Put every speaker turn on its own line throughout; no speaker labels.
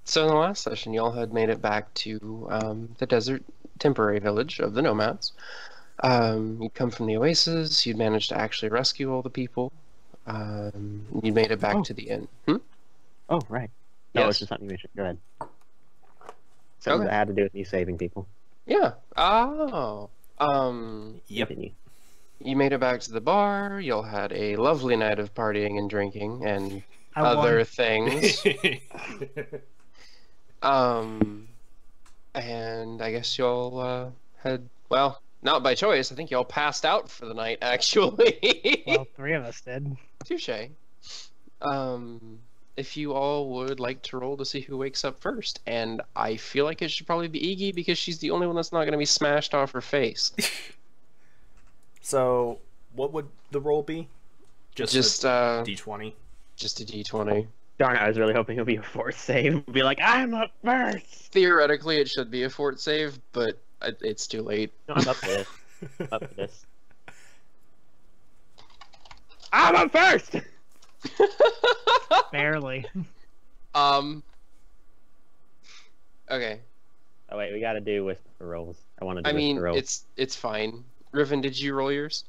So in the last session, y'all had made it back to the desert temporary village of the nomads. You'd come from the oasis. You'd managed to actually rescue all the people. You'd made it back
Oh,
to the inn. Hmm?
oh, right. No, it's
Yes.
just something you mentioned. Go ahead. Something
Okay.
that had to do with me saving people.
Yeah. Oh.
Yep.
Continue.
You made it back to the bar. Y'all had a lovely night of partying and drinking and
I
other
won.
things. Um, and I guess y'all had, well, not by choice. I think y'all passed out for the night, actually.
Well, three of us did.
Touche. Um, if you all would like to roll to see who wakes up first, and I feel like it should probably be Eegy because she's the only one that's not going to be smashed off her face.
So, what would the roll be?
Just
a D20.
just a D20.
Darn, I was really hoping it would be a fourth save. It would be like, I'm up first!
Theoretically, it should be a fort save, but it's too late.
No, I'm up for this. I'm up for this. I'm up first!
Barely.
Okay.
Oh, wait, we gotta do whisper rolls. I want to do
I mean,
whisper rolls.
it's fine. Riven, did you roll yours?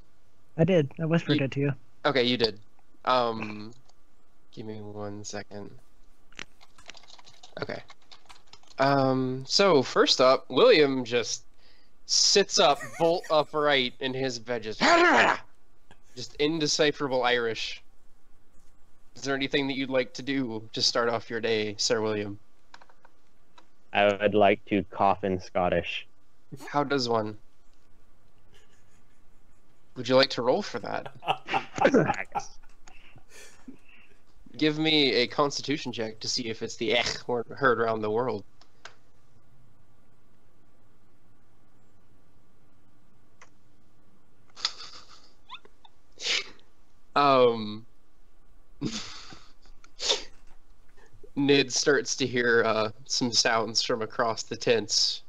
I did. I whispered it to you.
Okay, you did. Give me 1 second. Okay. So first up, William just sits up, bolt upright in his bed, just indecipherable Irish. Is there anything that you'd like to do to start off your day, Sir William?
I would like to cough in Scottish.
How does one? Would you like to roll for that? Give me a constitution check to see if it's the heard around the world. Nid starts to hear some sounds from across the tents.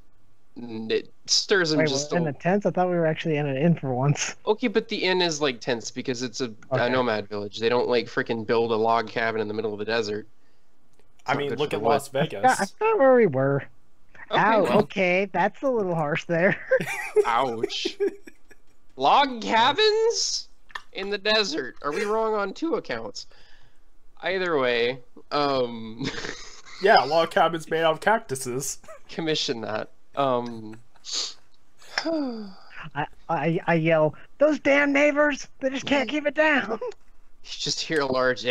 And it stirs him
Wait,
just
in the tents? I thought we were actually in an inn for once.
Okay, but the inn is like tents because it's a
Okay.
nomad village. They don't like freaking build a log cabin in the middle of the desert.
I
not
mean,
good
look
for
at
the
Las
Yeah, I
Vegas.
thought where we were.
Okay,
Ow,
well,
okay, that's a little harsh there.
ouch. Log cabins in the desert. Are we wrong on two accounts? Either way,
Yeah, log cabins made out of cactuses.
commission that.
I yell, those damn neighbors! They just can't keep it down!
You just hear a large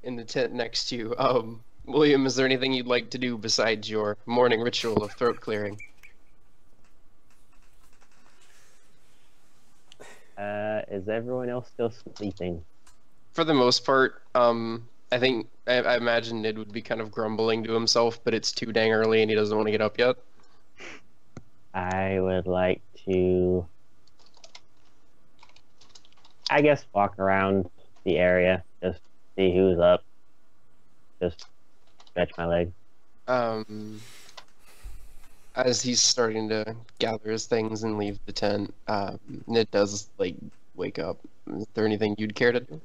in the tent next to you. William, is there anything you'd like to do besides your morning ritual of throat clearing?
Is everyone else still sleeping?
For the most part, I think I imagine Nid would be kind of grumbling to himself, but it's too dang early and he doesn't want to get up yet.
I would like to, I guess, walk around the area, just see who's up, just stretch my leg.
As he's starting to gather his things and leave the tent, Nid does like wake up. Is there anything you'd care to do?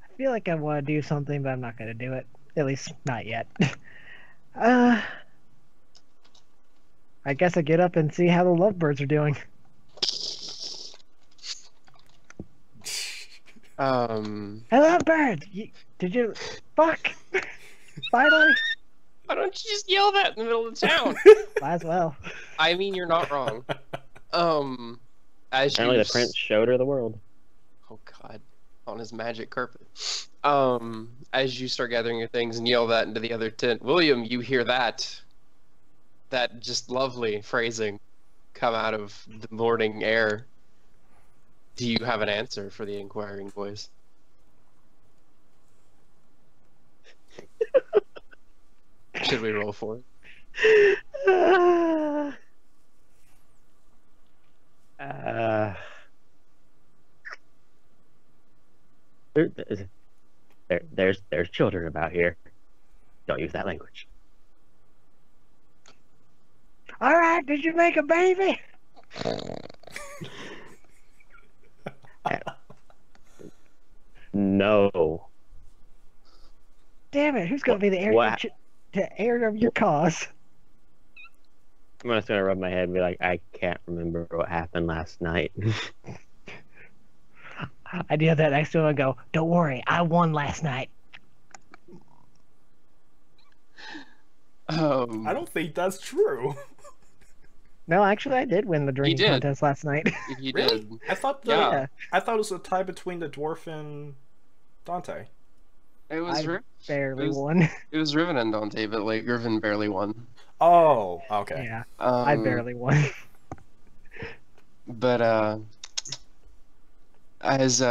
I feel like I want to do something, but I'm not going to do it. At least, not yet. I guess I get up and see how the lovebirds are doing. Hey, lovebirds! Did you... Fuck! Finally!
Why don't you just yell that in the middle of town?
Might as well.
I mean, you're not wrong. As
Apparently
you
the prince showed her the world.
Oh God, on his magic carpet. As you start gathering your things and yell that into the other tent, William, you hear that just lovely phrasing come out of the morning air. Do you have an answer for the inquiring voice? Should we roll for it?
There's children about here. Don't use that language.
Alright, did you make a baby?
No.
Damn it! Who's gonna be the heir of your cause?
I'm just gonna rub my head and be like, I can't remember what happened last night.
I do that next to him and go, "Don't worry, I won last night."
I don't think that's true.
No, actually, I did win the drinking
did.
contest last night.
You
Really?
did.
I thought
Yeah.
I thought it was a tie between the dwarf and Dante.
It was
I
Riven.
barely
It was-
won.
It was Riven and Dante, but like Riven barely won.
Oh, okay.
Yeah, I barely won.
But as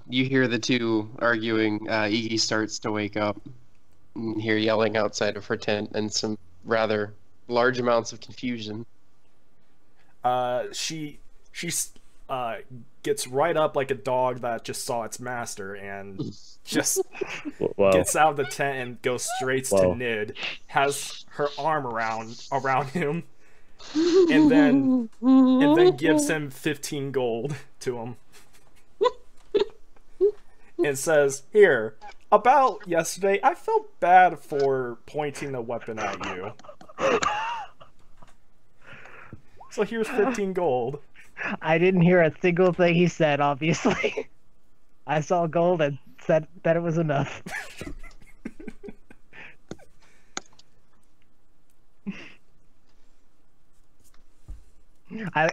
you hear the two arguing, Eegy starts to wake up and hear yelling outside of her tent and some rather large amounts of confusion.
She gets right up like a dog that just saw its master and just
Whoa.
gets out of the tent and goes straight to
Whoa.
Nid, has her arm around him, and then gives him 15 gold to him. And says, "Here, about yesterday, I felt bad for pointing the weapon at you. So here's 15 gold."
I didn't hear a single thing he said, obviously. I saw gold and said that it was enough.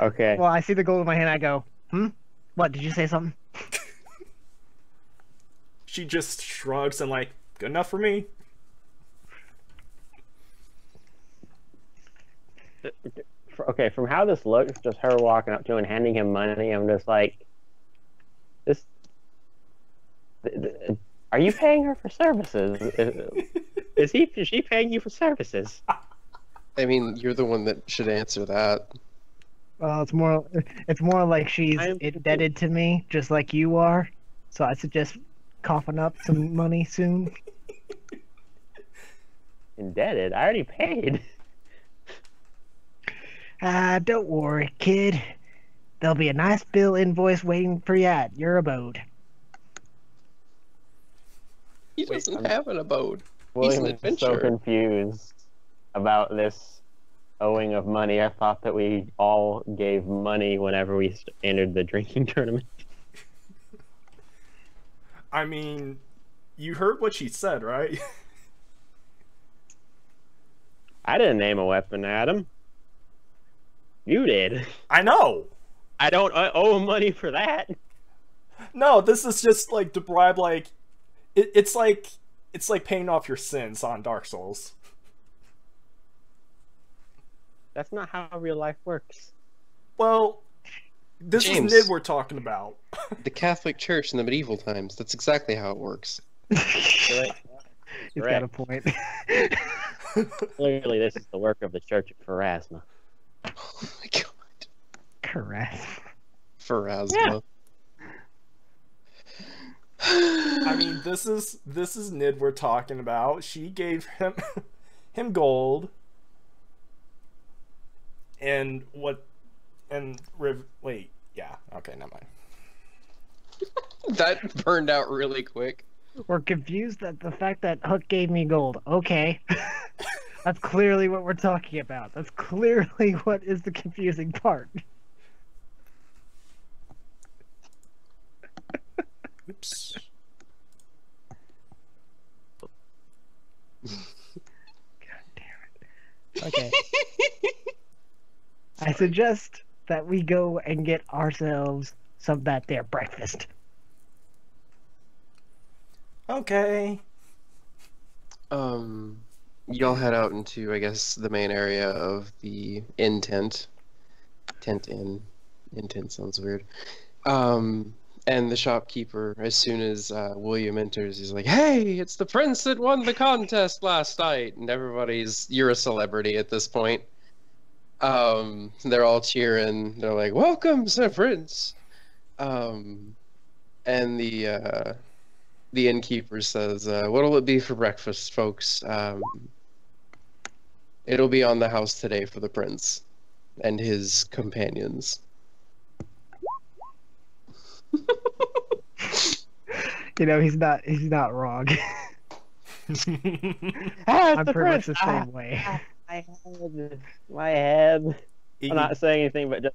Okay.
Well, I see the gold in my hand, I go, What, did you say something?
She just shrugs and like, "Good enough for me."
Okay, from how this looks, just her walking up to him and handing him money, I'm just like, this. Are you paying her for services? Is she paying you for services?
I mean, you're the one that should answer that.
Well, it's more like she's
I'm-
indebted to me, just like you are. So I suggest coughing up some money soon.
Indebted? I already paid.
Don't worry, kid. There'll be a nice bill invoice waiting for you at your abode.
He doesn't have an abode.
William
an
is so
adventurer.
confused about this owing of money. I thought that we all gave money whenever we entered the drinking tournament.
I mean, you heard what she said, right?
I didn't name a weapon, Adam. You did.
I know.
I don't owe him money for that.
No, this is just like to bribe. Like, it's like paying off your sins on Dark Souls.
That's not how real life works.
Well, this
James.
is Nid we're talking about.
The Catholic Church in the medieval times. That's exactly how it works.
He's got a point.
Clearly, this is the work of the Church of Pharasma.
Oh my god.
Caress.
Pharasma.
I mean, this is Nid we're talking about. She gave him gold, and wait, yeah, okay, never mind.
That burned out really quick.
We're confused at the fact that Hook gave me gold. Okay. That's clearly what we're talking about. That's clearly what is the confusing part.
Oops.
God damn it. Okay. I suggest that we go and get ourselves some of that there breakfast.
Okay.
Y'all head out into, I guess, the main area of the inn tent. Tent inn. Inn tent sounds weird. And the shopkeeper, as soon as William enters, he's like, "Hey, it's the prince that won the contest last night!" And you're a celebrity at this point. They're all cheering. They're like, "Welcome, Sir Prince!" And the innkeeper says, "What'll it be for breakfast, folks? It'll be on the house today for the prince and his companions."
You know, he's not wrong. I'm pretty much the same way.
My head.
Eegy,
I'm not saying anything, but just.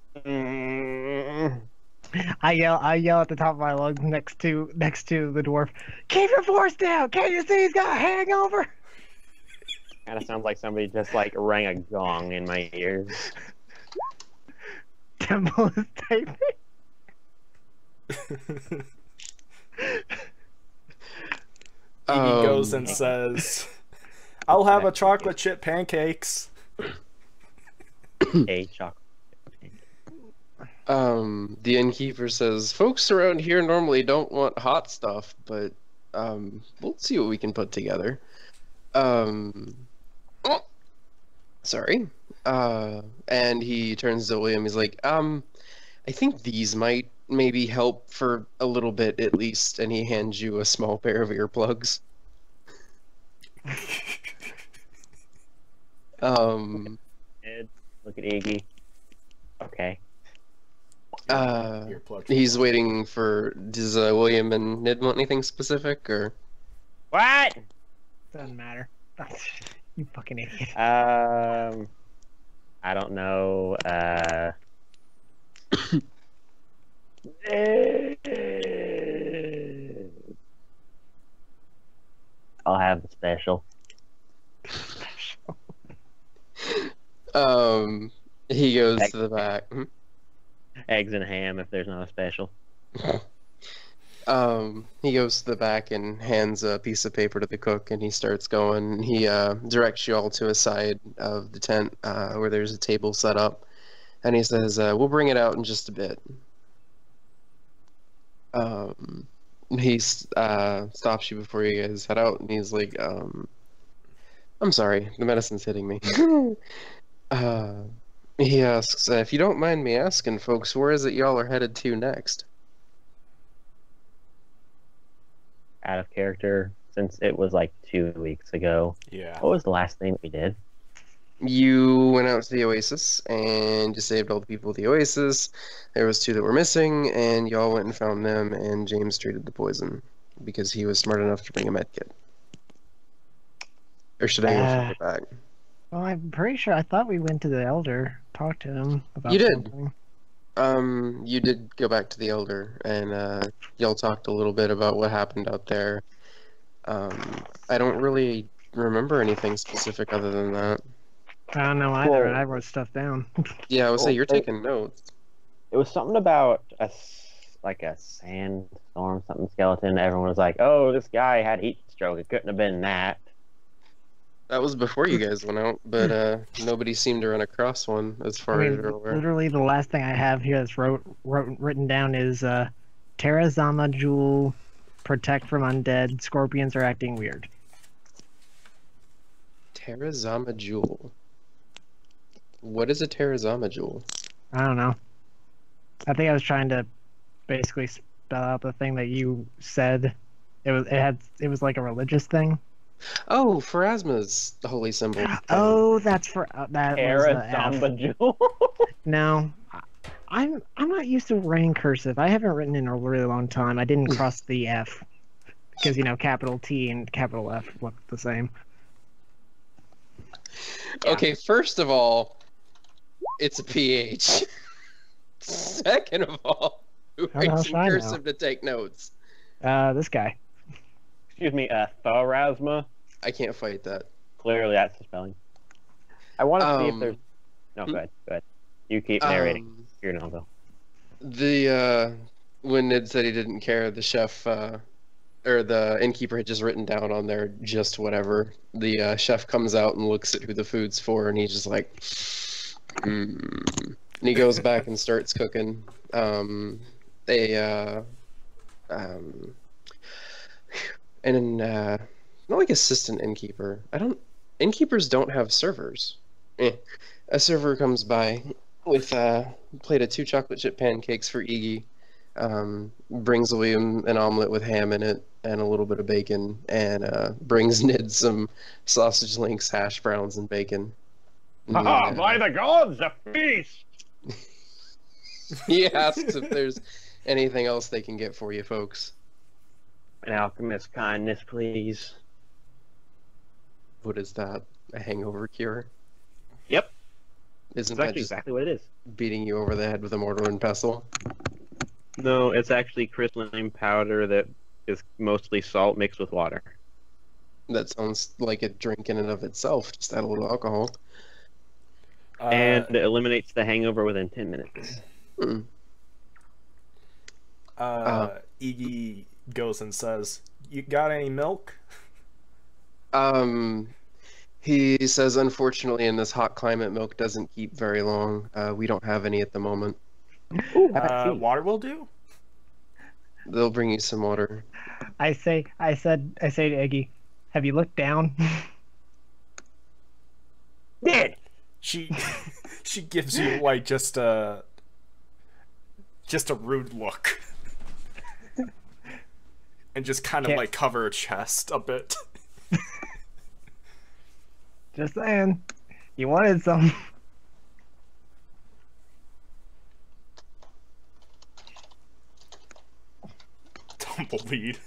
I yell at the top of my lungs next to the dwarf. Keep your voice down! Can't you see he's got a hangover?
Kind of sounds like somebody just like rang a gong in my ears.
Temple is typing.
Eegy goes and says, "I'll have a chocolate chip pancakes."
A chocolate.
The innkeeper says, folks around here normally don't want hot stuff, but we'll see what we can put together. Sorry. And he turns to William. He's like, I think these might maybe help for a little bit at least. And he hands you a small pair of earplugs.
Look at Eegy. Okay.
He's waiting for. Does William and Nid want anything specific, or?
What?
Doesn't matter. You fucking idiot.
I don't know. I'll have the special.
He goes to the back.
Eggs and ham if there's not a special.
He goes to the back and hands a piece of paper to the cook, and he starts going. He directs you all to a side of the tent where there's a table set up, and he says, "We'll bring it out in just a bit." He stops you before you guys head out, and he's like, "I'm sorry, the medicine's hitting me." He asks, "If you don't mind me asking, folks, where is it y'all are headed to next?"
Out of character, since it was like 2 weeks ago.
Yeah.
What was the last thing we did?
You went out to the Oasis, and you saved all the people at the Oasis. There was 2 that were missing, and y'all went and found them, and James treated the poison, because he was smart enough to bring a med kit. Or should I go further back?
Well, I'm pretty sure. I thought we went to the elder, talked to him about
You did.
something.
You did go back to the Elder, and y'all talked a little bit about what happened out there. I don't really remember anything specific other than that.
I don't know either.
Cool.
I wrote stuff down.
Yeah, I would say you're
Well,
taking notes.
It was something about like a sandstorm, something skeleton. Everyone was like, "Oh, this guy had heat stroke. It couldn't have been that."
That was before you guys went out, but nobody seemed to run across one as far
I
as
mean,
you're aware.
literally the last thing I have here that's written down is Terrazama Jewel, protect from undead. Scorpions are acting weird.
Terrazama Jewel. What is a Terrazama Jewel?
I don't know. I think I was trying to basically spell out the thing that you said. It was like a religious thing.
Oh, Pharasma's the holy symbol.
Oh, that's for that was
Samba
F.
Jewel.
No, I'm not used to writing cursive. I haven't written in a really long time. I didn't cross the F because capital T and capital F look the same.
Yeah.
Okay, first of all, it's a PH. Second of all, who
How the hell
writes in
should I know?
cursive to take notes?
This guy.
Excuse me, Pharasma.
I can't fight that.
Clearly, that's the spelling. I want to see if there's. No,
hmm?
go ahead. You keep narrating. Here, Naldo.
When Nid said he didn't care, the chef or the innkeeper had just written down on there just whatever. The chef comes out and looks at who the food's for, and he's just like, And he goes back and starts cooking. Not like assistant innkeeper. Innkeepers don't have servers. A server comes by with a plate of 2 chocolate chip pancakes for Eegy, brings William an omelet with ham in it and a little bit of bacon, and brings Nid some sausage links, hash browns, and bacon.
Haha, by the gods, a feast!
He asks if there's anything else they can get for you folks.
An alchemist's kindness, please.
What is that? A hangover cure?
Yep.
Isn't
That's
that
actually
just
exactly what it is.
beating you over the head with a mortar and pestle?
No, it's actually crystalline powder that is mostly salt mixed with water.
That sounds like a drink in and of itself. Just add a little alcohol.
And it eliminates the hangover within 10 minutes.
Hmm.
Eegy goes and says, "You got any milk?"
He says, unfortunately, in this hot climate, milk doesn't keep very long. We don't have any at the moment.
Ooh, how about tea?
Water will do.
They'll bring you some water.
I say to Eegy, have you looked down?
Did.
She she gives you like just a rude look. And just kind of
Can't-
like cover her chest a bit.
Just saying. You wanted some.
Tumbleweed.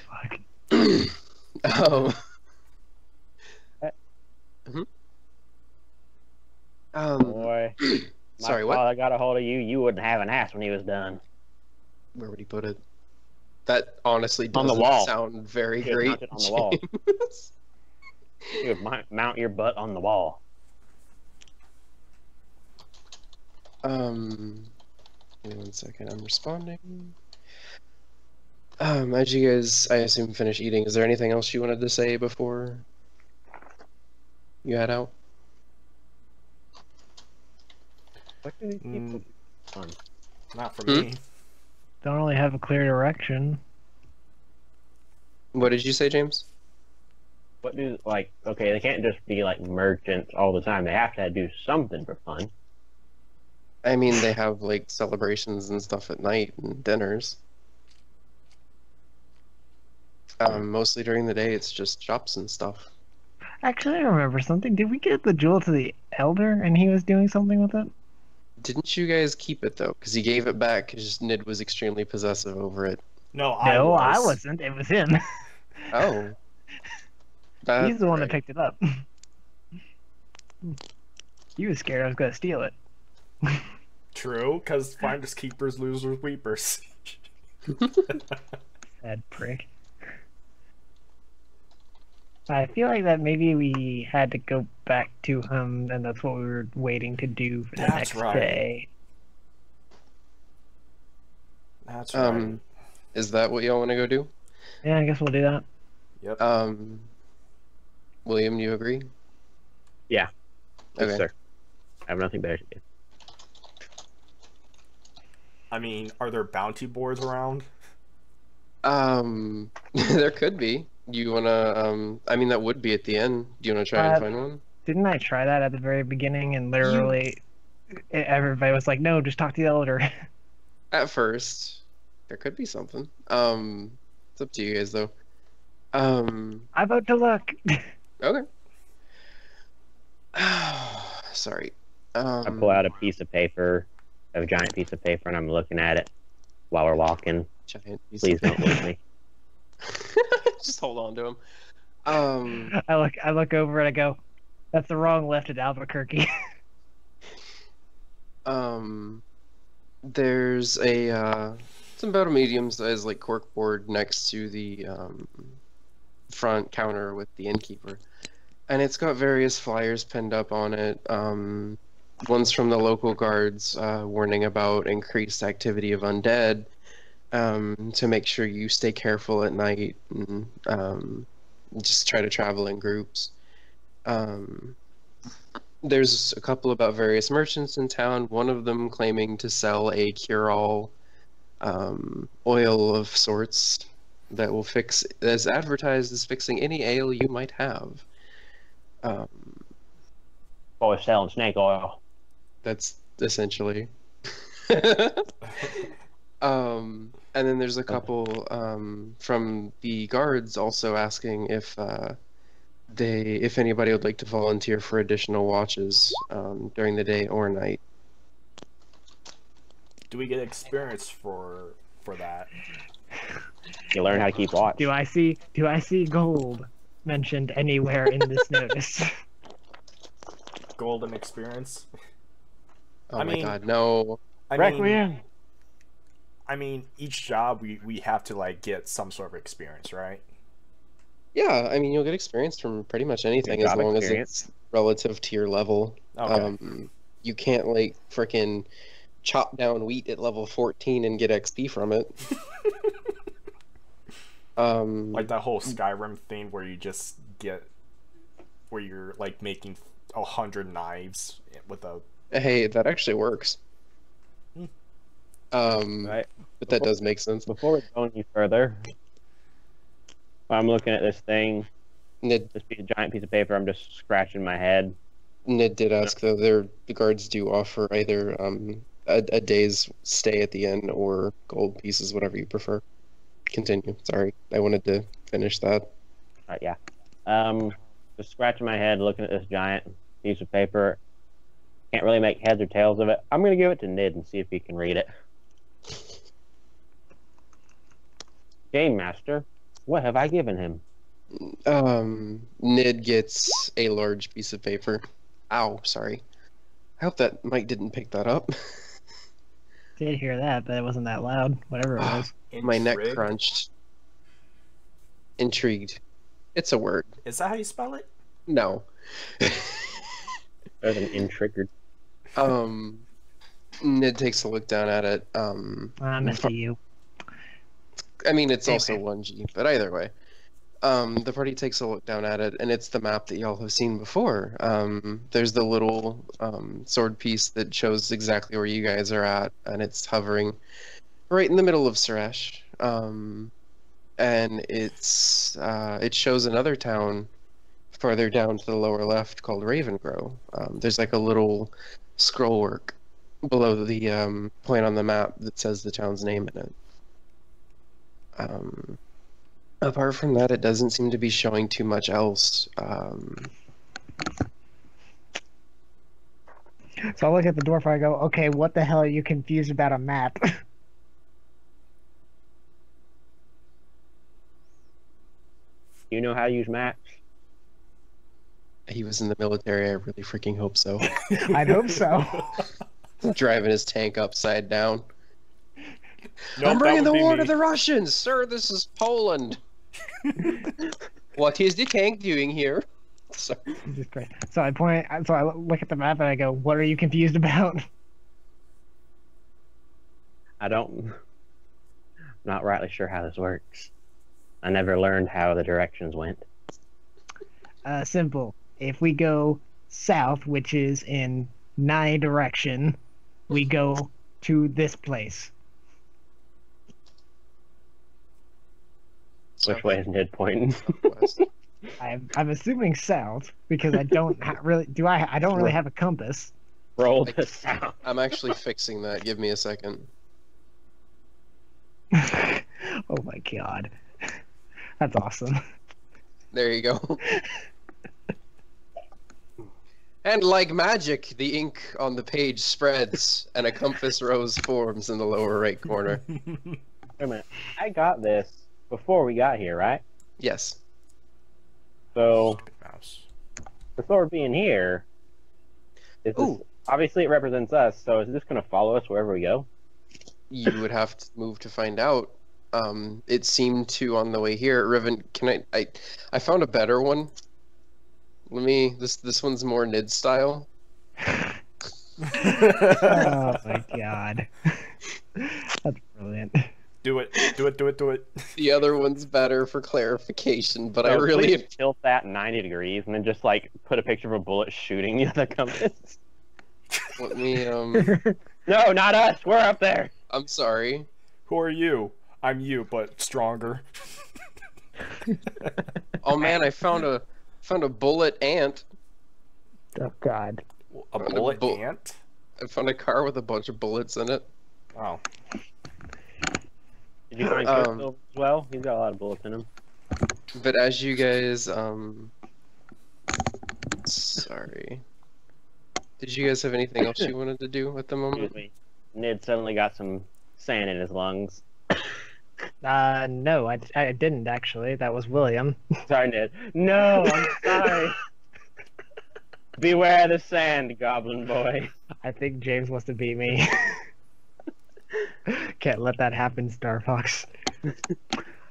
Fuck.
Oh.
Boy,
Sorry,
my
what?
father got a hold of you, you wouldn't have an ass when he was done.
Where would he put it? That honestly
On the
doesn't
wall.
sound very
He would
great.
mount it on the wall.
James.
You would mount your butt on the wall.
Give me 1 second. I'm responding. As you guys, I assume, finish eating, is there anything else you wanted to say before you head out?
What do these people on?
Not for
Hmm?
me.
Don't really have a clear direction.
What did you say, James?
What do, like, okay, they can't just be like merchants all the time. They have to do something for fun.
I mean, they have like celebrations and stuff at night and dinners. Mostly during the day, it's just shops and stuff.
Actually, I remember something. Did we get the jewel to the elder and he was doing something with it?
Didn't you guys keep it though? Because he gave it back because Nid was extremely possessive over it.
No,
No,
I
I
was.
wasn't. It was him.
Oh.
He's the one that
right.
picked it up. He was scared I was going to steal it.
True, because finders keepers, losers weepers.
Sad prick. I feel like that maybe we had to go back to him, and that's what we were waiting to do for the
That's
next
right.
day.
That's right.
Is that what y'all want to go do?
Yeah, I guess we'll do that.
Yep.
William, do you agree?
Yeah. Yes,
Okay.
sir. I have nothing better to do.
I mean, are there bounty boards around?
There could be. You wanna, I mean, that would be at the end. Do you wanna try and find one?
Didn't I try that at the very beginning, and literally everybody was like, no, just talk to the elder.
At first, there could be something. It's up to you guys, though.
I vote to look.
Okay. Sorry.
I pull out a piece of paper, a giant piece of paper, and I'm looking at it while we're walking.
Giant piece
Please
of-
don't lose me.
Just hold on to him.
I look over and I go, that's the wrong left at Albuquerque.
There's a it's about a medium size like corkboard next to the front counter with the innkeeper, and it's got various flyers pinned up on it. One's from the local guards warning about increased activity of undead, to make sure you stay careful at night and just try to travel in groups. There's a couple about various merchants in town, one of them claiming to sell a cure-all oil of sorts that will fix, as advertised as fixing any ail you might have.
Always selling snake oil.
That's essentially. And then there's a couple from the guards also asking if if anybody would like to volunteer for additional watches during the day or night.
Do we get experience for that?
You learn how to keep watch.
Do I see gold mentioned anywhere in this notice?
Golden experience.
Oh
I
my
mean-
god, no.
Requiem.
I mean, each job we have to like get some sort of experience, right?
Yeah, I mean, you'll get experience from pretty much anything
Good
as
job
long as
experience.
it's relative to your level.
Okay.
You can't, like, frickin' chop down wheat at level 14 and get XP from it.
Like that whole Skyrim thing where you just get, where you're like making 100 knives with a.
Hey, that actually works.
Right.
But that does make sense.
Before we go any further, I'm looking at this thing,
Nid,
this giant piece of paper. I'm just scratching my head.
Nid did ask, though, the guards do offer either a day's stay at the inn or gold pieces, whatever you prefer. Continue. Sorry, I wanted to finish that.
Yeah. Just scratching my head, looking at this giant piece of paper. Can't really make heads or tails of it. I'm gonna give it to Nid and see if he can read it. Game Master, what have I given him?
Nid gets a large piece of paper. Ow, sorry. I hope that mic didn't pick that up.
Did hear that, but it wasn't that loud. Whatever it was.
My neck
Intrigue?
crunched. Intrigued. It's a word.
Is that how you spell it?
No.
There's an intriggered.
Nid takes a look down at it.
I meant to you.
I mean, it's also
Anyway.
1G, but either way. The party takes a look down at it, and it's the map that y'all have seen before. There's the little sword piece that shows exactly where you guys are at, and it's hovering right in the middle of Suresh. And it shows another town farther down to the lower left called Ravengrow. There's like a little scroll work below the point on the map that says the town's name in it. Apart from that, it doesn't seem to be showing too much else.
So I look at the dwarf and I go, okay, what the hell are you confused about a map?
You know how to use maps?
He was in the military. I really freaking hope so.
I'd hope so.
Driving his tank upside down.
Nope,
I'm bringing
that
the
would be
war
me.
to the Russians, sir. This is Poland. What is the tank doing here? Sorry.
Jesus Christ. So I look at the map and I go, what are you confused about?
I'm not rightly sure how this works. I never learned how the directions went.
Simple. If we go south, which is in Nye direction, we go to this place.
Which way is Nid pointing?
West.
I'm assuming south because I don't I don't really have a compass.
Roll the sound.
I'm actually fixing that. Give me a second.
Oh my god. That's awesome.
There you go. And like magic, the ink on the page spreads, and a compass rose forms in the lower right corner.
Wait a minute. I got this before we got here, right?
Yes.
So,
Mouse.
the sword being here,
Ooh.
obviously it represents us, so is this going to follow us wherever we go?
You would have to move to find out. It seemed to on the way here. Riven, can I found a better one. This one's more Nid style.
Oh my god. That's brilliant.
Do it.
The other one's better for clarification, but I
So
really
please tilt that 90 degrees and then just like put a picture of a bullet shooting the other compass.
let me
No, not us. We're up there.
I'm sorry.
Who are you? I'm you, but stronger.
Oh man, I found a bullet ant.
Oh god.
A bullet
bull-
ant?
I found a car with a bunch of bullets in it.
Wow.
Did you find Quicksilver as well? He's got a lot of bullets in him.
But as you guys sorry. Did you guys have anything else you wanted to do at the moment?
Excuse me. Nid suddenly got some sand in his lungs.
No, I didn't actually. That was William.
Sorry, Nid. No, I'm sorry. Beware the sand, goblin boy.
I think James wants to beat me. Can't let that happen, Star Fox.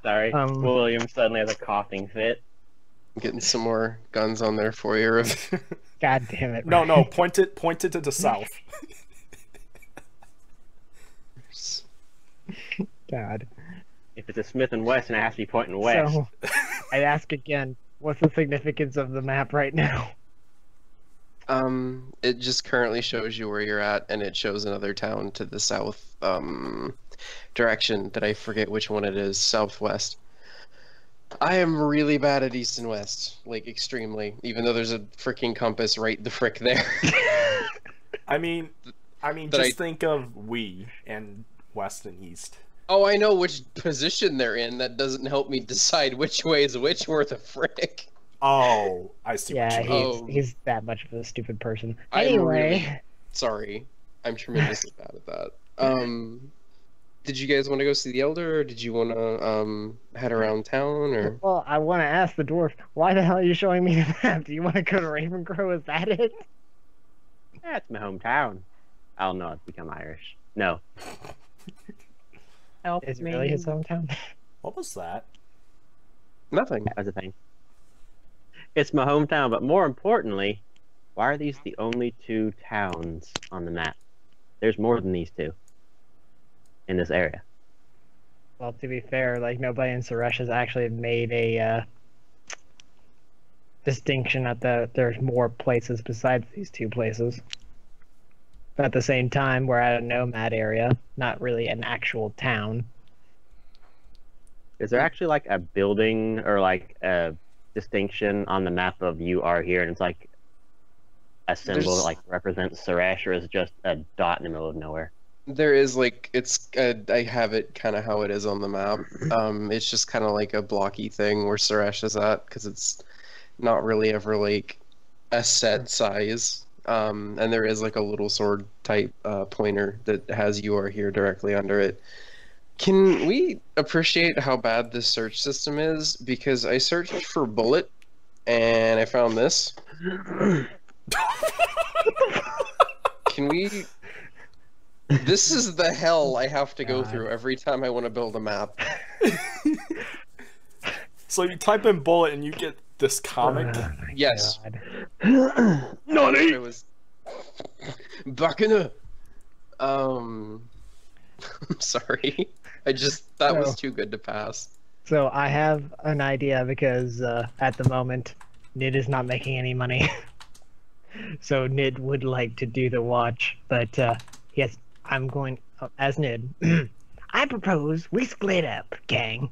Sorry, William suddenly has a coughing fit.
I'm getting some more guns on there for you.
God damn it.
No, point it to the south.
God.
If it's a Smith and Wesson, it has to be pointing west.
So, I ask again, what's the significance of the map right now?
It just currently shows you where you're at, and it shows another town to the south, direction that I forget which one it is, southwest. I am really bad at east and west, like extremely, even though there's a freaking compass right the frick there.
I mean, just think of we and west and east.
Oh, I know which position they're in. That doesn't help me decide which way is which worth a frick.
Oh, I see.
Yeah,
what you mean.
he's that much of a stupid person.
I'm
Anyway,
really sorry. I'm tremendously bad at that. Did you guys want to go see the Elder, or did you want to head around town, or?
well, I want to ask the dwarf, why the hell are you showing me the map? Do you want to go to Ravencrow? Is that it?
That's my hometown. I'll not become Irish. No. Help
Is it
me.
really his hometown?
What was that?
Nothing.
That was the thing. It's my hometown, but more importantly, why are these the only two towns on the map? There's more than these two in this area.
Well, to be fair, like nobody in Suresh has actually made a distinction that there's more places besides these two places. But at the same time, we're at a nomad area, not really an actual town.
Is there actually like a building or like a distinction on the map of you are here, and it's like a symbol that like represents Suresh, or is it just a dot in the middle of nowhere?
There is like I have it kind of how it is on the map. It's just kind of like a blocky thing where Suresh is at, because it's not really ever like a set size. And there is like a little sword type pointer that has "you are here" directly under it. Can we appreciate how bad this search system is? Because I searched for bullet, and I found this. Can we? This is the hell I have to go through every time I want to build a map.
So you type in bullet and you get this comic?
Yes.
God.
It was back in a. I'm sorry. That was too good to pass.
So I have an idea because at the moment, Nid is not making any money. So Nid would like to do the watch, but yes, I'm going as Nid. I propose we split up, gang.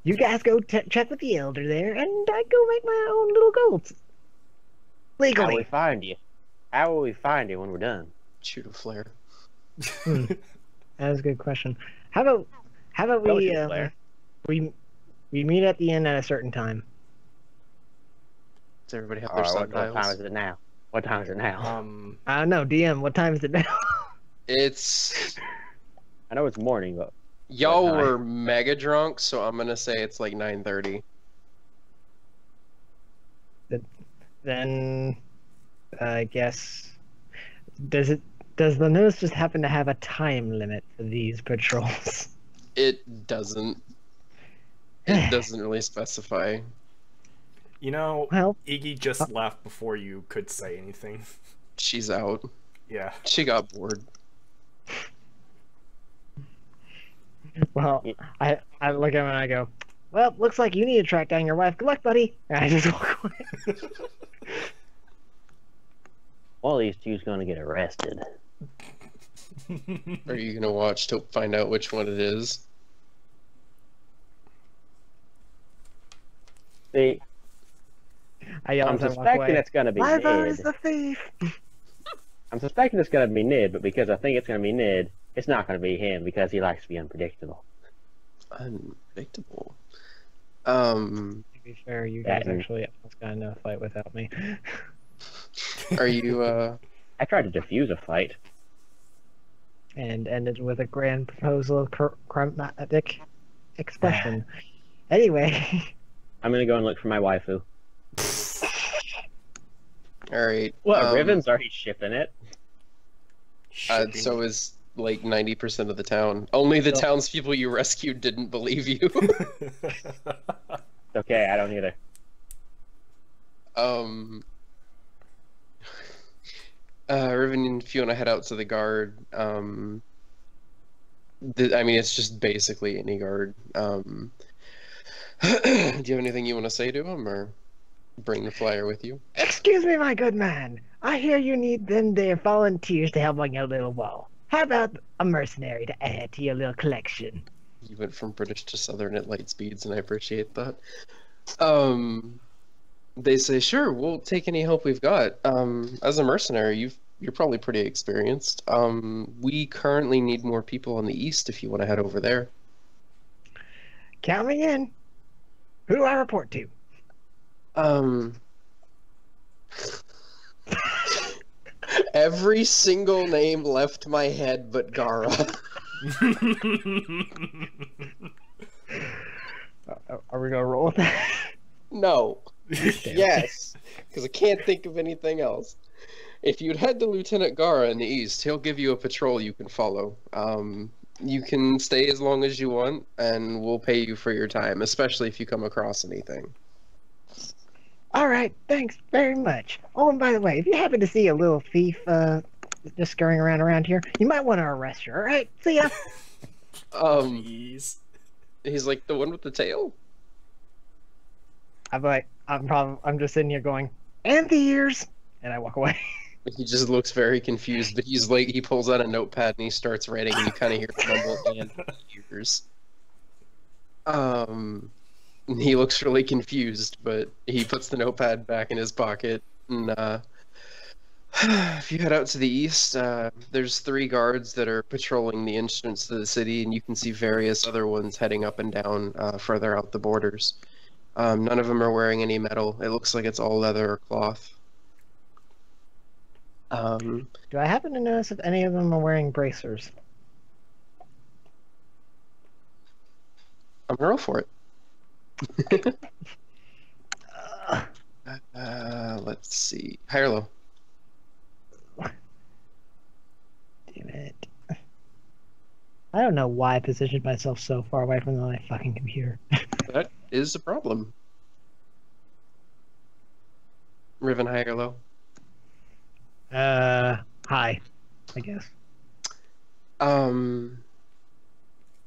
You guys go check with the Elder there, and I go make my own little goals.
How will we
Legally.
find you? How will we find you when we're done?
Shoot a flare.
That was a good question. How about
Go
we
shoot a flare.
we meet at the end at a certain time?
Does everybody have
All
their
right, what time
sundials?
is it now? What time is it now?
I don't know, DM. What time is it now?
It's
I know it's morning, but
y'all
What time?
were mega drunk, so I'm gonna say it's like 9:30.
Then I guess does the notice just happen to have a time limit for these patrols?
It doesn't. It doesn't really specify.
You know,
Well,
Eegy just left before you could say anything.
She's out.
Yeah.
She got bored.
well, I look at him and I go, well, looks like you need to track down your wife. Good luck, buddy. And I just walk away.
one of these two's going to get arrested.
Are you gonna watch to find out which one it is?
See,
I yell
I'm
as I walk
suspecting
away.
it's going to be
Liza is
Nid.
the thief.
I'm suspecting it's going to be Nid, but because I think it's going to be Nid, it's not going to be him because he likes to be unpredictable.
Unpredictable.
To be fair, you guys
Yeah.
actually almost got into a fight without me.
Are you
I tried to defuse a fight.
And ended with a grand proposal of chromatic expression. Anyway.
I'm gonna go and look for my waifu.
All right.
What? Riven's already shipping it.
So is like 90% of the town. Only the townspeople you rescued didn't believe you.
Okay, I don't either.
Riven and Fiona head out to the guard. I mean, it's just basically any guard. Do you have anything you want to say to him, or bring the flyer with you?
Excuse me, my good man. I hear you need them there volunteers to help on your little wall. How about a mercenary to add to your little collection?
You went from British to Southern at light speeds, and I appreciate that. They say, sure, we'll take any help we've got. As a mercenary, you're probably pretty experienced. We currently need more people on the east if you want to head over there.
Count me in. Who do I report to?
Every single name left my head but Gara.
Are we gonna roll with that?
No. Yes. Because I can't think of anything else. If you'd head to Lieutenant Gara in the east, he'll give you a patrol you can follow. You can stay as long as you want, and we'll pay you for your time, especially if you come across anything.
All right, thanks very much. Oh, and by the way, if you happen to see a little thief just scurrying around here, you might want to arrest her. All right, see ya.
Jeez.
He's like the one with the tail.
I'm just sitting here going, and the ears, and I walk away.
He just looks very confused, but he's like, he pulls out a notepad and he starts writing, and you kind of hear mumble and ears. He looks really confused, but he puts the notepad back in his pocket. And if you head out to the east, there's 3 guards that are patrolling the entrance to the city, and you can see various other ones heading up and down further out the borders. None of them are wearing any metal. It looks like it's all leather or cloth.
Do I happen to notice if any of them are wearing bracers?
I'm gonna roll for it. Let's see. High or low?
Damn it. I don't know why I positioned myself so far away from my fucking computer.
That is a problem. Riven, high or low?
High, I guess.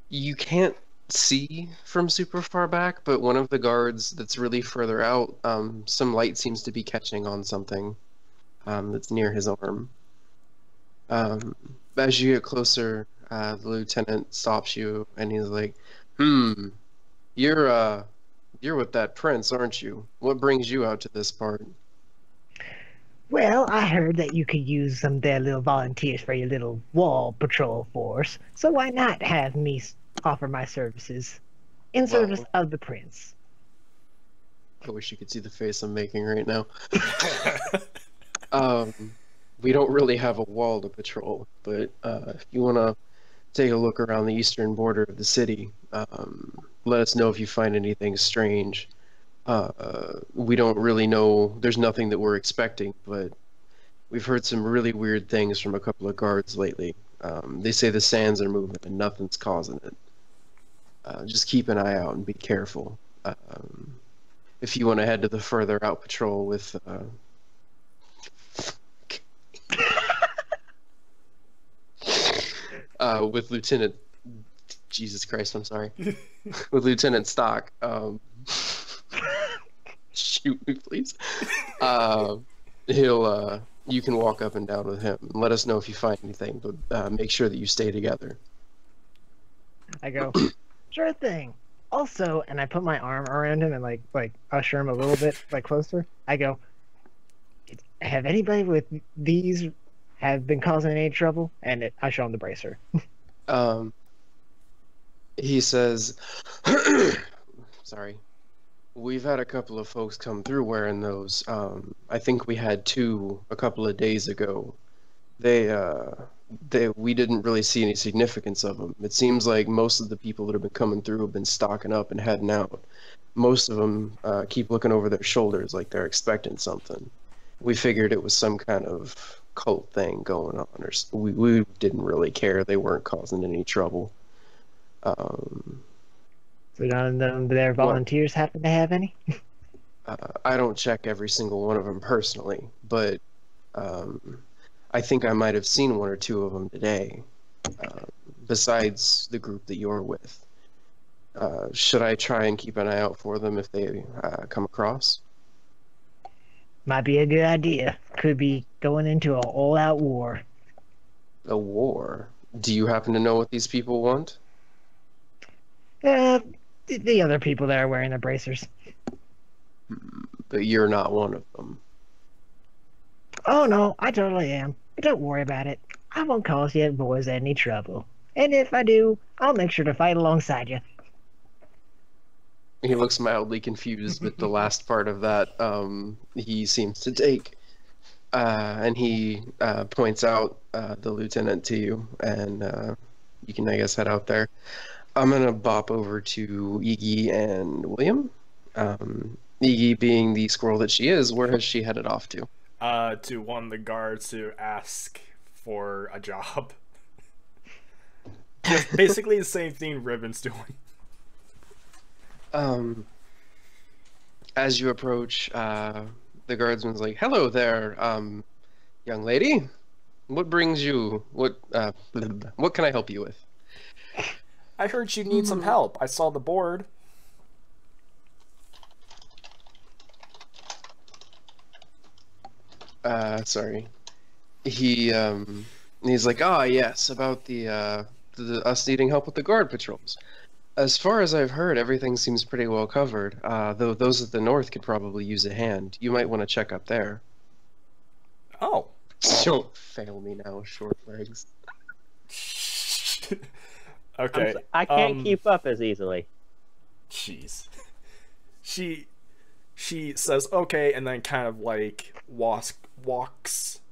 You can't see from super far back, but one of the guards that's really further out, some light seems to be catching on something that's near his arm. As you get closer, the lieutenant stops you and he's like, you're with that prince, aren't you? What brings you out to this part?
Well, I heard that you could use some of their little volunteers for your little wall patrol force, so why not have me offer my services in service of the prince?
I wish you could see the face I'm making right now. We don't really have a wall to patrol, but if you want to take a look around the eastern border of the city, let us know if you find anything strange. We don't really know. There's nothing that we're expecting, but we've heard some really weird things from a couple of guards lately. They say the sands are moving and nothing's causing it. Just keep an eye out and be careful. If you want to head to the further out patrol with Lieutenant, Jesus Christ, I'm sorry, with Lieutenant Stock. Shoot me, please. You can walk up and down with him. And let us know if you find anything, but make sure that you stay together.
I go, sure thing. Also, and I put my arm around him and like usher him a little bit closer. I go, have anybody with these have been causing any trouble? And I show him the bracer.
He says, sorry. We've had a couple of folks come through wearing those. I think we had 2 a couple of days ago. We didn't really see any significance of them. It seems like most of the people that have been coming through have been stocking up and heading out. Most of them keep looking over their shoulders like they're expecting something. We figured it was some kind of cult thing going on, or we didn't really care. They weren't causing any trouble.
So none of them, their volunteers happen to have any?
I don't check every single one of them personally, but I think I might have seen one or two of them today, besides the group that you're with. Should I try and keep an eye out for them if they come across?
Might be a good idea. Could be going into an all-out war.
A war? Do you happen to know what these people want?
The other people that are wearing the bracers.
But you're not one of them.
Oh no, I totally am. Don't worry about it. I won't cause you boys any trouble. And if I do, I'll make sure to fight alongside you.
He looks mildly confused, but the last part of that he seems to take. And he points out the lieutenant to you, and you can, I guess, head out there. I'm going to bop over to Eegy and William. Eegy, being the squirrel that she is, where has she headed off to?
To one of the guards to ask for a job. Just basically the same thing Riven's doing.
As you approach, the guardsman's like, "Hello there, young lady. What brings you? What can I help you with?"
I heard you need some help. I saw the board.
Sorry. He's like, yes, about the us needing help with the guard patrols. As far as I've heard, everything seems pretty well covered. Though those at the north could probably use a hand. You might want to check up there.
Oh.
Don't fail me now, short legs.
Okay.
I can't keep up as easily.
Jeez. She says okay, and then kind of like walks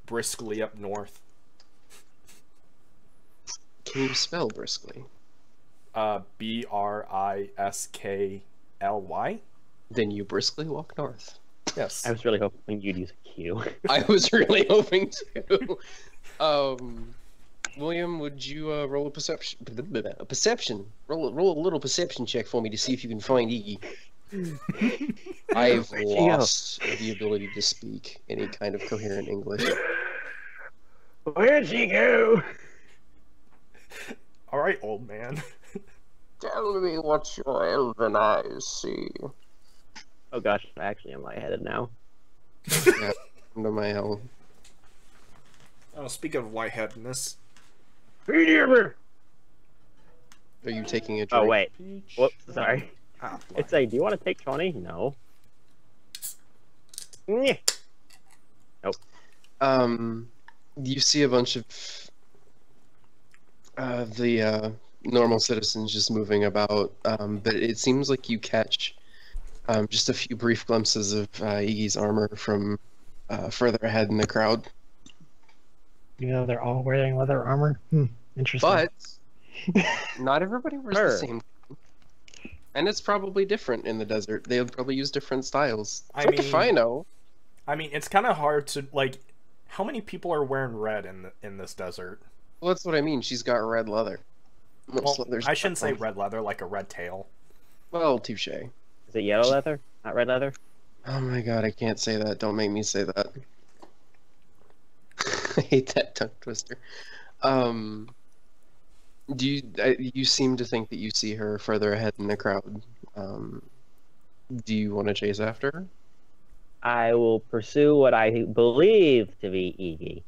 briskly up north.
Can you spell briskly?
Briskly.
Then you briskly walk north.
Yes.
I was really hoping you'd use a Q.
I was really hoping to. William, would you roll a perception? Roll a little perception check for me to see if you can find Eegy. I've lost the ability to speak any kind of coherent English.
Where'd she go?
All right, old man.
Tell me what your elven eyes see.
Oh gosh, I actually am lightheaded now.
Yeah, under my hell.
Oh, speak of lightheadedness.
Are you taking a drink?
Oh wait. Whoops, sorry.
Ah,
It's like, do you want to take 20? No. Nyeh. Nope.
You see a bunch of the normal citizens just moving about, but it seems like you catch just a few brief glimpses of Eegy's armor from further ahead in the crowd.
You know, they're all wearing leather armor. Interesting.
But not everybody wears the same. And it's probably different in the desert. They'll probably use different styles. If I know.
I mean, it's kind of hard to like. How many people are wearing red in this desert?
Well, that's what I mean. She's got red leather.
Well, I shouldn't say red leather, like a red tail.
Well, touche.
Is it yellow leather? Not red leather?
Oh my god, I can't say that. Don't make me say that. I hate that tongue twister. You seem to think that you see her further ahead in the crowd. Do you want to chase after her?
I will pursue what I believe to be Eegy.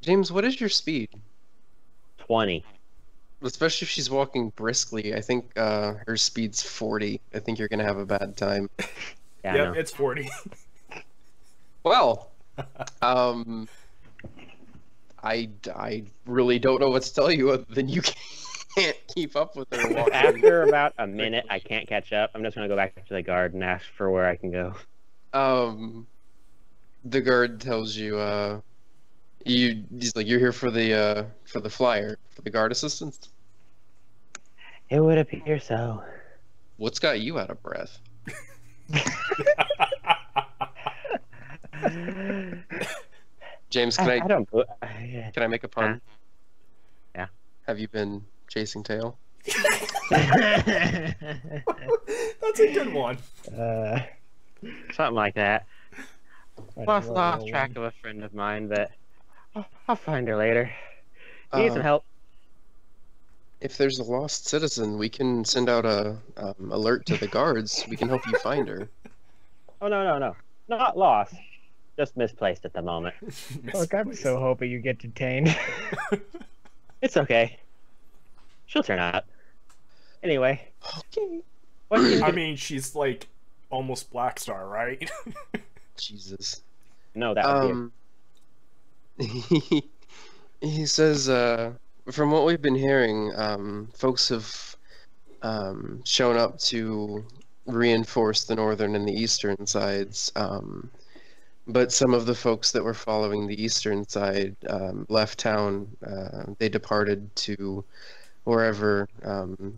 James, what is your speed?
20.
Especially if she's walking briskly. I think her speed's 40. I think you're gonna have a bad time.
Yeah,
Yep, it's 40.
Well, I really don't know what to tell you other than you can't keep up with her walking.
After about a minute, I can't catch up. I'm just going to go back to the guard and ask for where I can go.
The guard tells you, he's like, you're here for the flyer, for the guard assistance?
It would appear so.
What's got you out of breath? James,
I
can
don't.
I make a pun?
Yeah.
Have you been chasing tail?
That's a good one.
Something like that.
Right,
Lost track of a friend of mine, but I'll find her later. You need some help.
If there's a lost citizen, we can send out a alert to the guards. We can help you find her.
Oh no, not lost. Just misplaced at the moment.
Look, I'm so hoping you get detained.
It's okay. She'll turn out. Anyway.
Okay.
I mean, she's like almost Black Star, right?
Jesus.
No, that would be
He says, from what we've been hearing, folks have shown up to reinforce the northern and the eastern sides. But some of the folks that were following the eastern side left town. They departed to wherever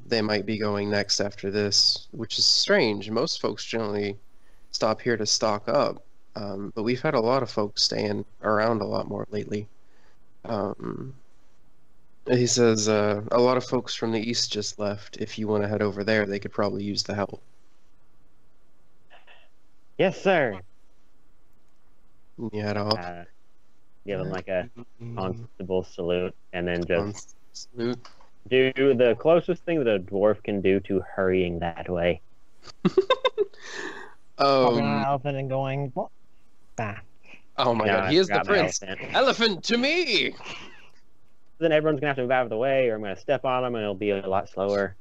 they might be going next after this, which is strange. Most folks generally stop here to stock up, but we've had a lot of folks staying around a lot more lately. He says a lot of folks from the east just left. If you want to head over there, they could probably use the help.
Yes, sir.
You head off.
Give him like a constable salute, and then just
Salute.
do the closest thing that a dwarf can do to hurrying that way.
Popping on an elephant and going, what? Ah.
Oh my god,
I
he is the
forgot my
prince.
elephant.
Elephant to me!
Then everyone's gonna have to move out of the way, or I'm gonna step on them, and it'll be a lot slower.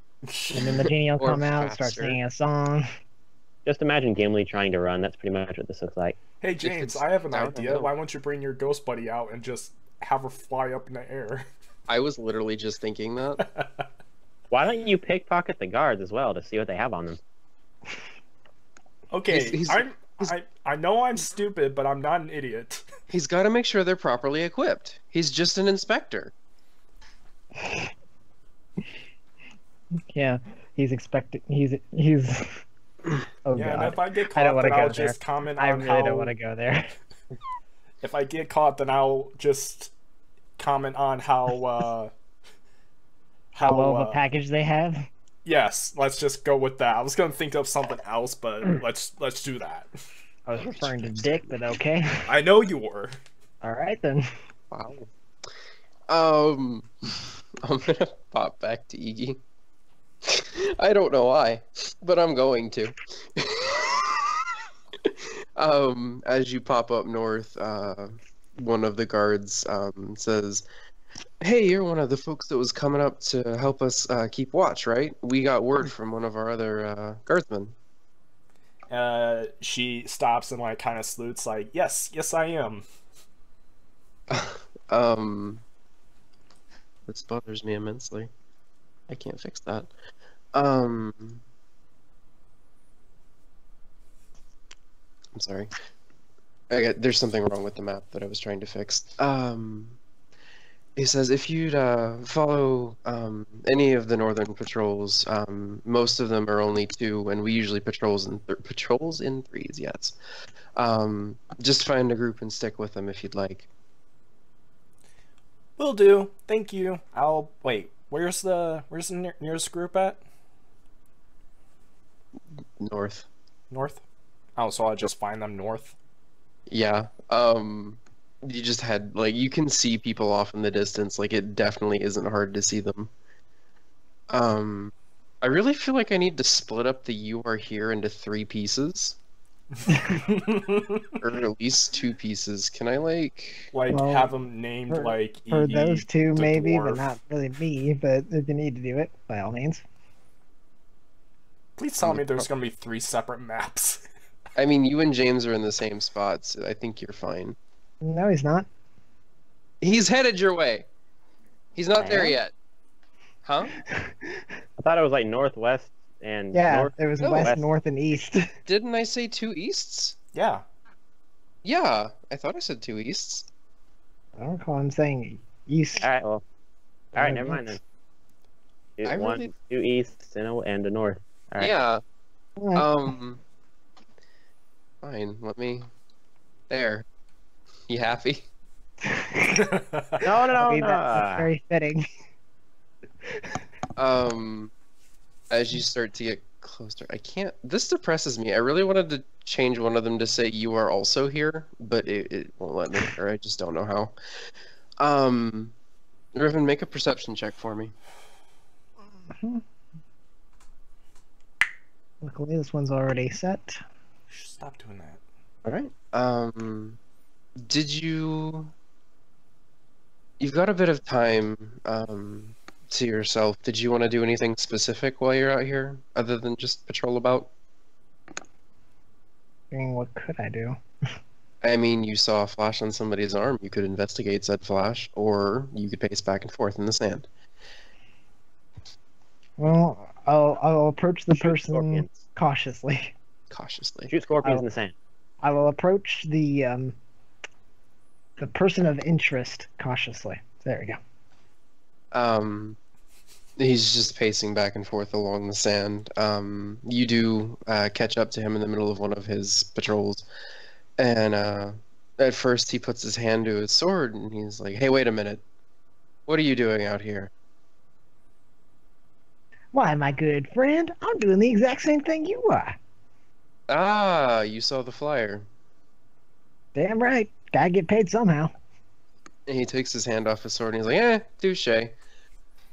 And then the genie will
Or
come out and start
faster.
singing a song.
Just imagine Gimli trying to run. That's pretty much what this looks like.
Hey James,
it's
I have an
down the
idea.
hill.
Why don't you bring your ghost buddy out and just have her fly up in the air?
I was literally just thinking that.
Why don't you pickpocket the guards as well to see what they have on them?
Okay,
He's-
I know I'm stupid, but I'm not an idiot.
He's got to make sure they're properly equipped. He's just an inspector.
Yeah, he's expecting. He's. Oh
Yeah, and
god.
if I get
I don't
caught,
wanna
then I'll
go there.
just comment
I
on
really
how.
don't want to go there.
If I get caught, then I'll just comment on how.
How well of a package they have.
Yes, let's just go with that. I was gonna think of something else, but let's do that.
I was referring to Dick, but okay.
I know you were.
All right then.
Wow. I'm gonna pop back to Eegy. I don't know why, but I'm going to. As you pop up north, one of the guards says, "Hey, you're one of the folks that was coming up to help us keep watch, right? We got word from one of our other guardsmen."
She stops and like kind of salutes, like, yes, I am.
This bothers me immensely. I can't fix that. I'm sorry. There's something wrong with the map that I was trying to fix. He says if you'd follow any of the northern patrols, most of them are only 2, and we usually patrols in threes. Yes. Just find a group and stick with them if you'd like.
Will do. Thank you. I'll wait. Where's the nearest group at?
North.
North. Oh, so I'll just find them north.
Yeah. You just had you can see people off in the distance. Like it definitely isn't hard to see them. I really feel like I need to split up the "you are here" into 3 pieces, or at least 2 pieces. Can I
Well,
have them named
for-
like
For
Eegy
those 2,
the
maybe,
dwarf.
but not really me. But if you need to do it, by all means.
Please tell me there's gonna be 3 separate maps.
I mean, you and James are in the same spot, so I think you're fine.
No, he's not.
He's headed your way. He's not there
am?
yet. Huh?
I thought it was like northwest and
Yeah,
north.
there was
No,
west,
west.
north, and east.
Didn't I say 2 easts?
Yeah.
Yeah, I thought I said 2 easts.
I don't recall him saying east.
All right, well, all right, never mind
West.
then.
I really,
2 east and a north. All right.
yeah.
Alright.
Fine. Let me. There. You happy?
No, no,
I
no,
mean,
no.
that's very fitting.
As you start to get closer, I can't. This depresses me. I really wanted to change one of them to say you are also here, but it won't let me, or I just don't know how. Riven, make a perception check for me.
Luckily, this one's already set.
Stop doing that.
All right. Did you? You've got a bit of time, to yourself. Did you want to do anything specific while you're out here, other than just patrol about?
I mean, what could I do?
I mean, you saw a flash on somebody's arm. You could investigate said flash, or you could pace back and forth in the sand.
Well, I'll approach the
Shoot
person
scorpions.
cautiously.
Cautiously.
Shoot scorpions
Oh.
in the sand.
I will approach the person of interest cautiously. There we go.
He's just pacing back and forth along the sand. You do catch up to him in the middle of one of his patrols, and at first he puts his hand to his sword, and he's like, "Hey, wait a minute. What are you doing out here?"
Why, my good friend, I'm doing the exact same thing you are.
Ah, you saw the flyer.
Damn right. Gotta get paid somehow.
And he takes his hand off his sword, and he's like, touche.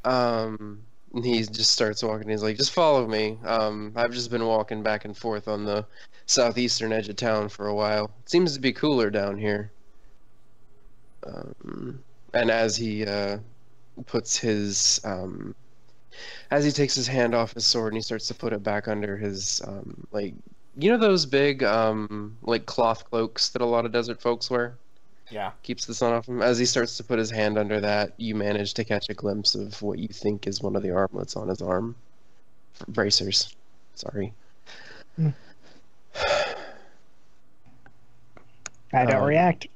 And he just starts walking. He's like, just follow me. I've just been walking back and forth on the southeastern edge of town for a while. It seems to be cooler down here. And as he puts his, as he takes his hand off his sword and he starts to put it back under his, like, you know those big, like cloth cloaks that a lot of desert folks wear?
Yeah.
Keeps the sun off him. As he starts to put his hand under that, you manage to catch a glimpse of what you think is one of the armlets on his arm. Bracers. Sorry.
I don't react.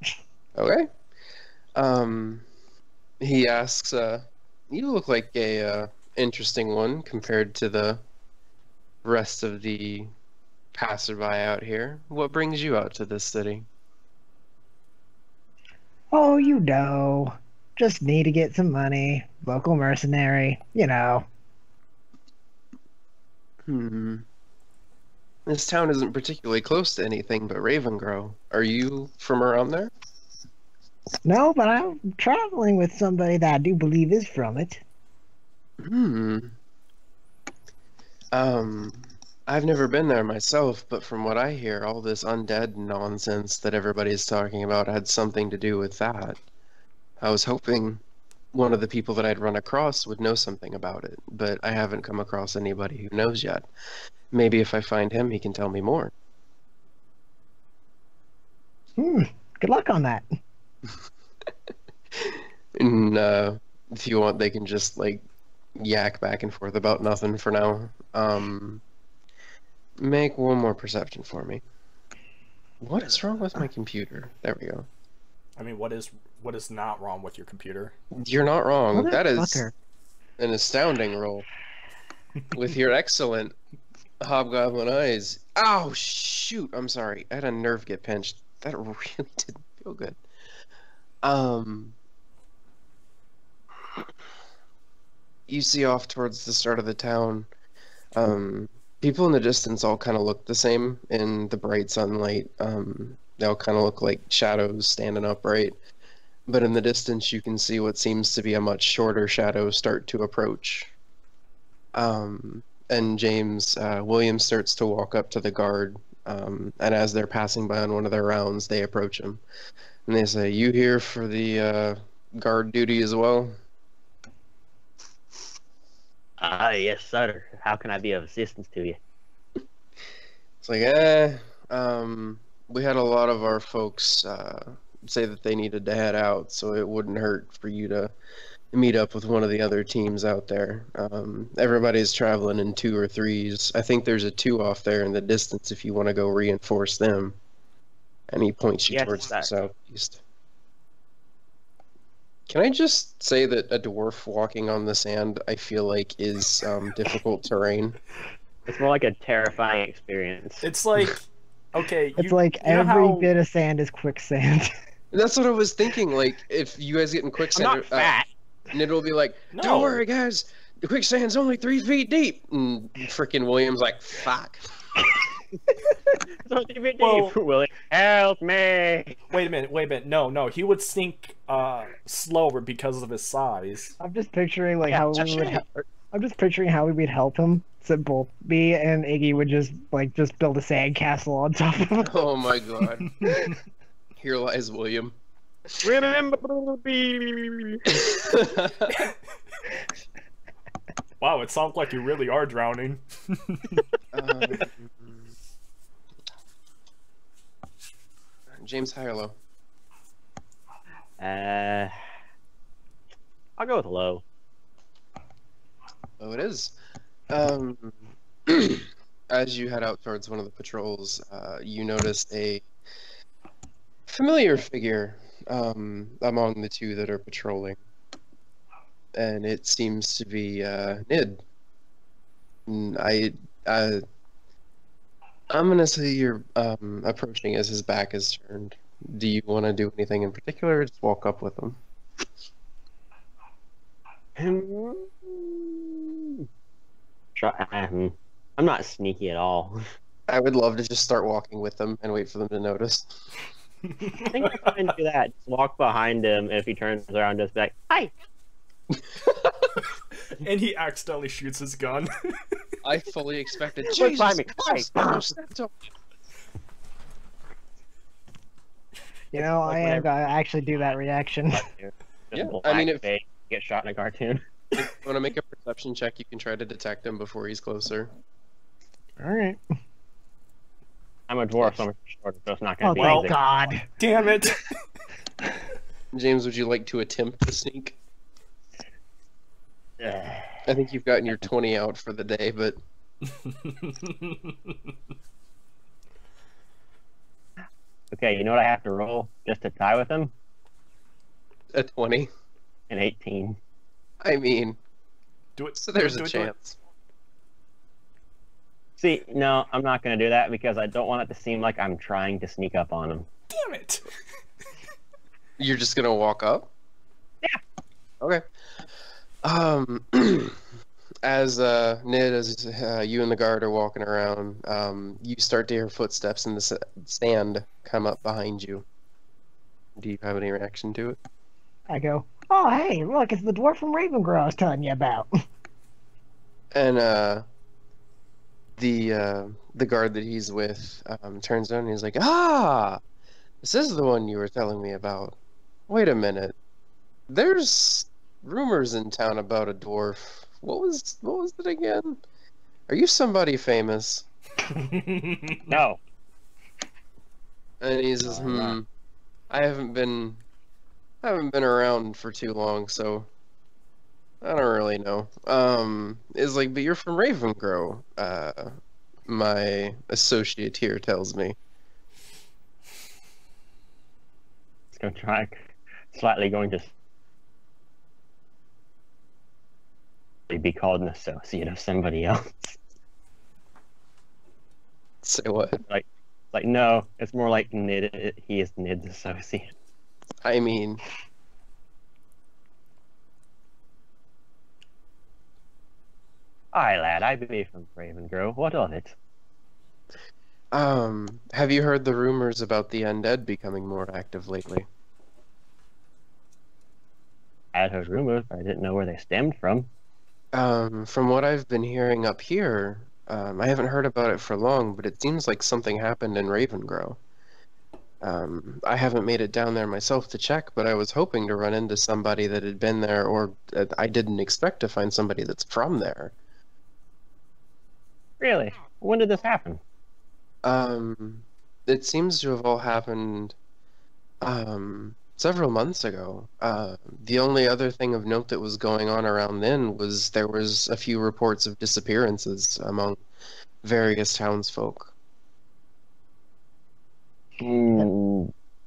Okay. He asks, you look like a interesting one compared to the rest of the passerby out here. What brings you out to this city?
Oh, you know. Just need to get some money. Local mercenary, you know.
This town isn't particularly close to anything but Ravengrow. Are you from around there?
No, but I'm traveling with somebody that I do believe is from it.
I've never been there myself, but from what I hear, all this undead nonsense that everybody's talking about had something to do with that. I was hoping one of the people that I'd run across would know something about it, but I haven't come across anybody who knows yet. Maybe if I find him, he can tell me more.
Good luck on that.
And if you want, they can just, like, yak back and forth about nothing for now. Make one more perception for me. What is wrong with my computer? There we go.
I mean, what is not wrong with your computer?
You're not wrong. That is
Motherfucker.
an astounding roll. With your excellent hobgoblin eyes. Oh, shoot. I'm sorry. I had a nerve get pinched. That really didn't feel good. You see off towards the start of the town, people in the distance all kind of look the same in the bright sunlight. They all kind of look like shadows standing upright. But in the distance, you can see what seems to be a much shorter shadow start to approach. And James William starts to walk up to the guard. And as they're passing by on one of their rounds, they approach him. And they say, "You here for the guard duty as well?"
Yes, sir. How can I be of assistance to you?
It's like, we had a lot of our folks say that they needed to head out, so it wouldn't hurt for you to meet up with one of the other teams out there. Everybody's traveling in 2 or 3s. I think there's a 2 off there in the distance if you want to go reinforce them. And he points you
Yes,
towards
sir.
the southeast. Can I just say that a dwarf walking on the sand, I feel like, is difficult terrain?
It's more like a terrifying experience.
It's like, okay,
It's
you,
like
you know
every
how,
bit of sand is quicksand.
That's what I was thinking. Like, if you guys get in
I'm
quicksand,
not fat.
Nid will be like, "Don't
No.
worry, guys. The quicksand's only 3 feet deep." And freaking William's like, "Fuck."
So deep,
Well-
William, help me!
Wait a minute. No, he would sink slower because of his size.
I'm just picturing like
Yeah,
how
touche.
we would. I'm just picturing how we would help him. So both me and Iggy would just build a sand castle on top of him.
Oh my god. Here lies William.
Remember me!
Wow, it sounds like you really are drowning.
Um, James, high or low?
I'll go with low.
Oh, it is. As you head out towards one of the patrols, you notice a familiar figure among the two that are patrolling. And it seems to be Nid. And I'm gonna say you're approaching as his back is turned. Do you want to do anything in particular, or just walk up with him?
I'm not sneaky at all.
I would love to just start walking with them and wait for them to notice.
I think I'm trying to do that. Just walk behind him. If he turns around, just be like, "Hi."
And he accidentally shoots his gun.
I fully expected.
Look
Jesus
behind me.
Christ,
Hi.
I almost stepped on
You know,
Like
I am
whenever-
gonna actually do that reaction.
Just
Yeah,
black
I mean, if-
face, get shot in a cartoon.
If you want to make a perception check, you can try to detect him before he's closer.
All right.
I'm a dwarf, so I'm short, so it's not
Oh,
gonna be
thank
easy.
God.
Damn it.
James, would you like to attempt to sneak? I think you've gotten your 20 out for the day, but
Okay, you know what I have to roll just to tie with him?
a 20.
An 18.
I mean,
Do it.
so there's
do
a
it, do it.
chance.
See, no, I'm not gonna do that because I don't want it to seem like I'm trying to sneak up on him.
Damn it.
You're just gonna walk up?
Yeah.
Okay. As Nid, as you and the guard are walking around, you start to hear footsteps in the sand come up behind you. Do you have any reaction to it?
I go, oh, hey, look, it's the dwarf from Ravengrow I was telling you about.
And the guard that he's with turns down and he's like, "Ah, this is the one you were telling me about. Wait a minute. There's rumors in town about a dwarf. What was it again? Are you somebody famous?"
No.
And he says, I haven't been around for too long, so I don't really know. Is like, but you're from Ravengrow. My associate here tells me.
It's gonna try slightly going to be called an associate of somebody else.
Say what?
Like, no, it's more like Nid. He is Nid's associate.
I mean,
Aye, lad, I be from Ravengrow. What of it?
have you heard the rumors about the undead becoming more active lately?
I had heard rumors, but I didn't know where they stemmed from.
From what I've been hearing up here, I haven't heard about it for long, but it seems like something happened in Ravengrow. I haven't made it down there myself to check, but I was hoping to run into somebody that had been there, or I didn't expect to find somebody that's from there.
Really? When did this happen?
It seems to have all happened, several months ago. The only other thing of note that was going on around then was there was a few reports of disappearances among various townsfolk.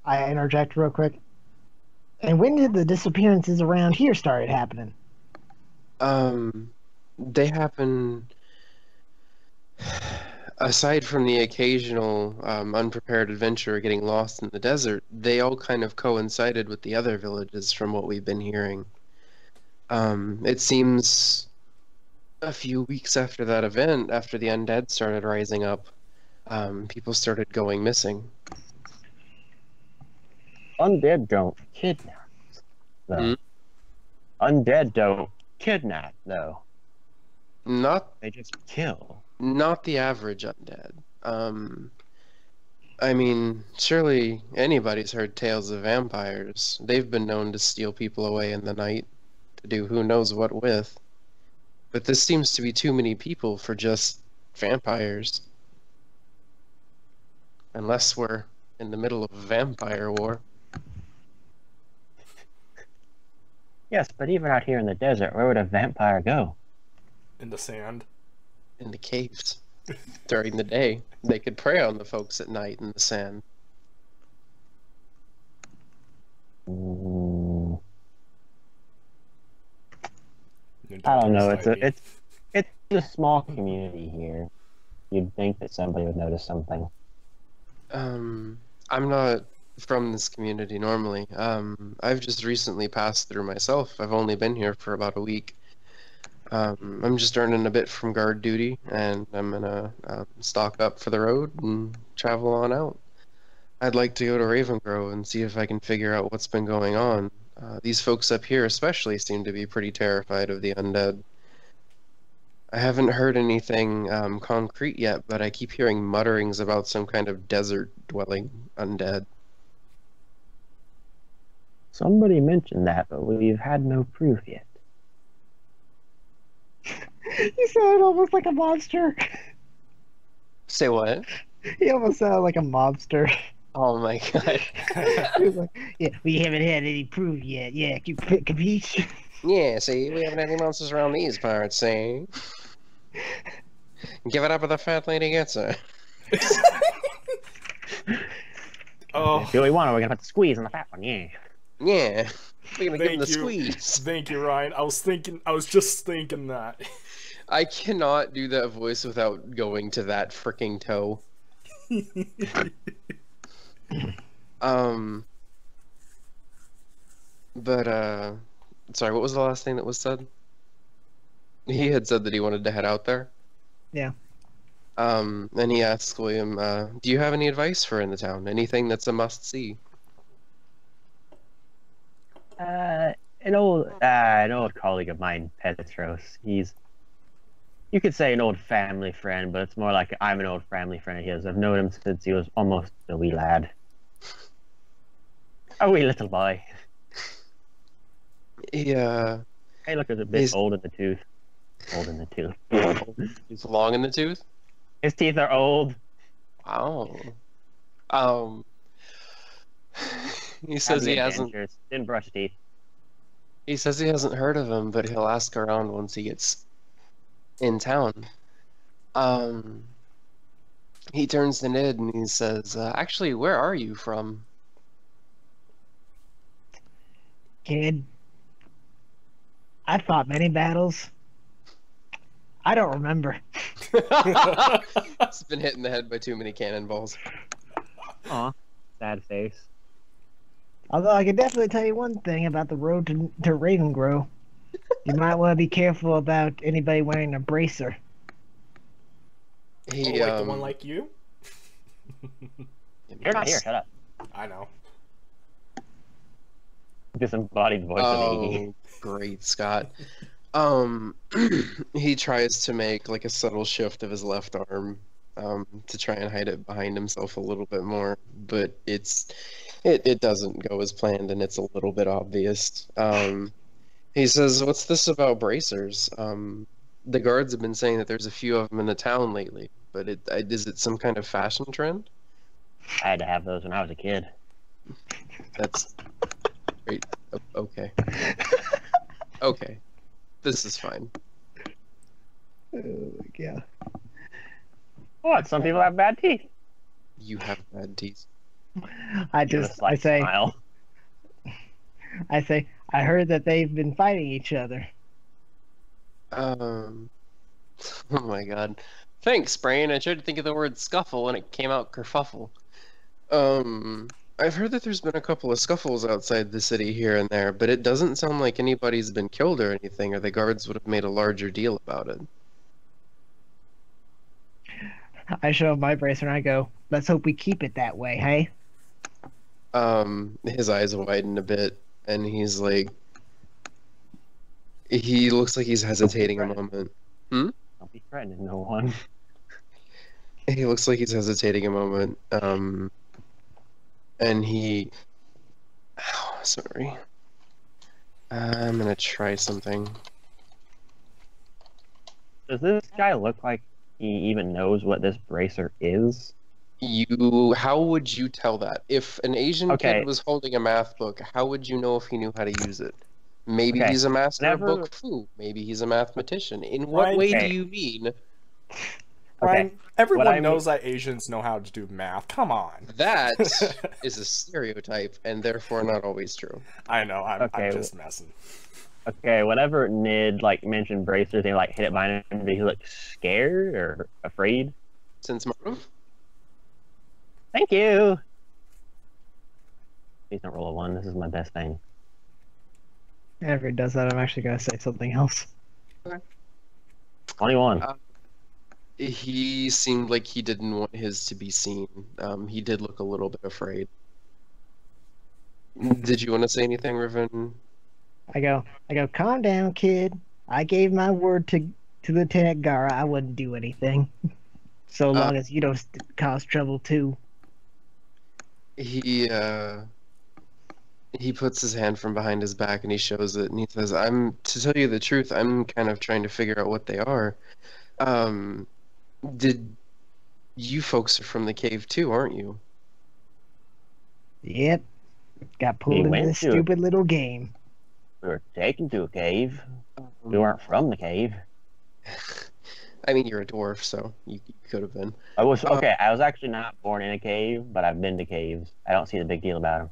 I interject real quick. And when did the disappearances around here started happening?
They happen. Aside from the occasional unprepared adventurer getting lost in the desert, they all kind of coincided with the other villages from what we've been hearing. It seems a few weeks after that event, after the undead started rising up, people started going missing.
Undead don't kidnap, though. Undead don't kidnap, though.
Not
They just kill.
not the average undead. I mean, surely anybody's heard tales of vampires. They've been known to steal people away in the night to do who knows what with. But this seems to be too many people for just vampires. Unless we're in the middle of a vampire war.
Yes, but even out here in the desert, where would a vampire go?
In the sand.
In the caves. During the day, they could prey on the folks at night in the sand.
Mm. I don't know. It's a small community here. You'd think that somebody would notice something.
I'm not from this community normally. I've just recently passed through myself. I've only been here for about a week. I'm just earning a bit from guard duty, and I'm gonna stock up for the road and travel on out. I'd like to go to Raven and see if I can figure out what's been going on. These folks up here especially seem to be pretty terrified of the undead. I haven't heard anything concrete yet, but I keep hearing mutterings about some kind of desert-dwelling undead.
Somebody mentioned that, but we've had no proof yet.
You sound almost like a mobster.
Say what?
He almost sounded like a mobster.
Oh my god.
He was like, yeah, we haven't had any proof yet. Yeah, capiche?
Yeah, see, we haven't had any monsters around these parts, see? Give it up if the fat lady gets her.
Oh,
If you really want it, we're gonna have to squeeze on the fat one, yeah.
Yeah, we're gonna give him
thank
the
you.
squeeze.
Thank you, Ryan. I was just thinking that.
I cannot do that voice without going to that freaking toe. Sorry, what was the last thing that was said? He had said that he wanted to head out there.
Yeah.
And he asked William, do you have any advice for in the town? Anything that's a must-see?
An old colleague of mine, Petros. You could say an old family friend, but it's more like I'm an old family friend of his. I've known him since he was almost a wee lad. A wee little boy.
Yeah.
Hey, look, he's a bit old in the tooth. Old in the tooth.
He's long in the tooth?
His teeth are old.
Wow. He says he hasn't.
Didn't brush teeth.
He says he hasn't heard of him, but he'll ask around once he gets in town. He turns to Nid and he says, actually, where are you from?
Kid, I fought many battles. I don't remember.
He's been hit in the head by too many cannonballs.
Aw, sad face.
Although I can definitely tell you one thing about the road to Raven. You might want to be careful about anybody wearing a bracer.
He,
like the one like you?
You're not here, shut up.
I know.
Disembodied voice of Eegy.
Great, Scott. He tries to make like a subtle shift of his left arm to try and hide it behind himself a little bit more, but it doesn't go as planned, and it's a little bit obvious. He says, "What's this about bracers? The guards have been saying that there's a few of them in the town lately, but is it some kind of fashion trend?"
I had to have those when I was a kid.
That's great. Okay. Okay. This is fine.
Yeah.
What? Some people have bad teeth.
You have bad teeth.
Give a slight smile.
I heard that they've been fighting each other.
Oh my god. Thanks, Brain. I tried to think of the word scuffle and it came out kerfuffle. I've heard that there's been a couple of scuffles outside the city here and there, but it doesn't sound like anybody's been killed or anything, or the guards would have made a larger deal about it.
I show him my bracer and I go, let's hope we keep it that way, hey?
His eyes widen a bit, and he's like... He looks like he's hesitating a moment.
Don't be threatening no one.
He looks like he's hesitating a moment, and he... Oh, sorry. I'm gonna try something.
Does this guy look like he even knows what this bracer is?
How would you tell that? If an Asian kid was holding a math book, how would you know if he knew how to use it? Maybe he's a master of book fu. Maybe he's a mathematician. In what way do you mean?
Ryan, everyone knows that Asians know how to do math. Come on.
That is a stereotype, and therefore not always true.
I know. I'm just messing.
Okay, whenever Nid mentioned bracers, they hit it behind him. Did he look scared or afraid?
Sense motive.
Thank you. Please don't roll a 1. This is my best thing.
Whenever it does that, I'm actually gonna say something else.
Okay.
21.
He seemed like he didn't want his to be seen. He did look a little bit afraid. Did you want to say anything, Riven?
I go, calm down, kid. I gave my word to Lieutenant Gara I wouldn't do anything. So long as you don't cause trouble, too.
He puts his hand from behind his back and he shows it and he says, to tell you the truth, I'm kind of trying to figure out what they are. You folks are from the cave too, aren't you?
Yep. Got pulled into this stupid little game.
We were taken to a cave. We weren't from the cave.
I mean, you're a dwarf, so you could have been.
I was actually not born in a cave, but I've been to caves. I don't see the big deal about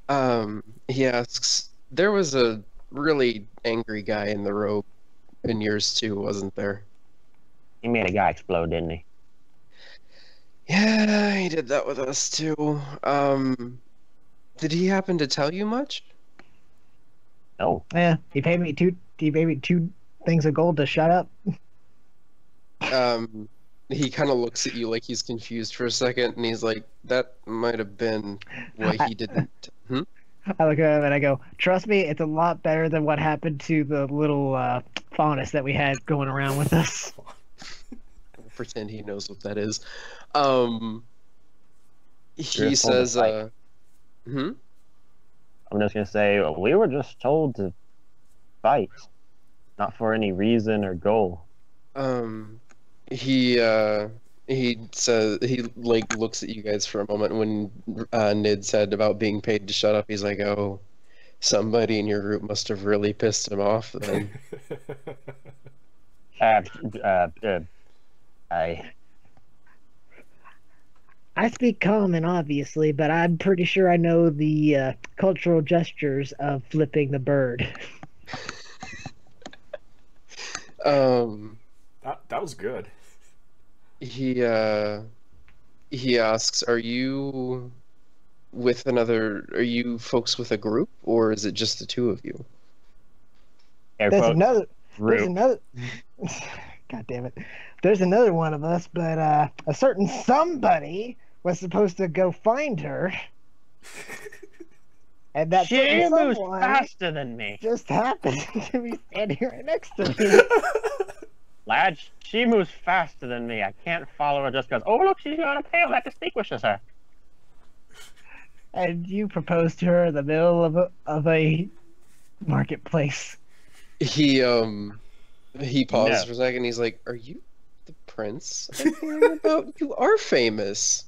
them.
He asks, there was a really angry guy in the robe in yours too, wasn't there?
He made a guy explode, didn't he?
Yeah, he did that with us too. Did he happen to tell you much?
No.
Yeah, he paid me two things of gold to shut up.
He kind of looks at you like he's confused for a second, and he's like, that might have been why he didn't.
I look at him and I go, trust me, it's a lot better than what happened to the little faunus that we had going around with us.
Pretend he knows what that is. He says,
I'm just gonna say, we were just told to fight, not for any reason or goal.
He says, he looks at you guys for a moment. When Nid said about being paid to shut up, he's like, oh, somebody in your group must have really pissed him off then.
I speak common, obviously, but I'm pretty sure I know the cultural gestures of flipping the bird.
That was good.
He asks, are you folks with a group, or is it just the two of you?
There's another God damn it. There's another one of us, but a certain somebody was supposed to go find her. And that
she moves faster than me.
Just happened to be standing right next to me.
Lad, she moves faster than me. I can't follow her just because, oh, look, she's got a tail that distinguishes her.
And you proposed to her in the middle of a marketplace.
He pauses for a second. He's like, "Are you the prince I'm hearing about? You are famous."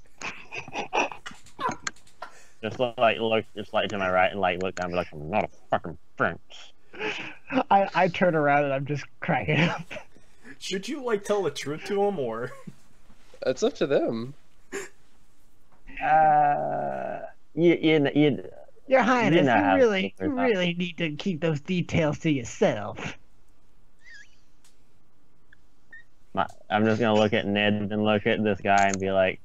Just look to my right and look down and be like, I'm not a fucking prince.
I turn around and I'm just cracking up.
Should you tell the truth to him, or?
That's up to them.
Your Highness,
know how
you
things are.
really need to keep those details to yourself.
I'm just gonna look at Ned and look at this guy and be like,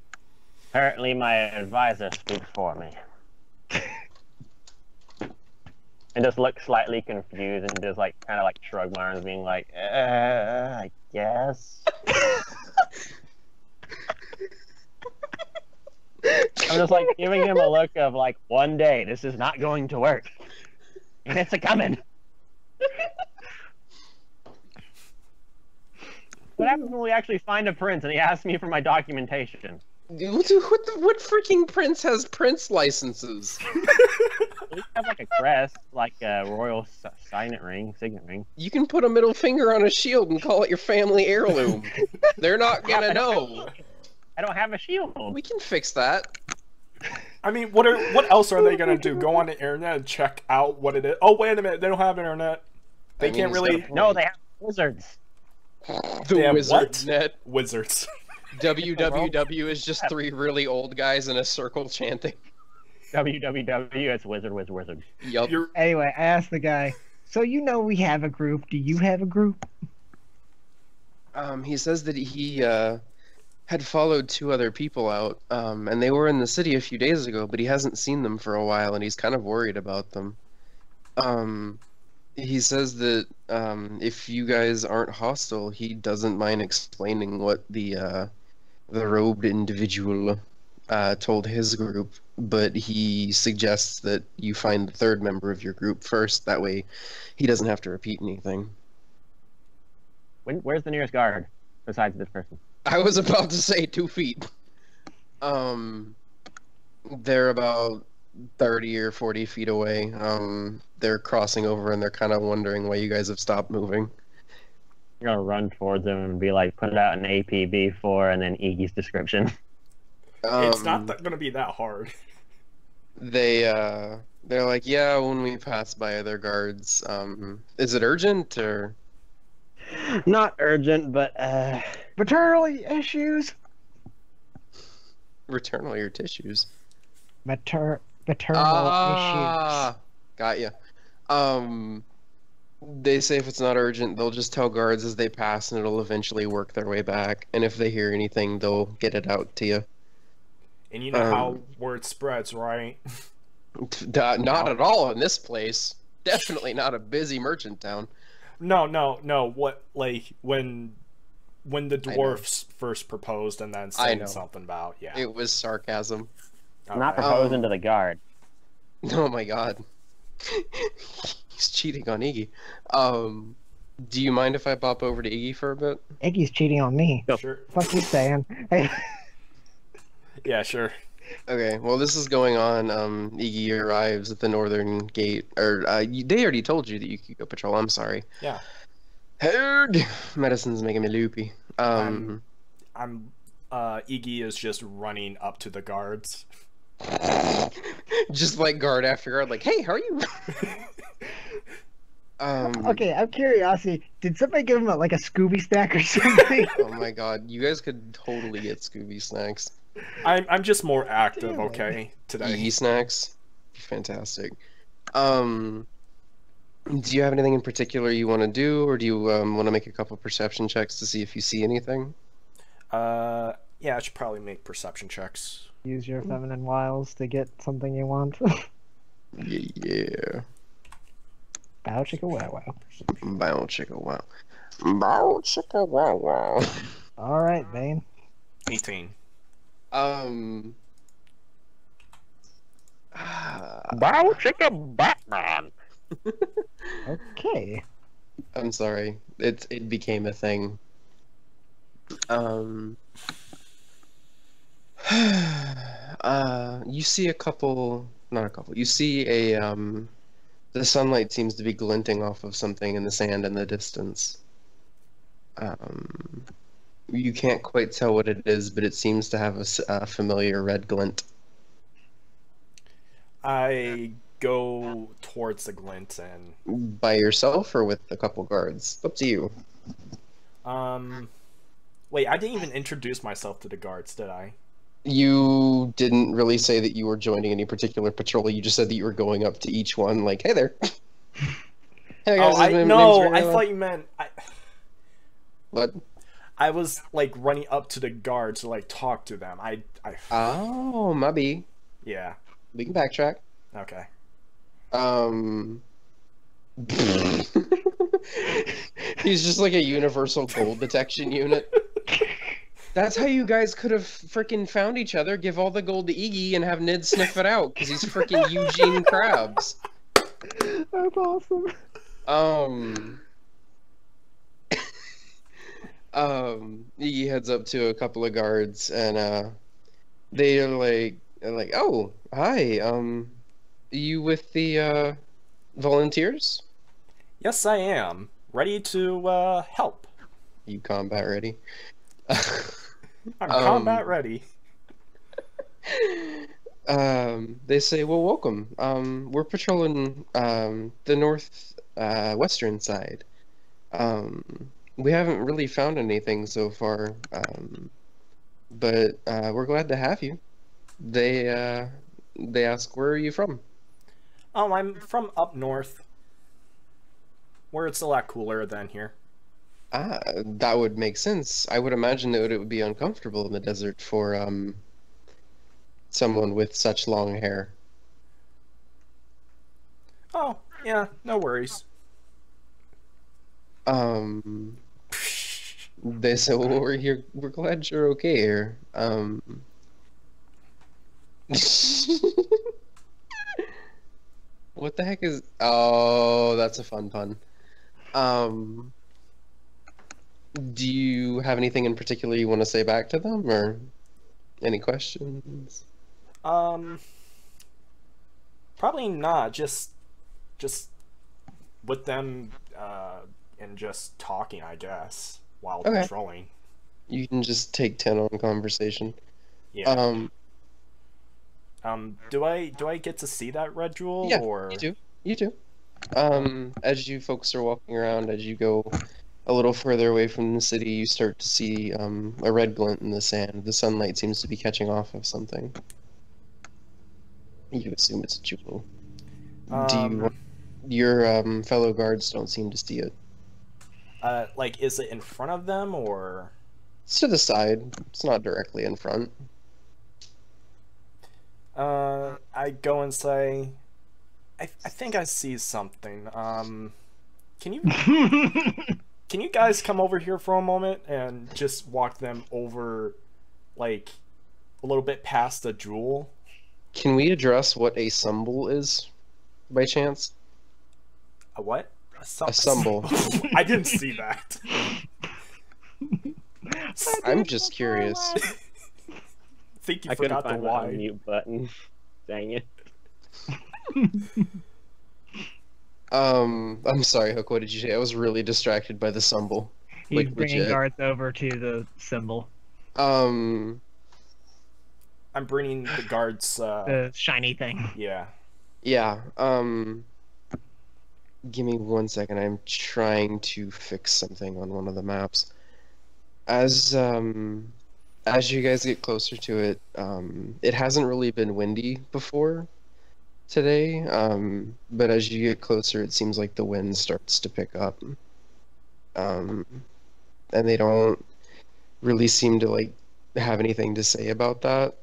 apparently my advisor speaks for me. And just look slightly confused and just like kind of like shrug my arms, being like, I guess. I'm just like giving him a look of like, one day this is not going to work, and it's a coming. What happens when we actually find a prince and he asks me for my documentation?
What freaking prince has prince licenses?
We have like a crest, like a royal signet ring.
You can put a middle finger on a shield and call it your family heirloom. They're not gonna know.
I don't have a shield.
We can fix that.
I mean, what else are they gonna do? Go on the internet and check out what it is? Oh, wait a minute, they don't have internet. They can't really.
No, they have wizards.
The wizard net.
Wizards.
WWW is just 3 really old guys in a circle chanting.
WWW, it's wizard.
Yup.
Anyway, I asked the guy, so you know we have a group. Do you have a group?
He says that he had followed 2 other people out, and they were in the city a few days ago, but he hasn't seen them for a while, and he's kind of worried about them. He says that if you guys aren't hostile, he doesn't mind explaining what the robed individual told his group, but he suggests that you find the 3rd member of your group first. That way, he doesn't have to repeat anything.
Where's the nearest guard besides this person?
I was about to say 2 feet. They're about 30 or 40 feet away. They're crossing over and they're kind of wondering why you guys have stopped moving.
You're gonna run towards them and be like, put out an APB4 and then Eegee's description.
It's not gonna be that hard.
They're like, yeah, when we pass by other guards, is it urgent or?
Not urgent, but
Maternal issues?
Return all your tissues.
Maternal issues.
Got ya. They say if it's not urgent, they'll just tell guards as they pass, and it'll eventually work their way back. And if they hear anything, they'll get it out to you.
And you know how word spreads, right?
Not at all in this place. Definitely not a busy merchant town.
No. What, like, when the dwarfs first proposed and then said something about, yeah.
It was sarcasm.
Okay.
not proposing to the guard.
Oh my god. He's cheating on Eegy. Do you mind if I pop over to Eegy for a bit?
Iggy's cheating on me.
Sure.
Fuck you saying?
Yeah, sure.
Okay, well this is going on. Eegy arrives at the northern gate, or they already told you that you could go patrol. I'm sorry.
Yeah.
Heard. Medicine's making me loopy.
Eegy is just running up to the guards.
Just like guard after guard, like, hey, how are you?
Okay, out of curiosity, did somebody give him a Scooby snack or something?
Oh my god, you guys could totally get Scooby snacks.
I'm just more active, okay, today.
Eegy snacks, fantastic. Do you have anything in particular you want to do, or do you want to make a couple perception checks to see if you see anything?
Yeah, I should probably make perception checks.
Use your feminine wiles to get something you want.
Yeah.
Bow chicka wow wow.
Bow chicka wow. Bow chicka wow wow.
Alright, Bane.
18.
Bow chicka Batman.
Okay.
I'm sorry. It became a thing. You see you see the sunlight seems to be glinting off of something in the sand in the distance. You can't quite tell what it is, but it seems to have a familiar red glint.
I go towards the glint and...
By yourself or with a couple guards? Up to you.
Wait, I didn't even introduce myself to the guards, did I?
You didn't really say that you were joining any particular patrol. You just said that you were going up to each one, like, "Hey there." Hey guys,
Oh,
my name's
no, I
Mariella.
thought you meant
What?
I was like running up to the guard to like talk to them.
Oh, maybe.
Yeah.
We can backtrack.
Okay.
He's just like a universal gold detection unit. That's how you guys could have freaking found each other. Give all the gold to Eegy and have Nid sniff it out because he's freaking Eugene Krabs.
That's awesome.
Eegy heads up to a couple of guards and they are like, "Oh, hi. You with the volunteers?
Yes, I am. Ready to help.
You combat ready?"
I'm combat ready.
They say, "Well, welcome. We're patrolling the north western side. We haven't really found anything so far, but we're glad to have you." They ask, "Where are you from?"
Oh, I'm from up north, where it's a lot cooler than here.
Ah, that would make sense. I would imagine that it would be uncomfortable in the desert for someone with such long hair.
Oh, yeah, no worries.
They said, "Well, we're here. We're glad you're okay here." What the heck is? Oh, that's a fun pun. Do you have anything in particular you want to say back to them, or any questions?
Probably not. Just with them and just talking, I guess, while
Okay.
patrolling.
You can just take 10 on conversation.
Yeah. Do I get to see that red jewel?
Yeah,
or...
you do. You do. As you folks are walking around, as you go a little further away from the city, you start to see a red glint in the sand. The sunlight seems to be catching off of something. You assume it's a jewel. Your fellow guards don't seem to see it.
Like, is it in front of them, or...
It's to the side. It's not directly in front.
I go and say, I think I see something. Can you guys come over here for a moment and just walk them over, like, a little bit past the jewel?
Can we address what a symbol is, by chance?
A what?
A symbol.
I didn't see that.
I'm just curious.
I think you
I couldn't
forgot the
find the
Y.
unmute button. Dang it.
I'm sorry, Hook, what did you say? I was really distracted by the symbol.
He's
Like,
bringing
legit.
guards over to the symbol,
I'm bringing the guards,
the shiny thing.
yeah.
Yeah, give me 1 second. I'm trying to fix something on one of the maps. As you guys get closer to it, it hasn't really been windy before today, but as you get closer, it seems like the wind starts to pick up. And they don't really seem to, like, have anything to say about that.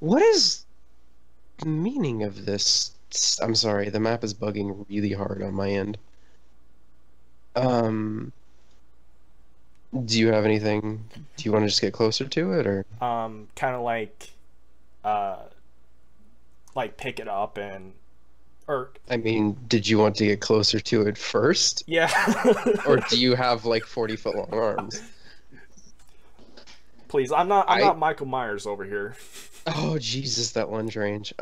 What is the meaning of this? I'm sorry, the map is bugging really hard on my end. Do you have anything? Do you want to just get closer to it, or?
Kind of like pick it up and, or
I mean, did you want to get closer to it first?
yeah.
Or do you have like 40-foot long arms?
Please, I'm not Michael Myers over here.
Oh Jesus, that lunge range.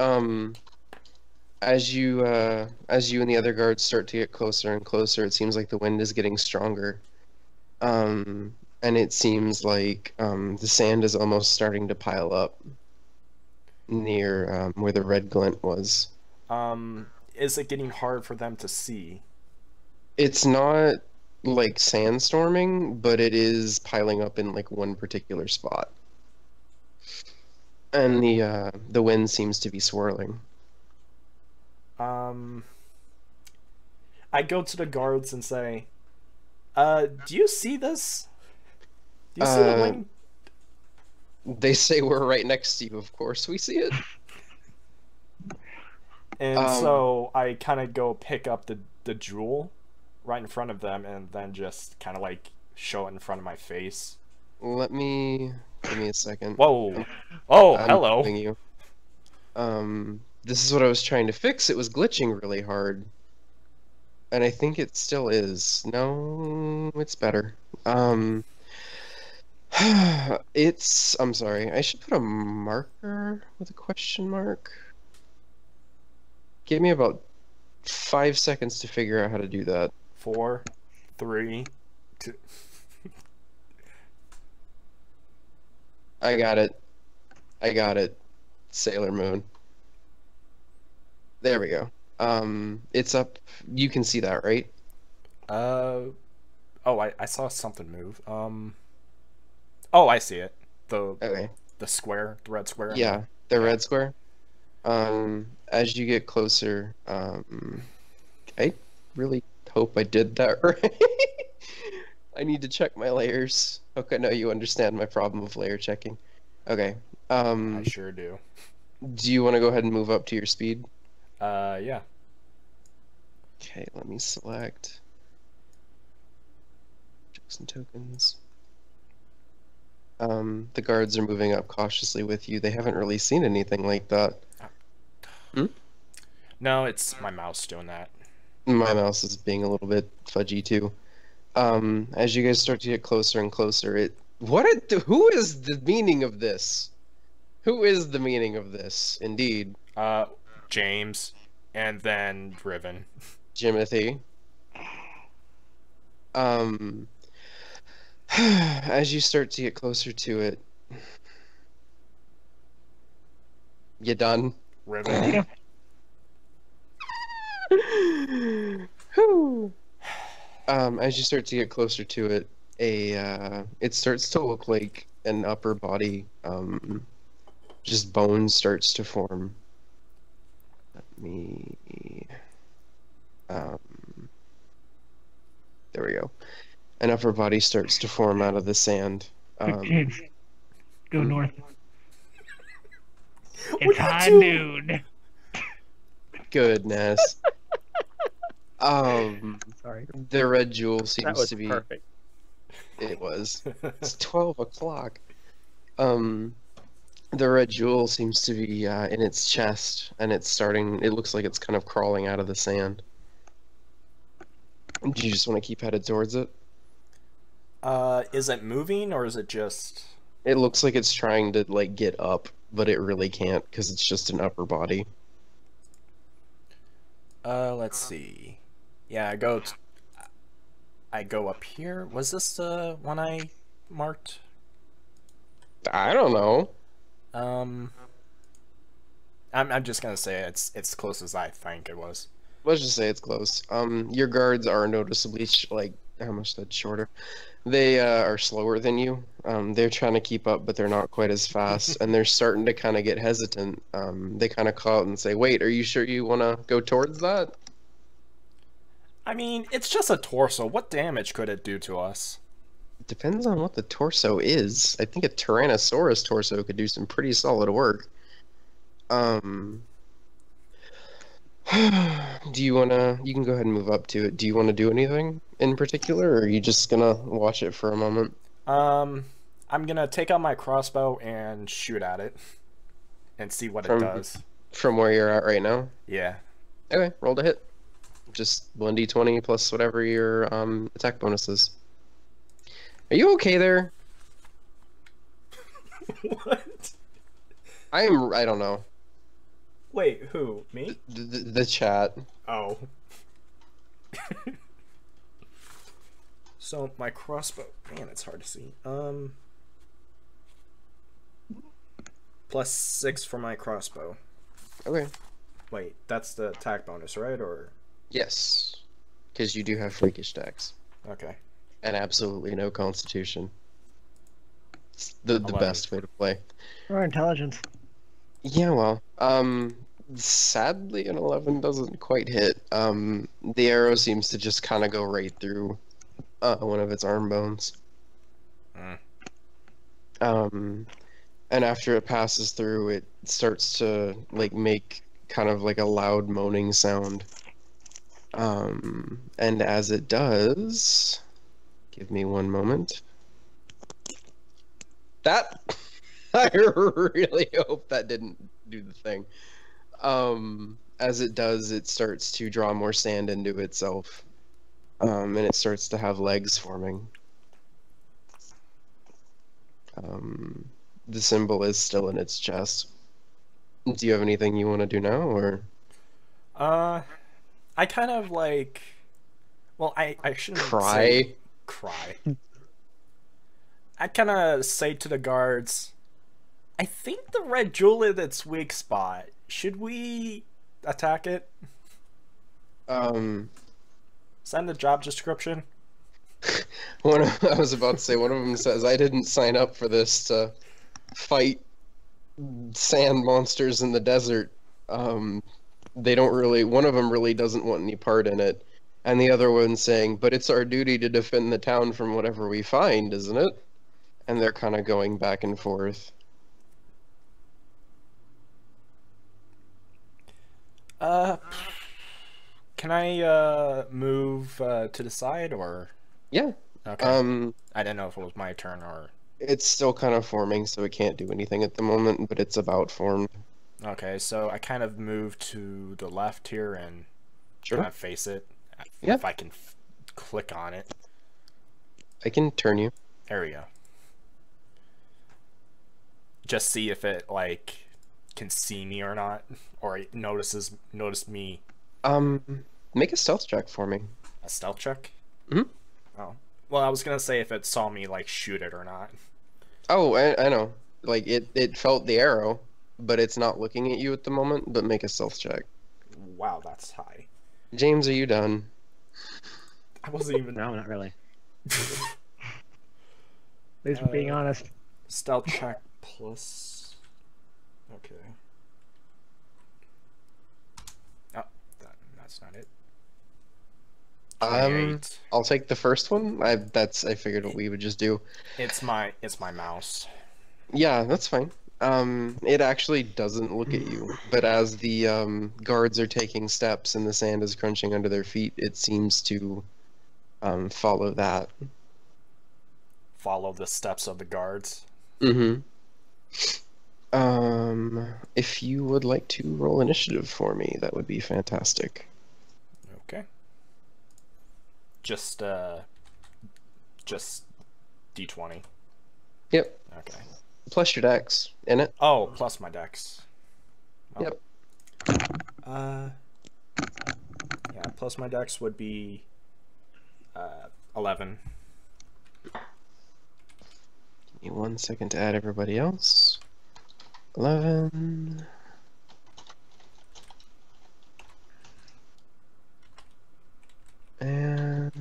As you and the other guards start to get closer and closer, it seems like the wind is getting stronger. And it seems like the sand is almost starting to pile up near where the red glint was.
Is it getting hard for them to see?
It's not like sandstorming, but it is piling up in like one particular spot. And the wind seems to be swirling.
I go to the guards and say, do you see this? Do you see the wing?
They say we're right next to you. Of course we see it.
And so I kind of go pick up the jewel right in front of them and then just kind of like show it in front of my face.
Give me a second.
Whoa. Oh,
I'm
hello.
helping you. This is what I was trying to fix. It was glitching really hard. And I think it still is. No, it's better. I'm sorry. I should put a marker with a question mark. Give me about 5 seconds to figure out how to do that.
4, 3, 2.
I got it. Sailor Moon. There we go. It's up. You can see that, right?
Oh, I saw something move. Oh, I see it.
Okay.
The square, the red square.
Yeah, the red square. As you get closer, I really hope I did that right. I need to check my layers. Okay, no, you understand my problem of layer checking. Okay.
I sure do.
Do you want to go ahead and move up to your speed?
Yeah.
Okay, let me select jokes and tokens. The guards are moving up cautiously with you. They haven't really seen anything like that.
No, it's my mouse doing that.
My mouse is being a little bit fudgy too. As you guys start to get closer and closer, who is the meaning of this? Who is the meaning of this? Indeed.
James, and then Riven.
Jimothy. As you start to get closer to it, you done?
Riven.
Whew. As you start to get closer to it, it starts to look like an upper body, just bone starts to form. Let me, there we go. An upper body starts to form out of the sand.
James, go north.
What
It's
are you
high
doing?
noon.
Goodness.
Sorry.
The red jewel
That
seems
was
to be.
perfect.
It was. It's 12 o'clock. The red jewel seems to be in its chest, and it looks like it's kind of crawling out of the sand. Do you just want to keep headed towards it?
Is it moving or is it just...
It looks like it's trying to, like, get up, but it really can't, because it's just an upper body.
Let's see. Yeah, I go up here. Was this the one I marked?
I don't know.
I'm just gonna say it's as close as I think it was.
Let's just say it's close. Your guards are noticeably, how much that's shorter. They are slower than you. They're trying to keep up, but they're not quite as fast, and they're starting to kind of get hesitant. They kind of call out and say, "Wait, are you sure you want to go towards that?"
I mean, it's just a torso. What damage could it do to us?
It depends on what the torso is. I think a Tyrannosaurus torso could do some pretty solid work. Do you wanna? You can go ahead and move up to it. Do you want to do anything in particular, or are you just gonna watch it for a moment?
I'm gonna take out my crossbow and shoot at it, and see what it does.
From where you're at right now?
Yeah.
Okay, roll to hit. Just 1d20 plus whatever your attack bonus is. Are you okay there?
What?
I don't know.
Wait, who? Me?
The chat.
Oh. So my crossbow, man, it's hard to see. +6 for my crossbow.
Okay.
Wait, that's the attack bonus, right? Or
Yes. Because you do have freakish attacks.
Okay.
and absolutely no constitution. It's the
11.
best way to play.
Or intelligence.
Yeah, well, sadly an 11 doesn't quite hit. The arrow seems to just kind of go right through one of its arm bones.
Mm.
And after it passes through, it starts to like make kind of like a loud moaning sound. And as it does, give me one moment. That I really hope that didn't do the thing. As it does, it starts to draw more sand into itself. And it starts to have legs forming. The symbol is still in its chest. Do you have anything you want to do now, or?
I kind of like. Well, I shouldn't
Cry?
say cry. I kind of say to the guards, I think the red jewel is its weak spot. Should we attack it? Send the job description.
I was about to say, one of them says, I didn't sign up for this to fight sand monsters in the desert. They don't really, one of them really doesn't want any part in it. And the other one's saying, but it's our duty to defend the town from whatever we find, isn't it? And they're kind of going back and forth.
Can I move to the side, or?
Yeah.
Okay. I didn't know if it was my turn or.
It's still kind of forming, so it can't do anything at the moment, but it's about formed.
Okay, so I kind of move to the left here and
Sure.
kind of face it.
Yeah.
If I can click on it.
I can turn you.
There we go. Just see if it like can see me or not, or it notice me.
Make a stealth check for me.
A stealth check?
Mhm.
Oh. Well, I was gonna say if it saw me like shoot it or not.
Oh, I know. Like it felt the arrow, but it's not looking at you at the moment. But make a stealth check.
Wow, that's high.
James, are you done?
I wasn't even.
No, not really.
Thanks for being honest.
Stealth check plus. Okay. Oh, that's not it. 28.
I'll take the first one. I figured what we would just do.
It's my mouse.
Yeah, that's fine. It actually doesn't look at you, but as the guards are taking steps and the sand is crunching under their feet, it seems to follow that.
Follow the steps of the guards.
Mm-hmm. If you would like to roll initiative for me, that would be fantastic.
Okay. Just D20.
Yep.
Okay.
Plus your dex in it.
Oh, plus my dex. Oh.
Yep.
Yeah, plus my dex would be 11.
Give me 1 second to add everybody else. 11. And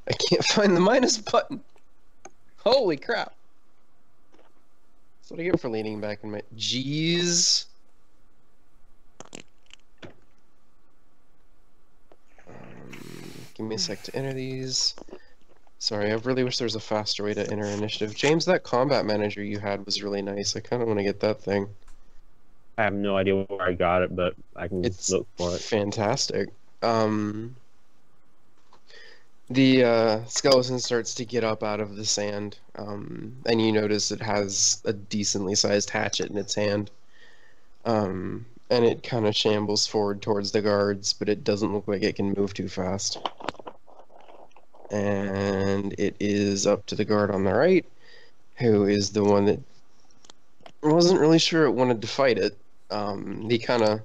I can't find the minus button. Holy crap. That's what I get for leaning back in my... Jeez. Give me a sec to enter these. Sorry, I really wish there was a faster way to enter initiative. James, that combat manager you had was really nice. I kind of want to get that thing.
I have no idea where I got it, but I can
It's
look for it.
fantastic. The skeleton starts to get up out of the sand, and you notice it has a decently sized hatchet in its hand. And it kind of shambles forward towards the guards, but it doesn't look like it can move too fast. And it is up to the guard on the right, who is the one that wasn't really sure it wanted to fight it. He kind of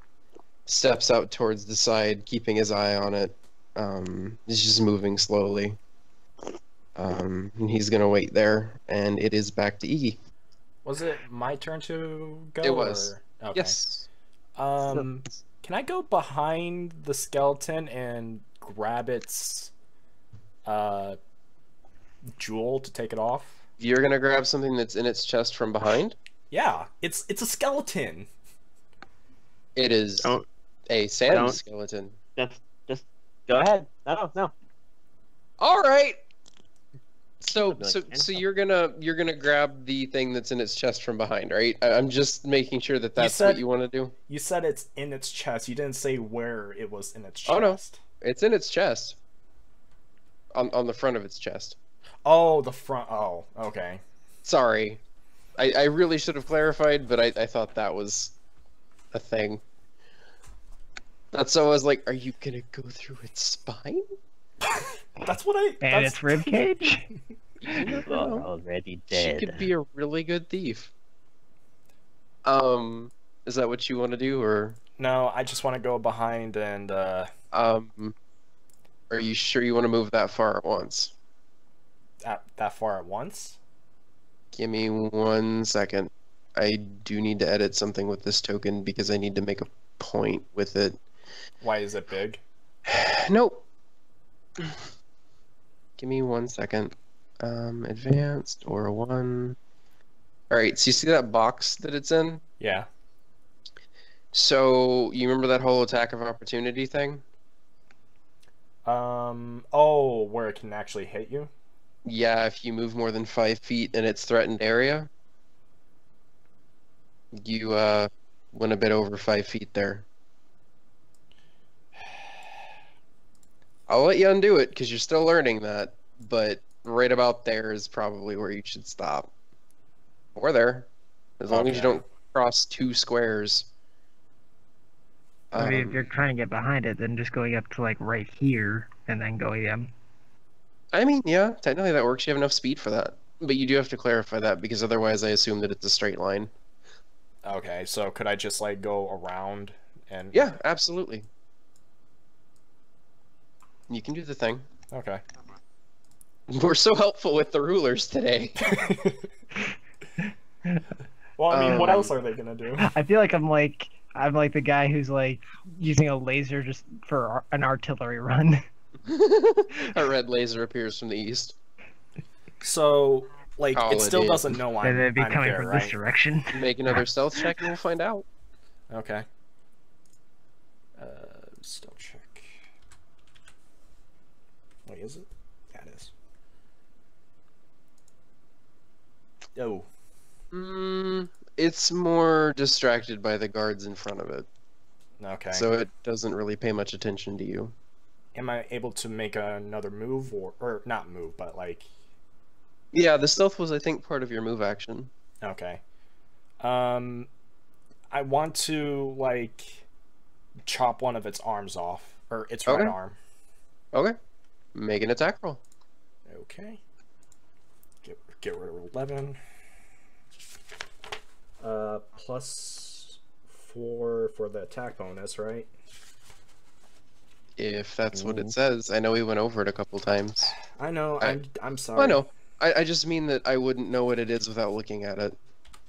steps out towards the side, keeping his eye on it. He's just moving slowly. And he's gonna wait there, and it is back to Eegy.
Was it my turn to go?
It was.
Or... Okay.
Yes.
Can I go behind the skeleton and grab its jewel to take it off?
You're gonna grab something that's in its chest from behind?
Yeah, it's a skeleton.
It is
Don't-
a sand
don't-
skeleton.
Just go ahead. No.
All right. So
I'd be like,
so
"And
so
so-"
you're gonna grab the thing that's in its chest from behind, right? I'm just making sure that that's what
said-
you want to do.
You said it's in its chest. You didn't say where it was in its chest.
Oh, no. It's in its chest. On the front of its chest.
Oh, the front. Oh, okay.
Sorry. I really should have clarified, but I thought that was a thing. That's so I was like, are you gonna go through its spine?
That's what I.
And
that's...
its rib cage.
You never
Oh,
know.
already
She
dead.
could be a really good thief. Is that what you want to do, or
No, I just want to go behind and.
are you sure you want to move that far at once?
That far at once?
Give me 1 second. I do need to edit something with this token because I need to make a point with it.
Why is it big?
Nope. Give me 1 second. Advanced or 1. Alright, so you see that box that it's in?
Yeah.
So, you remember that whole attack of opportunity thing?
Oh, where it can actually hit you?
Yeah, if you move more than 5 feet in its threatened area, you went a bit over 5 feet there. I'll let you undo it because you're still learning that, but right about there is probably where you should stop. Or there, as long as you
Okay.
don't cross 2 squares.
I mean, if you're trying to get behind it, then just going up to like right here and then going in.
I mean, yeah, technically that works. You have enough speed for that, but you do have to clarify that because otherwise, I assume that it's a straight line.
Okay, so could I just like go around and?
Yeah, absolutely. You can do the thing.
Okay.
We're so helpful with the rulers today.
Well, I mean, what
Um,
else are they gonna do?
I feel like I'm like the guy who's like using a laser just for an artillery run.
A red laser appears from the east.
So, like,
Call
it
it
still
in.
doesn't know
And
I'm
it'd be coming
there,
from
right?
this direction.
Make another stealth check and we'll find out.
Okay. Still check. Wait, is it? Yeah, it is. Oh.
It's more distracted by the guards in front of it,
Okay.
so it doesn't really pay much attention to you.
Am I able to make another move, or not move, but like?
Yeah, the stealth was, I think, part of your move action.
Okay. I want to like chop one of its arms off, or its right
Okay.
arm.
Okay. Make an attack roll.
Okay. Get rid of 11. +4 for the attack bonus, right?
If that's what it says. I know we went over it a couple times.
I know.
I-
I'm sorry.
Well, I know. I just mean that I wouldn't know what it is without looking at it.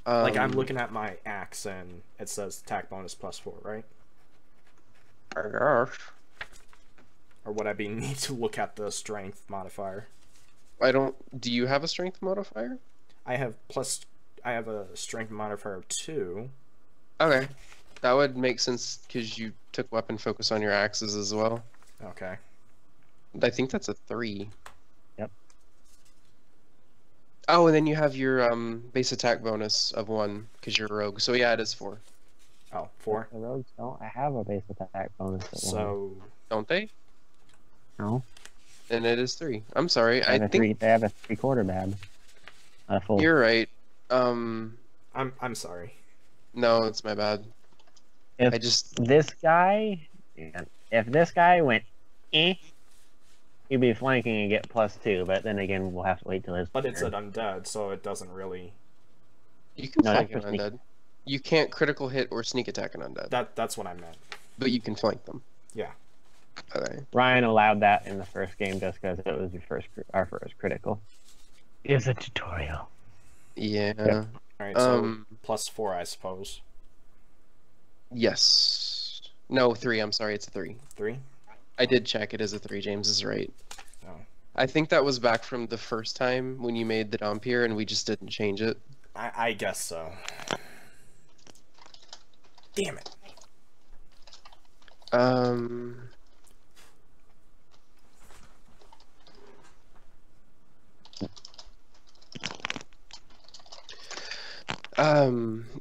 Like I'm looking at my axe and it says attack bonus +4, right?
I guess.
Or would I be need to look at the strength modifier?
I don't. Do you have a strength modifier?
I have a strength modifier of 2.
Okay. That would make sense because you took weapon focus on your axes as well.
Okay.
I think that's a 3.
Yep.
Oh, and then you have your base attack bonus of 1 because you're a rogue. So yeah, it is 4.
Oh, 4.
The rogues don't have a base attack bonus. At one.
So
Don't they?
No,
And it is 3. I'm sorry.
they
I
have a
think
they have a 3/4 bab. Not a full.
you're right.
I'm sorry.
No, it's my bad.
If
I just
this guy, if this guy went, he'd be flanking and get +2. But then again, we'll have to wait till his.
But it's
turn.
an undead, so it doesn't really.
you can
No,
flank
that's
an
for sneak.
undead. You can't critical hit or sneak attack an undead,
That's what I meant.
but you can flank them.
Yeah.
Okay.
Ryan allowed that in the first game just because it was our first critical.
It's a tutorial.
Yeah.
Yep.
All right. So
Um.
+4, I suppose.
Yes. No, 3. I'm sorry. It's a 3.
3.
I did check. It is a 3. James is right.
Oh.
I think that was back from the first time when you made the Dompier and we just didn't change it.
I guess so. Damn it.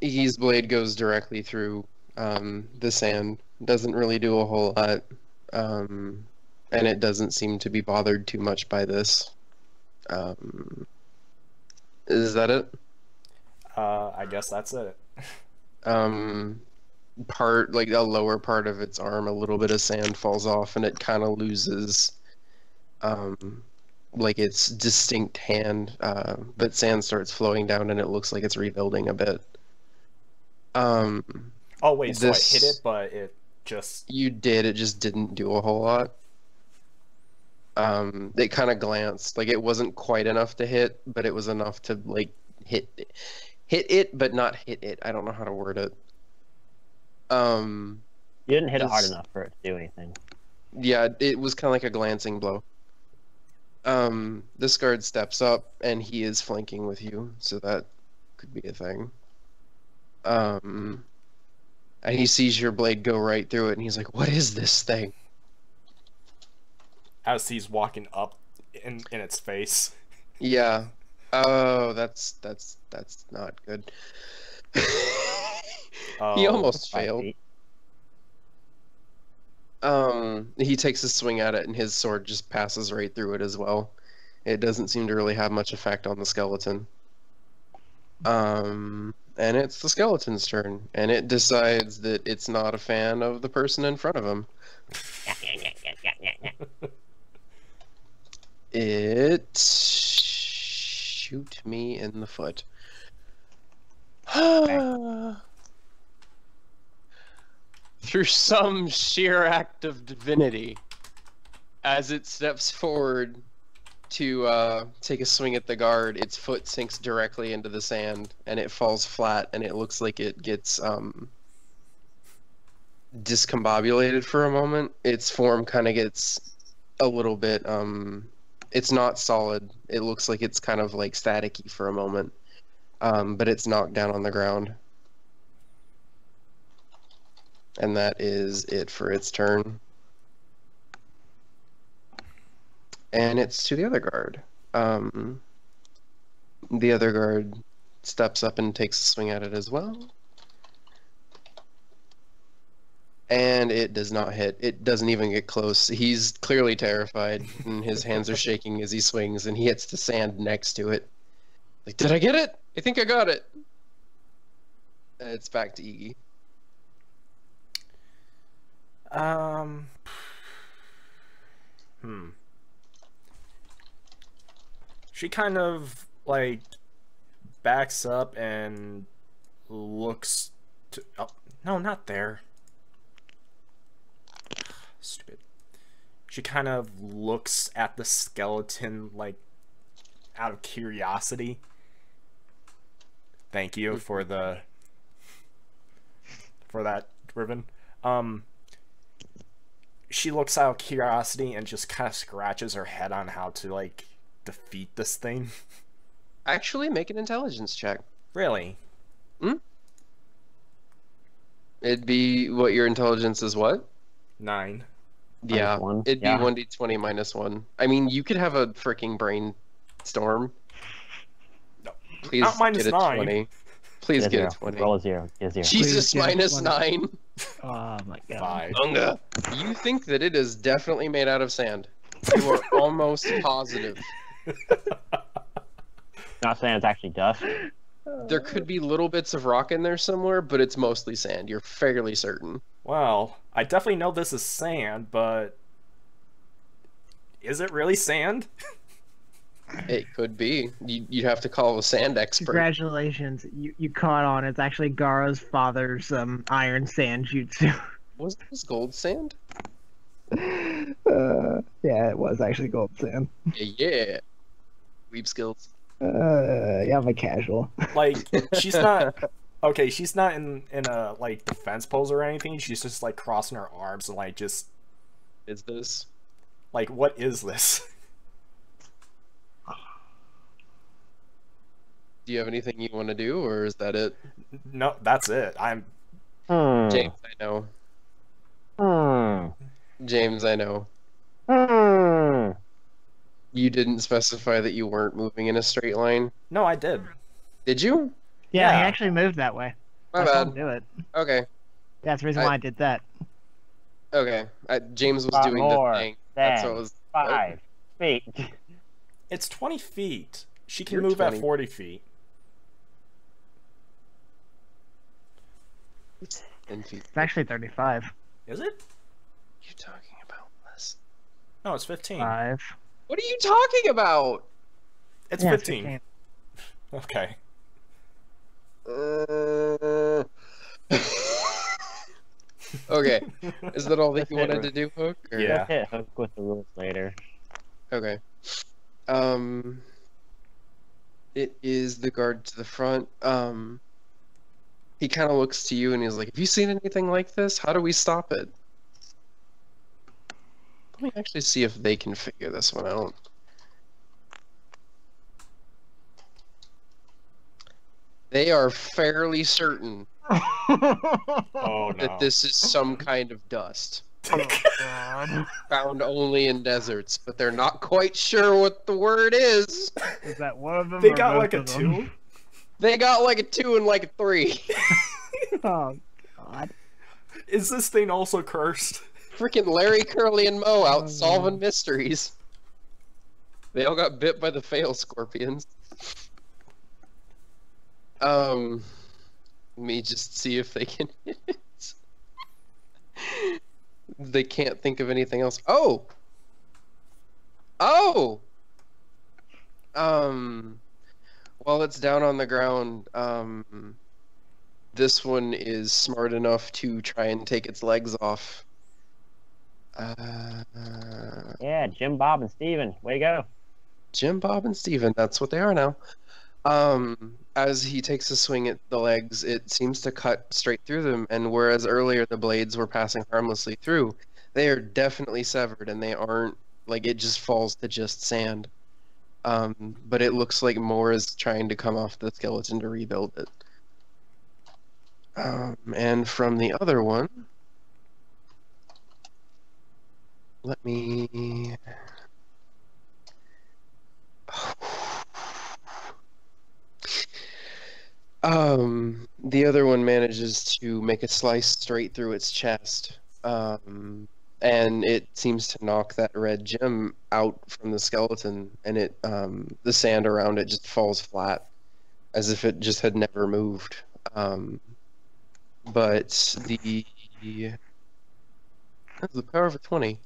Eegee's blade goes directly through the sand. Doesn't really do a whole lot. And it doesn't seem to be bothered too much by this. Is that it?
I guess that's it.
Part, like a lower part of its arm, a little bit of sand falls off and it kind of loses like its distinct hand, but sand starts flowing down and it looks like it's rebuilding a bit.
Oh wait, so I hit it, but it just...
You did, it just didn't do a whole lot. It kind of glanced, like it wasn't quite enough to hit, but it was enough to like hit it, but not hit it. I don't know how to word it.
You didn't hit it hard enough for it to do anything.
Yeah, it was kind of like a glancing blow. This guard steps up and he is flanking with you, so that could be a thing. And he sees your blade go right through it and he's like, "What is this thing?"
As he's walking up in its face.
Yeah. Oh, that's not good. He almost failed. He takes a swing at it and his sword just passes right through it as well. It doesn't seem to really have much effect on the skeleton. And it's the skeleton's turn, and it decides that it's not a fan of the person in front of him. It shoot me in the foot. Through some sheer act of divinity, as it steps forward to take a swing at the guard, its foot sinks directly into the sand and it falls flat, and it looks like it gets discombobulated for a moment. Its form kind of gets a little bit it's not solid. It looks like it's kind of like staticky for a moment, but it's knocked down on the ground. And that is it for its turn. And it's to the other guard. The other guard steps up and takes a swing at it as well. And it does not hit. It doesn't even get close. He's clearly terrified, and his hands are shaking as he swings, and he hits the sand next to it. Like, did I get it? I think I got it. It's back to Eegy.
She kind of like backs up and looks to... Oh, no, not there. Stupid. She kind of looks at the skeleton like out of curiosity. Thank you for that, Riven. She looks out of curiosity and just kind of scratches her head on how to like defeat this thing.
Actually, make an intelligence check.
Really?
It'd be what your intelligence is. What?
9.
Yeah,
-1.
it'd be 1d20 -1. I mean, you could have a freaking brainstorm.
No.
Please
Not
get a
-9.
20. Please
Get
get
a
a
0.
20.
Roll a 0. Get a 0.
Jesus,
Please get a 20.
-9.
Oh my god.
5.
Unga. You think that it is definitely made out of sand. You are almost positive.
Not saying it's actually dust.
There could be little bits of rock in there somewhere, but it's mostly sand. You're fairly certain.
Well, I definitely know this is sand, but is it really sand?
It could be. You'd have to call a sand expert.
Congratulations, you caught on. It's actually Garo's father's iron sand jutsu.
Was this gold sand?
Yeah, it was actually gold sand.
Yeah. Weeb skills.
Yeah, I'm a casual.
Like, she's not... Okay, she's not in a, like, defense pose or anything. She's just, like, crossing her arms and, like, just
is this?
Like, what is this?
Do you have anything you want to do, or is that it?
No, that's it. I'm.
James, I know. James, I know. You didn't specify that you weren't moving in a straight line.
No, I did.
Did you?
Yeah, he
Yeah.
actually moved that way.
My
I saw him
bad.
do it.
Okay.
That's the reason why I did that.
Okay. James was
Not
doing
more
the thing. That's what
than
was.
5 feet.
It's 20 feet. She can
You're
move
20.
at 40 feet.
In feet.
It's actually 35.
Is it?
You talking about this?
No, it's 15.
5.
What are you talking about?
It's
Yeah,
15. Okay.
Okay. Is that all that you wanted to do, Hook? or-
Yeah.
Let's hit Hook with the rules later.
Okay. It is the guard to the front. He kind of looks to you and he's like, "Have you seen anything like this? How do we stop it?" Let me actually see if they can figure this one out. They are fairly certain
Oh,
that
no.
this is some kind of dust. Found only in deserts, but they're not quite sure what the word is.
Is that one of them?
They
or
got
both
like a
of them?
2?
They got like a 2 and like a 3.
Oh, God.
Is this thing also cursed?
Freaking Larry, Curly, and Moe out solving mysteries. They all got bit by the fail scorpions. Let me just see if they can hit it. They can't think of anything else. Oh! Oh! While it's down on the ground, this one is smart enough to try and take its legs off.
Yeah, Jim, Bob, and Steven. Way to go.
Jim, Bob, and Steven, that's what they are now. As he takes a swing at the legs, it seems to cut straight through them, and whereas earlier the blades were passing harmlessly through, they are definitely severed, and they aren't, like, it just falls to just sand. But it looks like more is trying to come off the skeleton to rebuild it. And from the other one, let me... The other one manages to make a slice straight through its chest, and it seems to knock that red gem out from the skeleton, and it, the sand around it just falls flat, as if it just had never moved. But that's the power of a 20.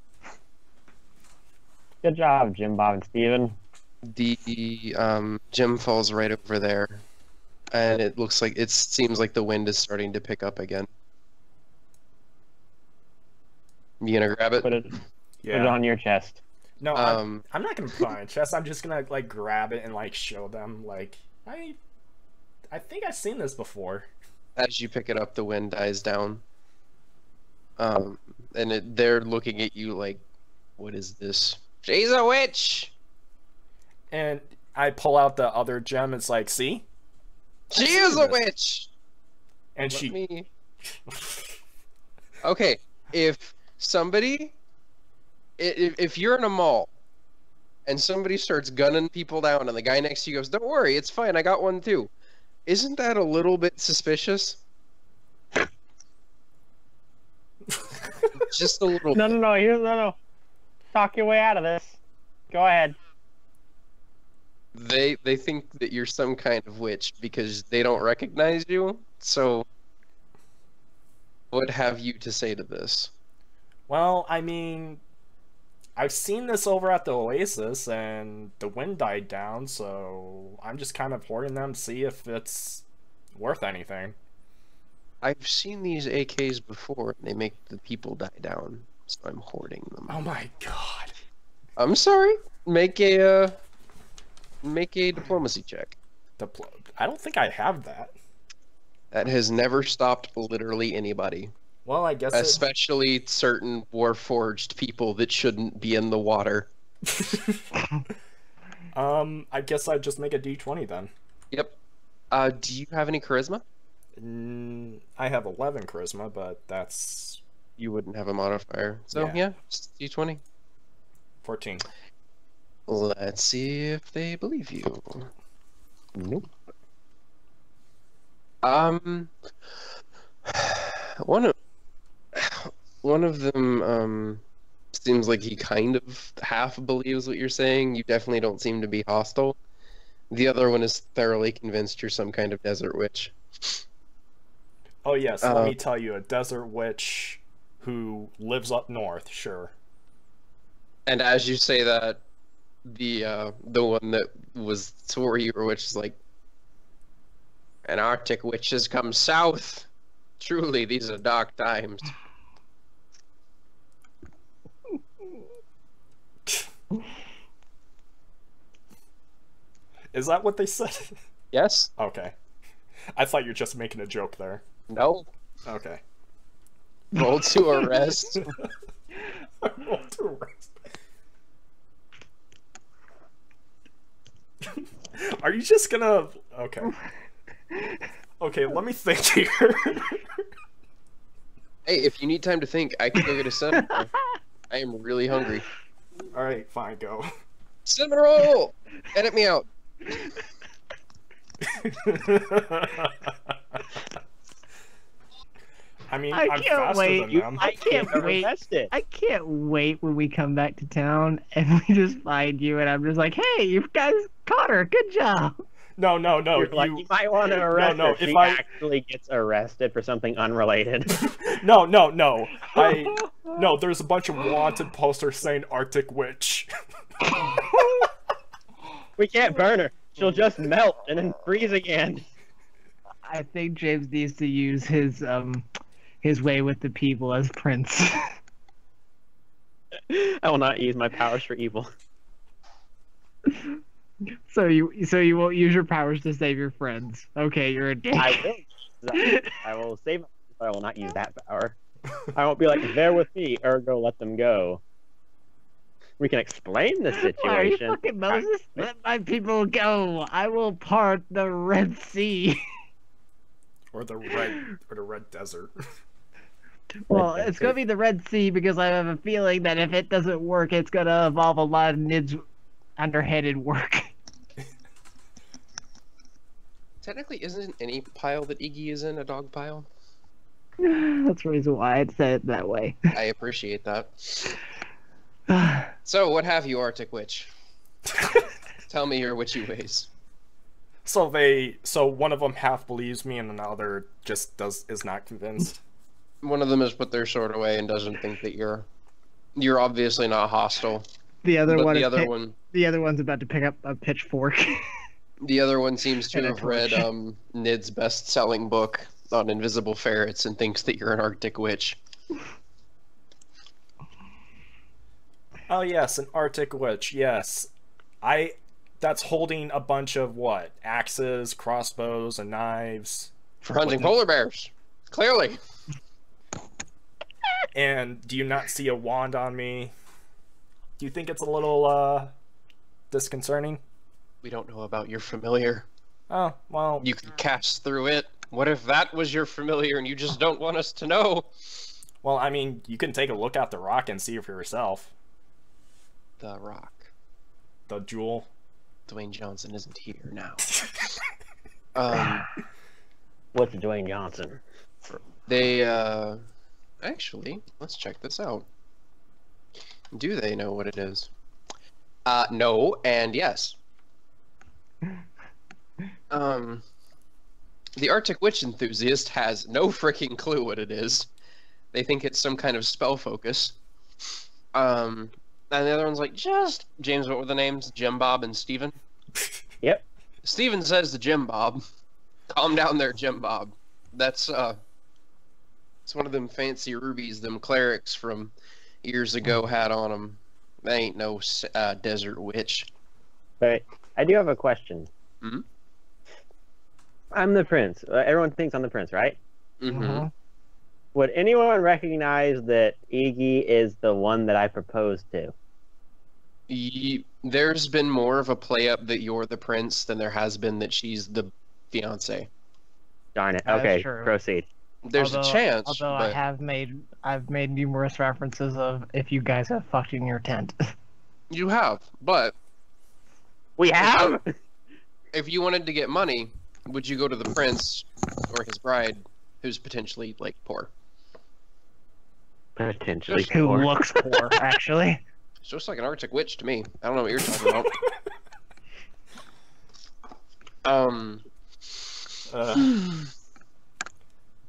Good job, Jim, Bob, and Steven.
The gem falls right over there. And it looks like it seems like the wind is starting to pick up again. You gonna grab it?
Put it
Yeah.
on your chest.
No, I'm not gonna put it on my chest. I'm just gonna like grab it and like show them. Like I think I've seen this before.
As you pick it up, the wind dies down. And they're looking at you like, "What is this?" She's a witch.
And I pull out the other gem. It's like, see?
She is a witch.
And
Let
she.
me... Okay, if somebody, if you're in a mall, and somebody starts gunning people down, and the guy next to you goes, "Don't worry, it's fine, I got one too," isn't that a little bit suspicious? Just a little.
No, no. Talk your way out of this. Go ahead.
They think that you're some kind of witch because they don't recognize you. So, what have you to say to this?
Well, I mean, I've seen this over at the Oasis, and the wind died down, so I'm just kind of hoarding them to see if it's worth anything.
I've seen these AKs before, and they make the people die down, so I'm hoarding them.
Oh my god.
I'm sorry. Make a diplomacy check.
I don't think I have that.
That has never stopped literally anybody.
Well, I guess
Especially certain Warforged people that shouldn't be in the water.
I guess I'd just make a d20 then.
Yep. Do you have any charisma?
I have 11 charisma, but that's...
You wouldn't have a modifier. So, yeah just d20.
14.
Let's see if they believe you.
Nope.
One of them seems like he kind of half believes what you're saying. You definitely don't seem to be hostile. The other one is thoroughly convinced you're some kind of desert witch.
Oh yes, let me tell you, a desert witch who lives up north, sure.
And as you say that, the one that was swore you were witch is like, an Arctic witch has come south. Truly, these are dark times.
Is that what they said?
Yes?
Okay. I thought you were just making a joke there.
No.
Okay.
Roll to arrest.
Roll to arrest. Are you just gonna... Okay. Okay, let me think here.
Hey, if you need time to think, I can go get a cinnamon. I am really hungry.
Alright, fine, go.
Cinnamon roll! Edit me out.
I mean,
I
I'm
can't
faster
wait.
than them.
I can't wait. I can't wait when we come back to town and we just find you and I'm just like, hey, you guys caught her. Good job.
No.
You're like, you might want to arrest her. If she actually gets arrested for something unrelated.
No. No, there's a bunch of wanted posters saying Arctic Witch.
We can't burn her. She'll just melt and then freeze again.
I think James needs to use his way with the people as Prince.
I will not use my powers for evil.
So you won't use your powers to save your friends. Okay, you're a dick.
I will save them, but I will not use that power. I won't be like, they're with me, ergo let them go. We can explain the situation.
Why are you fucking Moses? Let my people go. I will part the Red Sea.
Or the red desert.
Well, it's gonna be the Red Sea because I have a feeling that if it doesn't work, it's gonna involve a lot of Nid's underhanded work.
Technically, isn't any pile that Eegy is in a dog pile?
That's the reason why I'd say it that way.
I appreciate that. So, what have you, Arctic Witch? Tell me your witchy ways.
So one of them half believes me and another just is not convinced.
One of them has put their sword away and doesn't think that you're obviously not hostile.
The other
one
the other one's about to pick up a pitchfork.
The other one seems to have read Nid's best-selling book on invisible ferrets and thinks that you're an Arctic witch.
Oh yes, an Arctic witch. Yes, that's holding a bunch of what? Axes, crossbows, and knives.
For hunting polar bears, clearly.
And do you not see a wand on me? Do you think it's a little disconcerting?
We don't know about your familiar.
Oh, well...
You could cast through it. What if that was your familiar and you just don't want us to know?
Well, I mean, you can take a look at the rock and see it for yourself.
The rock.
The jewel.
Dwayne Johnson isn't here now.
What's Dwayne Johnson?
They, actually, let's check this out. Do they know what it is? No, and yes. The Arctic Witch enthusiast has no freaking clue what it is. They think it's some kind of spell focus. And the other one's like, just... James, what were the names? Jim Bob and Steven?
Yep.
Steven says to Jim Bob, calm down there, Jim Bob. That's, it's one of them fancy rubies them clerics from years ago had on them. They ain't no desert witch.
But I do have a question.
Mm-hmm.
I'm the prince. Everyone thinks I'm the prince, right?
Mm-hmm.
Would anyone recognize that Eegy is the one that I proposed to?
There's been more of a play up that you're the prince than there has been that she's the fiance.
Darn it.
That is
Okay,
true.
proceed.
There's a chance,
Although
but
I've made numerous references of if you guys have fucked in your tent.
you have. But
We have?
if you wanted to get money, would you go to the prince or his bride, who's potentially like poor?
Potentially
Who
poor.
looks poor, actually.
It's just like an Arctic witch to me. I don't know what you're talking about.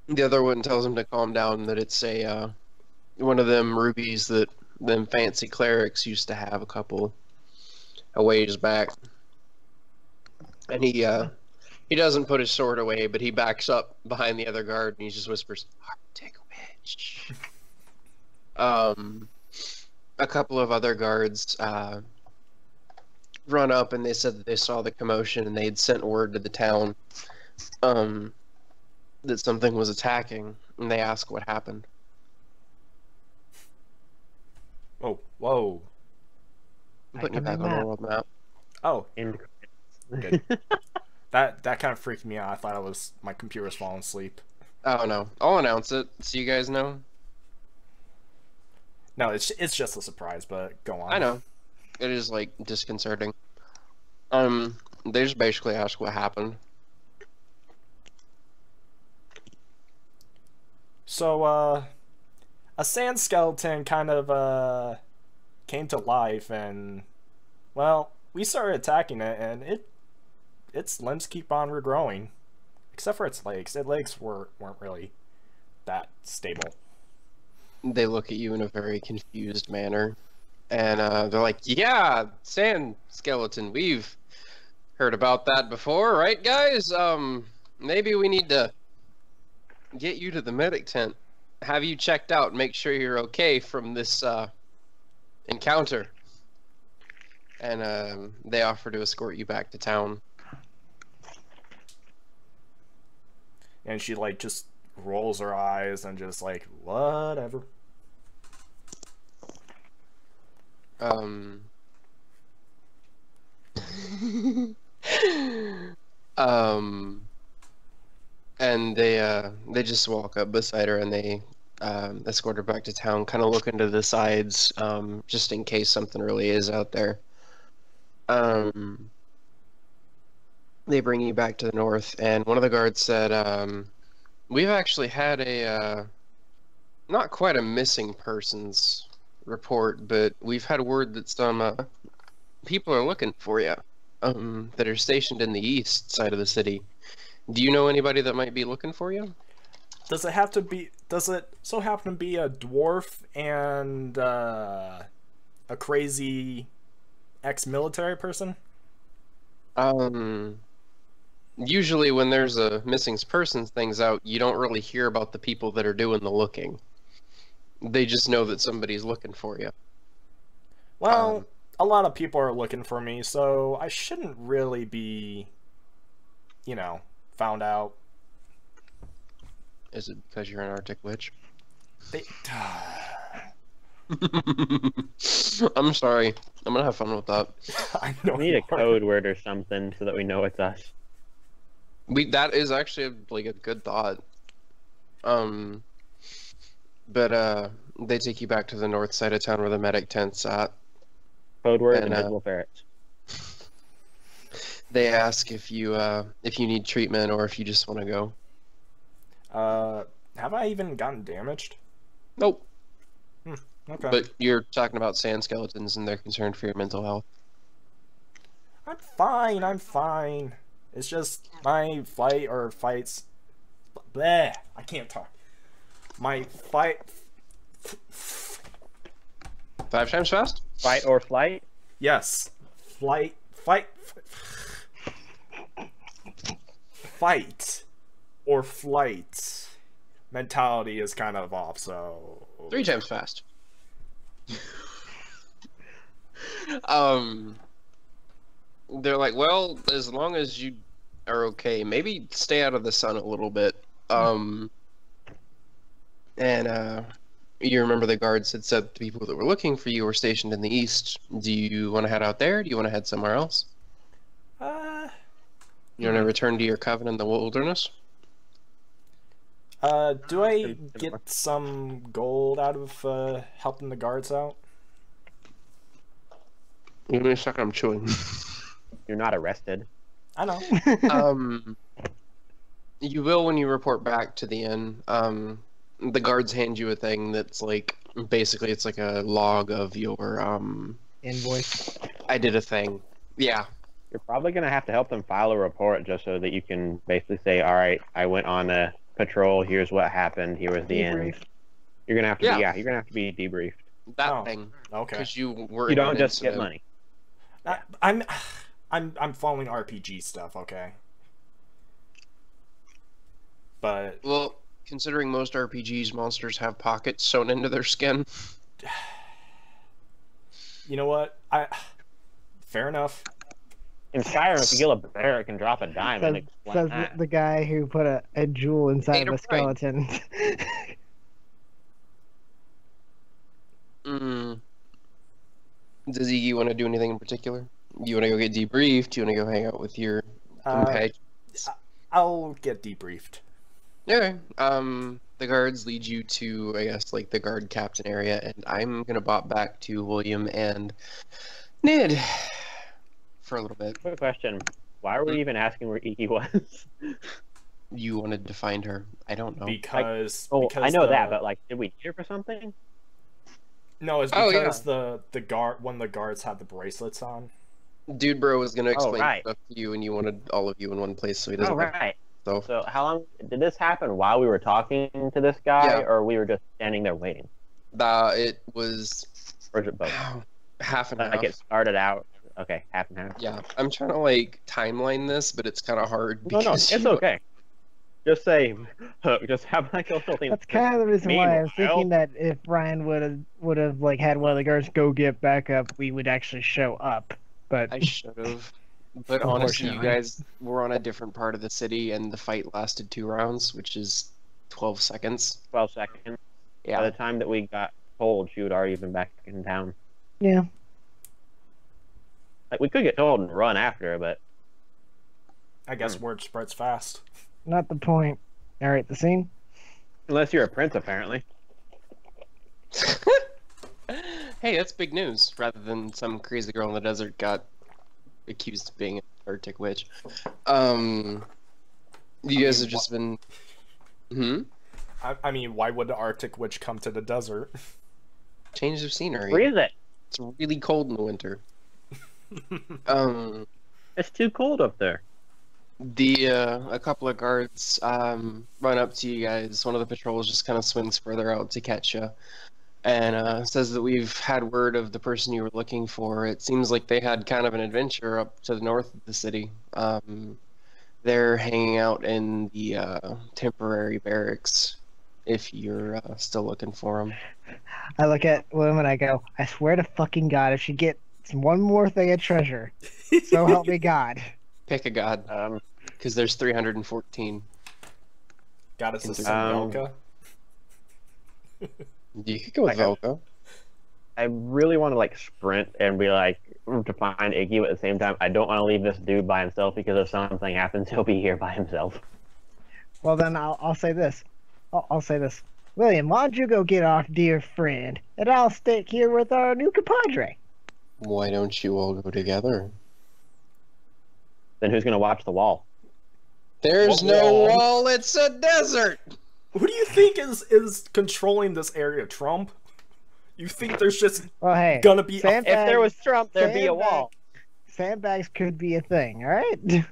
The other one tells him to calm down, that it's a one of them rubies that them fancy clerics used to have a ways back. And he doesn't put his sword away, but he backs up behind the other guard and he just whispers, "Arctic witch." A couple of other guards run up and they said that they saw the commotion and they'd sent word to the town that something was attacking, and they ask what happened.
Oh, whoa.
I'm putting you back on the world map.
Oh,
And
good. That kind of freaked me out. I thought my computer was falling asleep.
Oh no, I'll announce it so you guys know.
No, it's just a surprise, but go on.
I know. It is like disconcerting. They just basically ask what happened.
So, a sand skeleton kind of came to life, and well, we started attacking it, and its limbs keep on regrowing, except for its legs. Its legs weren't really that stable.
They look at you in a very confused manner, and they're like, "Yeah, sand skeleton. We've heard about that before, right, guys? Maybe we need to get you to the medic tent. Have you checked out? Make sure you're okay from this encounter." And they offer to escort you back to town.
And she like just rolls her eyes and just like, whatever.
And they just walk up beside her and they escort her back to town, kind of looking to the sides, just in case something really is out there. They bring you back to the north, and one of the guards said, "We've actually had a not quite a missing persons report, but we've had word that some people are looking for you, that are stationed in the east side of the city. Do you know anybody that might be looking for you?"
Does it so happen to be a dwarf and a crazy ex-military person?
Usually when there's a missing persons things out, you don't really hear about the people that are doing the looking. They just know that somebody's looking for you.
Well, a lot of people are looking for me, so I shouldn't really be, found out.
Is it because you're an Arctic witch? I'm sorry. I'm gonna have fun with that.
I know.
we need a code word or something so that we know it's us.
That is actually like a good thought. But they take you back to the north side of town where the medic tent's at.
Code word
And,
invisible ferrets.
They ask if you need treatment or if you just want to go.
Have I even gotten damaged?
Nope.
Okay.
But you're talking about sand skeletons and they're concerned for your mental health.
I'm fine. It's just my fights. Bleh, I can't talk. My fight.
5 times fast?
Fight or flight?
Yes. Fight or flight mentality is kind of off, so
3 times fast. They're like, well, as long as you are okay, maybe stay out of the sun a little bit. And you remember the guards had said the people that were looking for you were stationed in the east. Do you want to head out there? Do you want to head somewhere else? You want to return to your coven in the wilderness?
Do I get some gold out of helping the guards out?
Give me a second, I'm chewing.
You're not arrested.
I know.
You will when you report back to the inn. The guards hand you a thing that's like, basically it's like a log of your,
Invoice.
I did a thing. Yeah.
You're probably going to have to help them file a report just so that you can basically say, all right, I went on a patrol, here's what happened, here was the end. You're going to have to be, you're going to have to be debriefed.
That thing.
Okay.
Because you were
You don't just get money.
I'm following RPG stuff, okay? But
well, considering most RPGs, monsters have pockets sewn into their skin.
You know what? Fair enough.
In Skyrim, if you kill a bear, it can drop a diamond.
Says the guy who put a jewel inside of a skeleton.
Does Eegy want to do anything in particular? You want to go get debriefed? Do you want to go hang out with your companions?
I'll get debriefed.
Okay. The guards lead you to, I guess, like the guard captain area, and I'm gonna bop back to William and Nid for a little bit.
Quick question: why were we even asking where Eegy was?
You wanted to find her. I don't know.
Because
I know that, but like, did we hear for something?
No, it's because the guard, one of the guards had the bracelets on.
Dude, bro was gonna explain stuff to you, and you wanted all of you in one place, so he doesn't.
Oh, right.
So
how long did this happen? While we were talking to this guy, or we were just standing there waiting?
It was.
Or is it both?
Half and half.
Like it started out. Okay, half and half.
Yeah, I'm trying to like timeline this, but it's kind of hard.
No, it's okay. Just say, just have like a little thing.
That's kind of the reason why I was thinking that if Brian would have like had one of the guards go get back up, we would actually show up. But
I should have. But honestly, you guys were on a different part of the city, and the fight lasted 2 rounds, which is 12 seconds.
12 seconds.
Yeah.
By the time that we got told, she would already been back in town.
Yeah.
Like we could get told and run after her, but
I guess word spreads fast.
Not the point. Narrate the scene.
Unless you're a prince, apparently.
Hey, that's big news. Rather than some crazy girl in the desert got accused of being an Arctic witch. You guys have just been.
I mean, why would the Arctic witch come to the desert?
Change of scenery.
Freeze it.
It's really cold in the winter.
It's too cold up there.
A couple of guards run up to you guys. One of the patrols just kind of swings further out to catch you, and says that we've had word of the person you were looking for. It seems like they had kind of an adventure up to the north of the city. They're hanging out in the temporary barracks. If you're still looking for them.
I look at William and I go, I swear to fucking God, if she gets one more thing of treasure, so help me God.
Pick a god. Because there's 314.
Goddess is Velka.
You could go with Velka.
I really want to like sprint and be like to find Eegy, but at the same time, I don't want to leave this dude by himself because if something happens, he'll be here by himself.
Well, then I'll say this. I'll say this. William, why don't you go get our dear friend, and I'll stick here with our new compadre.
Why don't you all go together?
Then who's gonna watch the wall?
There's no wall. It's a desert.
Who do you think is controlling this area? Trump? You think there's just gonna be
if
there was Trump, there'd be a wall.
Sandbags could be a thing, all right?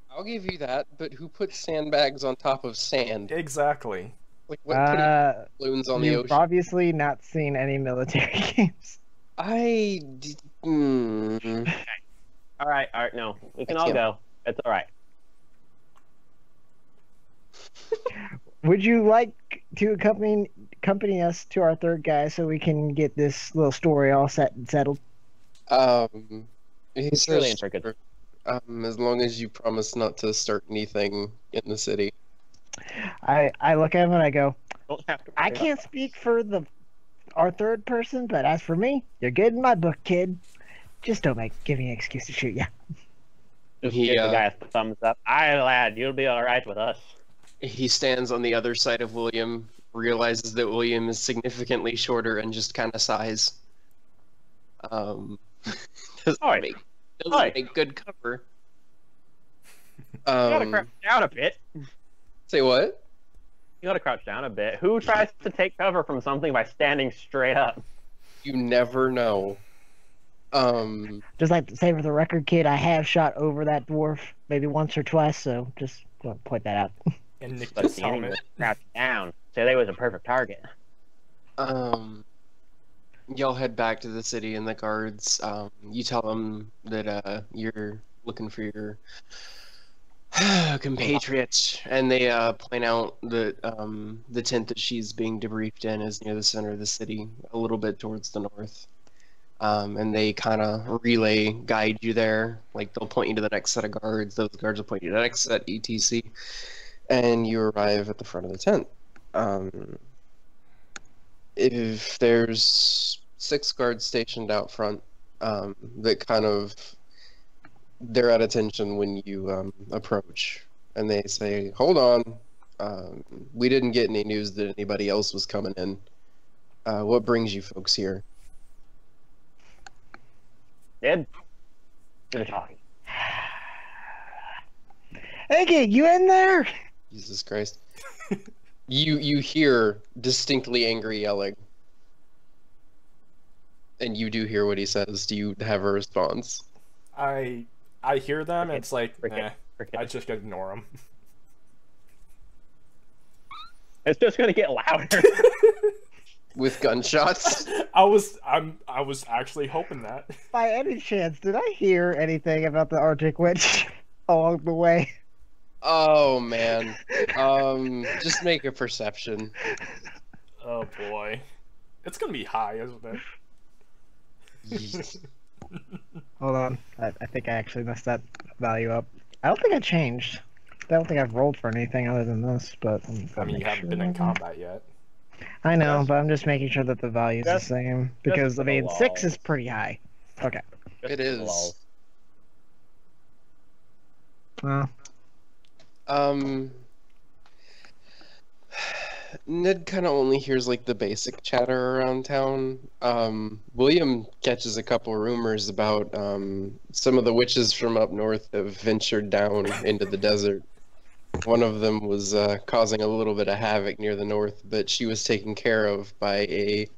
I'll give you that, but who puts sandbags on top of sand?
Exactly.
Like what putting balloons on the ocean?
You've obviously not seen any military games.
All right, no. We can all go. It's all right.
Would you like to accompany us to our third guy so we can get this little story all set and settled?
It's
really intricate.
As long as you promise not to start anything in the city.
I look at him and I go,
Don't have to
I
worry
can't speak for our third person, but as for me, you're good in my book, kid. Just don't give me an excuse to shoot you.
Just give the guy a thumbs up. Aye, lad, you'll be all right with us.
He stands on the other side of William, realizes that William is significantly shorter, and just kind of sighs. Doesn't make good cover.
You gotta crouch down a bit.
Say what?
You gotta crouch down a bit. Who tries to take cover from something by standing straight up?
You never know.
Just like to say for the record, kid, I have shot over that dwarf maybe once or twice, so just want to point that out.
And Nick
But
just
the
tell
enemy
me.
was crouched down, so they was a perfect target.
Y'all head back to the city, and the guards, you tell them that you're looking for your compatriots, and they point out that the tent that she's being debriefed in is near the center of the city, a little bit towards the north. And they kind of guide you there. Like, they'll point you to the next set of guards. Those guards will point you to the next set, etc. And you arrive at the front of the tent. If there's 6 guards stationed out front, that kind of, they're at attention when you approach. And they say, hold on. We didn't get any news that anybody else was coming in. What brings you folks here?
Ned, do the talking.
Eegy, you in there?
Jesus Christ. You hear distinctly angry yelling. And you do hear what he says. Do you have a response?
I hear them, and it's like, I just ignore them.
It's just gonna get louder.
With gunshots?
I was actually hoping that.
By any chance, did I hear anything about the Arctic Witch along the way?
Oh, man. Just make a perception.
Oh boy. It's gonna be high, isn't it?
Yeet.
Hold on. I think I actually messed that value up. I don't think I changed. I don't think I've rolled for anything other than this, but...
I mean, you haven't been in combat yet.
I know, but I'm just making sure that the value's the same. Because, I mean, 6 is pretty high. Okay.
It is.
Well...
Ned kind of only hears, like, the basic chatter around town. William catches a couple rumors about, some of the witches from up north have ventured down into the desert. One of them was, causing a little bit of havoc near the north, but she was taken care of by a,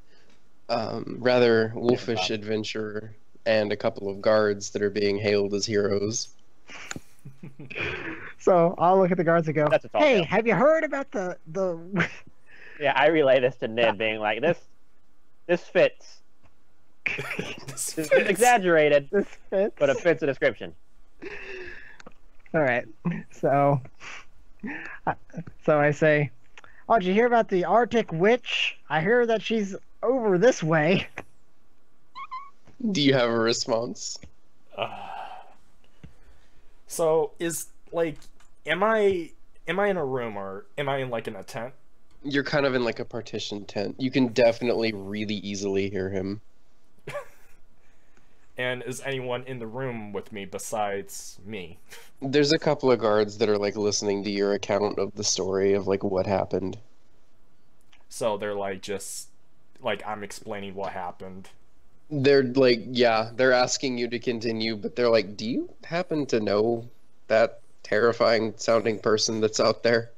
rather wolfish adventurer and a couple of guards that are being hailed as heroes.
So I'll look at the guards and go, "Hey,
tale.
have you heard about the?"
Yeah, I relay this to Ned, being like, "This fits.
This
It's
fits.
exaggerated,
This fits.
but it fits the description."
All right. So I say, "Oh, did you hear about the Arctic Witch? I hear that she's over this way."
Do you have a response?
So is like, am I in a room, or am I in like in a tent?
You're kind of in like a partition tent. You can definitely really easily hear him.
And is anyone in the room with me besides me?
There's a couple of guards that are like listening to your account of the story of like what happened.
So they're like, just like, I'm explaining what happened.
They're like, yeah, they're asking you to continue, but they're like, do you happen to know that terrifying sounding person that's out there?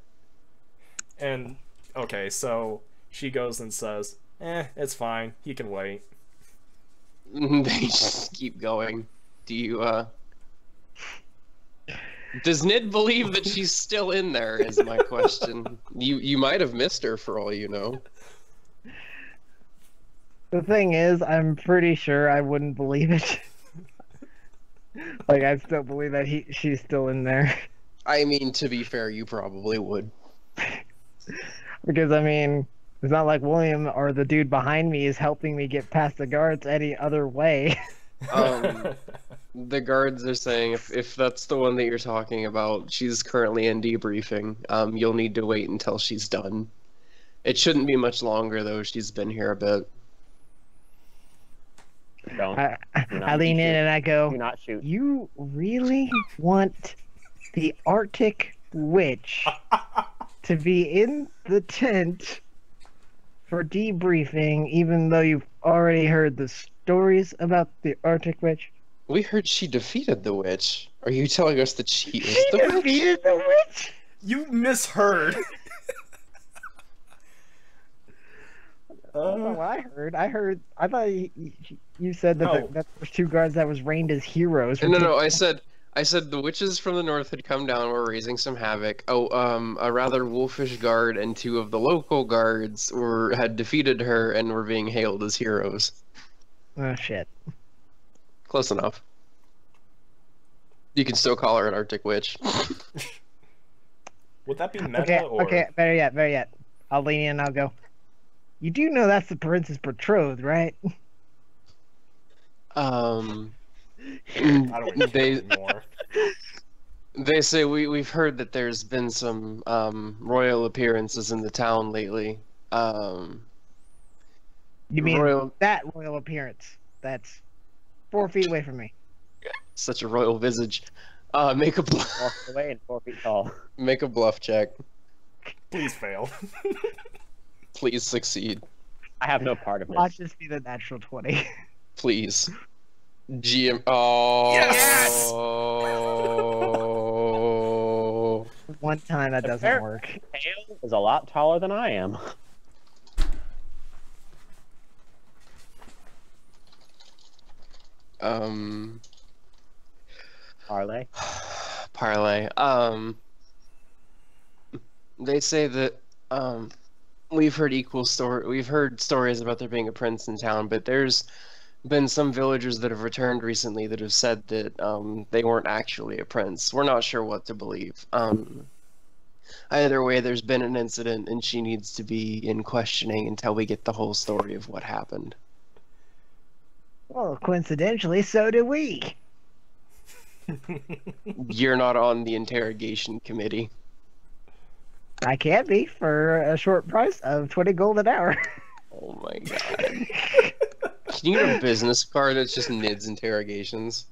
And okay, so she goes and says, it's fine, he can wait.
They just keep going. Do you Does Nid believe that she's still in there is my question. You might have missed her for all you know.
The thing is, I'm pretty sure I wouldn't believe it. Like, I still believe that she's still in there.
I mean, to be fair, you probably would.
Because, I mean, it's not like William or the dude behind me is helping me get past the guards any other way.
The guards are saying if that's the one that you're talking about, she's currently in debriefing. You'll need to wait until she's done. It shouldn't be much longer though. She's been here a bit.
Don't.
I lean in and I go,
Do not shoot.
you really want the Arctic Witch to be in the tent for debriefing, even though you've already heard the stories about the Arctic Witch?
We heard she defeated the witch. Are you telling us that she is the witch?
Defeated the witch?
You misheard.
That's not what I heard. I thought you said that
No.
that was 2 guards that was rained as heroes.
No. I said the witches from the north had come down, were raising some havoc. A rather wolfish guard and 2 of the local guards had defeated her and were being hailed as heroes.
Oh shit.
Close enough. You can still call her an Arctic witch.
Would that be meta
Okay,
or?
okay, better yet. I'll lean in and I'll go, you do know that's the prince's betrothed, right?
I don't want to anymore.
They say we've heard that there's been some royal appearances in the town lately.
You mean that royal appearance? That's 4 feet away from me.
Such a royal visage. Make a
Walk away and 4 feet tall.
make a bluff check.
Please fail.
Please succeed.
I have no part of
Watch
this.
this be the natural 20.
Please. GM. Oh.
Yes!
One time that doesn't
Fair.
work.
Hale is a lot taller than I am. Parlay.
Parlay. They say that we've heard stories about there being a prince in town, but there's been some villagers that have returned recently that have said that they weren't actually a prince. We're not sure what to believe. Either way, there's been an incident, and she needs to be in questioning until we get the whole story of what happened.
Well, coincidentally, so do we.
You're not on the interrogation committee.
I can be for a short price of 20 gold an hour.
Oh my god. Can you get a business card that's just Nid's interrogations?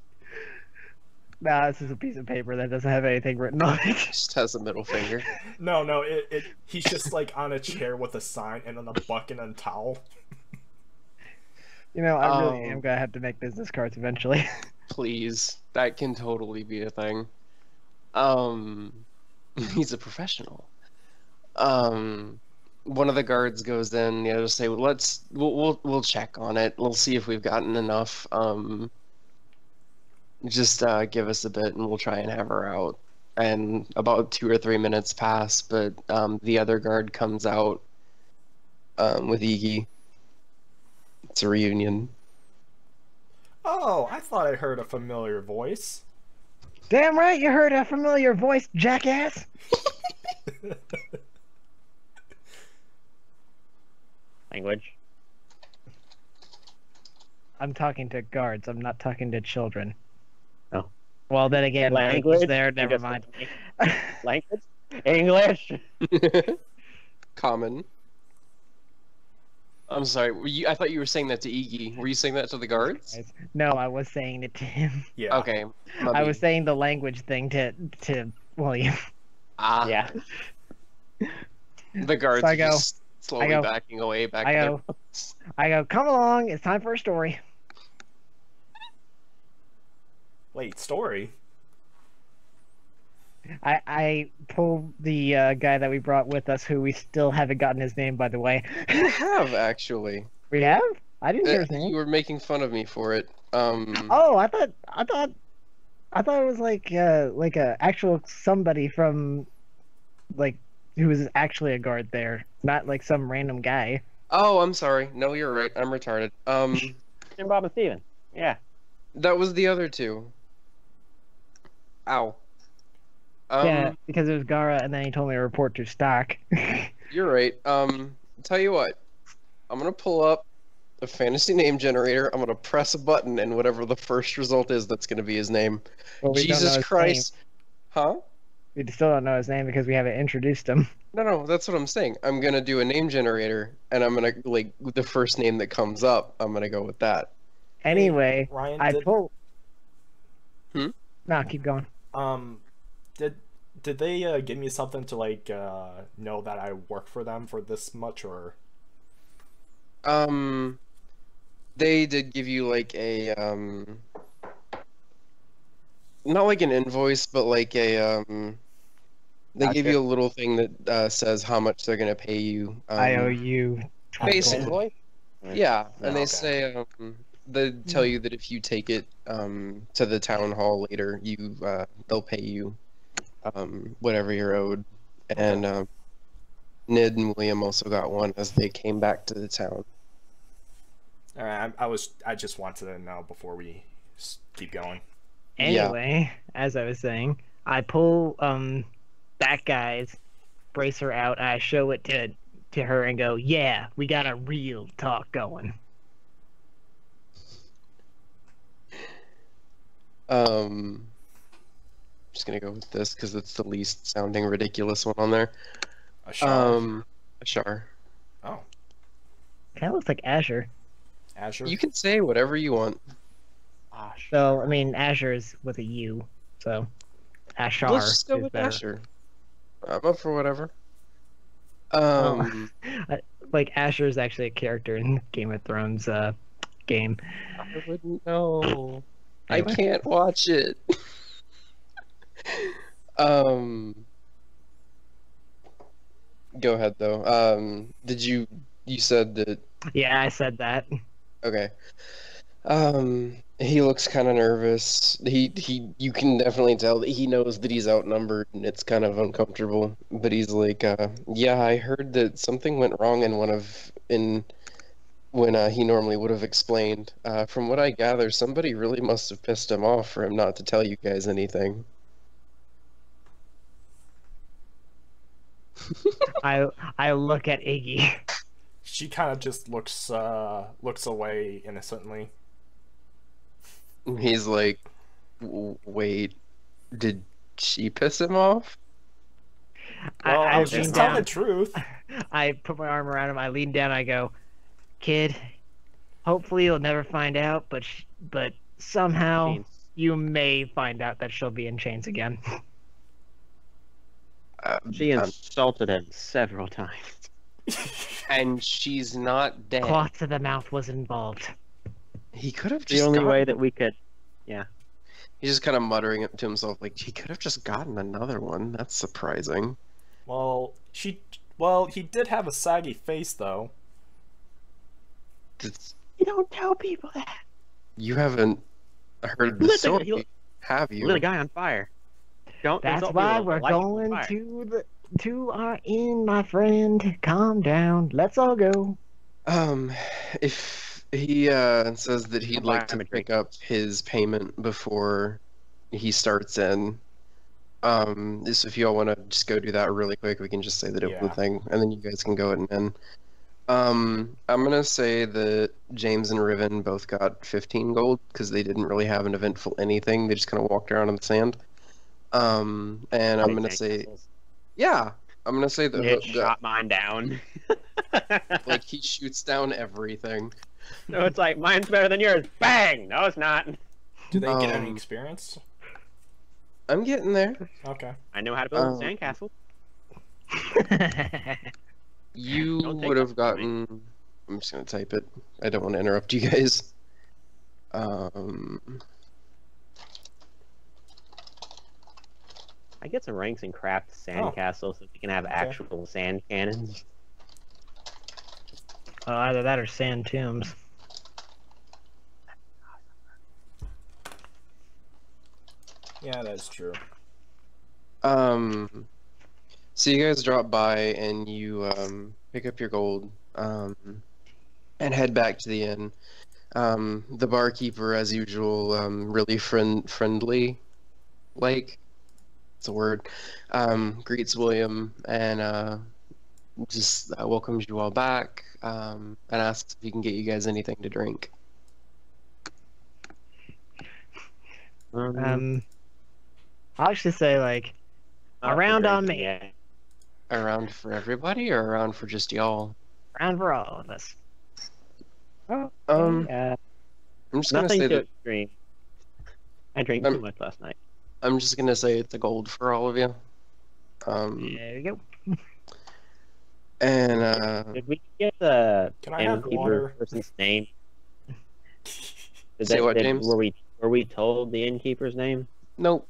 Nah, this is a piece of paper that doesn't have anything written on it.
Just has a middle finger.
No, he's just like on a chair with a sign and then a bucket and a towel.
You know, I really am gonna have to make business cards eventually.
Please. That can totally be a thing. He's a professional. One of the guards goes in, the others say, we'll check on it. We'll see if we've gotten enough. Just give us a bit and we'll try and have her out. And about 2 or 3 minutes pass, but the other guard comes out with Eegy. It's a reunion.
Oh, I thought I heard a familiar voice.
Damn right, you heard a familiar voice, jackass.
Language.
I'm talking to guards. I'm not talking to children.
Oh.
Well, then again,
Language.
there. Never mind.
Language. English.
Common. I'm sorry. I thought you were saying that to Eegy. Were you saying that to the guards?
No, I was saying it to him.
Yeah.
Okay.
I was saying the language thing to William.
Ah.
Yeah.
The guards
So I
are
go-
just slowly backing away back
I
to their
go-
boats.
I go, come along. It's time for a story.
Wait, story?
I pull the guy that we brought with us, who we still haven't gotten his name, by the way.
You have, actually.
We have? I didn't hear his name.
You were making fun of me for it.
Oh, I thought it was like a actual somebody from like who was actually a guard there, not like some random guy.
Oh, I'm sorry. No, you're right. I'm retarded.
Jim, Bob, and Steven. Yeah.
That was the other two. Ow.
Yeah, because it was Gara, and then he told me to report to stock.
You're right. Tell you what. I'm gonna pull up the fantasy name generator. I'm gonna press a button, and whatever the first result is, that's gonna be his name.
Well, we don't know
Jesus
his
Christ. Huh?
name. We still don't know his name because we haven't introduced him.
No, that's what I'm saying. I'm gonna do a name generator, and I'm gonna like the first name that comes up. I'm gonna go with that.
Anyway,
Ryan,
I pull.
Hmm?
No, keep going.
Did they give me something to like know that I work for them for this much, or?
They did give you like a not like an invoice, but like a they give
Voucher?
you a little thing that says how much they're gonna pay you.
I owe you 20 gold.
Basically, yeah, and they
Okay.
say they tell you that if you take it to the town hall later, they'll pay you whatever you're owed. And Nid and William also got one as they came back to the town.
All right, I just wanted to know before we keep going.
Anyway, as I was saying, I pull that guy's bracer out. I show it to her and go, "Yeah, we got a real talk going."
Just gonna go with this because it's the least sounding ridiculous one on there.
Ashar.
Ashar.
Oh,
Kind of looks like Azure.
Azure.
You can say whatever you want.
So I mean, Azure is with a U, so Ashar
Let's just go
is
with
better.
Asher. I'm up for whatever.
Like Asher is actually a character in Game of Thrones game.
I wouldn't know.
Anyway.
I can't watch it. Go ahead though. You said that?
Yeah, I said that.
Okay. He looks kind of nervous. You can definitely tell that he knows that he's outnumbered and it's kind of uncomfortable. But he's like, yeah, I heard that something went wrong when he normally would have explained. From what I gather, somebody really must have pissed him off for him not to tell you guys anything.
I look at Eegy.
She kind of just looks away innocently.
He's like, Wait, did she piss him off?"
Well, I was
lean
just telling the
down.
truth.
I put my arm around him. I lean down. I go, "Kid, hopefully you'll never find out, but somehow
Chains.
you may find out that she'll be in chains again."
She insulted him several times.
And she's not dead.
Cloth to the mouth was involved.
He could have
The
just
only
gotten-
way that we could.
He's just kind of muttering it to himself, like, he could have just gotten another one. That's surprising.
Well, he did have a saggy face though.
It's,
You don't tell people that.
you haven't heard the
Lit the-
story,
he-
have you?
Lit a guy on fire. Don't
That's
insult
why
people.
we're
Light people on
going
fire.
to our inn, my friend. Calm down. Let's all go.
If he says that he'd
I'll
like
buy
to
him a drink.
pick up his payment before he starts in, so if y'all want to just go do that really quick, we can just say that it was
Yeah.
the thing, and then you guys can go in. I'm gonna say that James and Riven both got 15 gold because they didn't really have an eventful anything. They just kind of walked around in the sand. And I'm gonna say, yeah, I'm gonna say that
It shot mine down.
like he shoots down everything.
No, it's like mine's better than yours. Bang! No, it's not.
Do they get any
Um,
experience?
I'm getting there.
Okay.
I know how to build
Um,
a sandcastle.
You
Don't take
would have
that from me.
gotten. I'm just gonna type it. I don't want to interrupt you guys.
I get some ranks in craft sandcastles so we can have actual sand cannons.
Either that or sand tombs.
Yeah, that's true.
So you guys drop by and you pick up your gold and head back to the inn. The barkeeper, as usual, really friendly, like it's a word. Greets William and just welcomes you all back and asks if he can get you guys anything to drink.
I'll actually say like,
Not
around
the
on
drinking
me.
yet.
Around for everybody or around for just y'all?
Round for all of us. Oh,
Um,
yeah.
I'm just gonna
Nothing
say
too
that
extreme. I drank too much last night.
I'm just gonna say it's a gold for all of you.
There we go.
And
Did we get the
Can I have
innkeeper
water?
person's name?
Say what, James?
Were we told the innkeeper's name?
nope,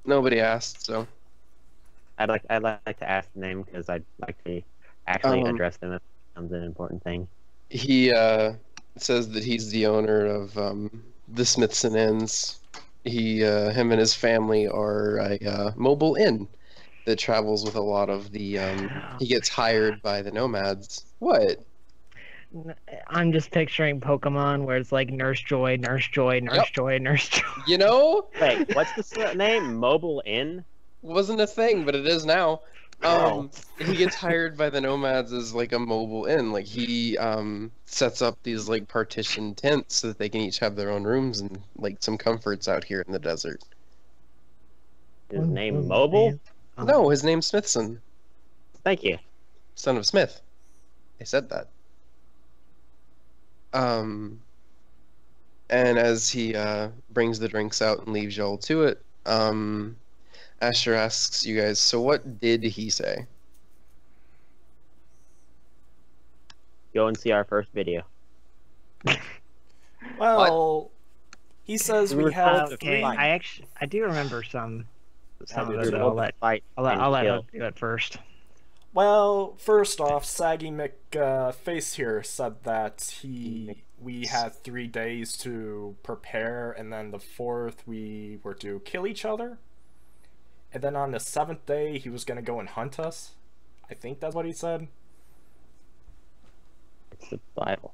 nobody asked. So
I'd like to ask the name because I'd like to actually
Um,
address them if it becomes an important thing.
he says that he's the owner of the Smithson Inns. Him and his family are a mobile inn that travels with a lot of the. He gets hired by the nomads. What?
I'm just picturing Pokemon where it's like Nurse Joy, Nurse Joy, Nurse
Yep.
Joy, Nurse Joy.
You know,
Wait, what's the name? Mobile Inn?
wasn't a thing, but it is now.
Oh.
He gets hired by the nomads as like a mobile inn. Like he sets up these like partitioned tents so that they can each have their own rooms and like some comforts out here in the desert.
His name Mobile?
No, his name's Smithson,
Thank you.
son of Smith. I said that. And as he brings the drinks out and leaves y'all to it, Asher asks you guys, so what did he say?
Go and see our first video.
Well, he says we have
Okay,
three.
I do remember some
I
of
do
it.
too.
But I'll let
Fight
I'll let,
and
I'll let
kill.
Hope do it first.
Well, first off, Saggy McFace here said that we had 3 days to prepare, and then the 4th we were to kill each other. And then on the 7th day, he was gonna go and hunt us. I think that's what he said.
It's the Bible.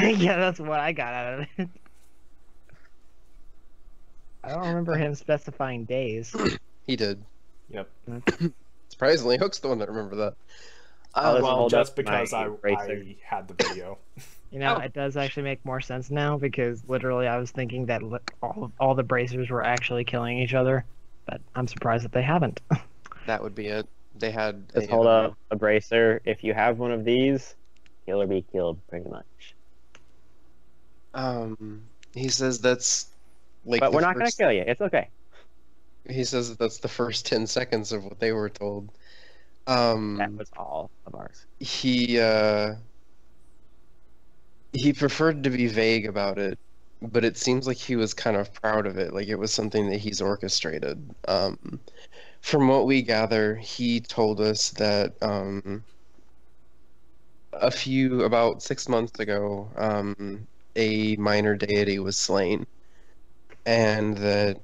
Yeah, that's what I got out of it. I don't remember him specifying days.
He did.
Yep.
Surprisingly, Hook's the one that remember that.
I'll just
Well,
hold
just
up
because
my
I
eraser.
had the video.
You know,
Oh.
it does actually make more sense now because literally I was thinking that all the bracers were actually killing each other, but I'm surprised that they haven't.
That would be it. They had
Just hold up a bracer. If you have one of these, kill or be killed, pretty much.
He says that's like.
But
the
we're not going to
first-
kill you. It's okay.
He says that that's the first 10 seconds of what they were told.
That was all of ours.
He preferred to be vague about it, but it seems like he was kind of proud of it, like it was something that he's orchestrated. From what we gather, he told us that about 6 months ago, a minor deity was slain, and that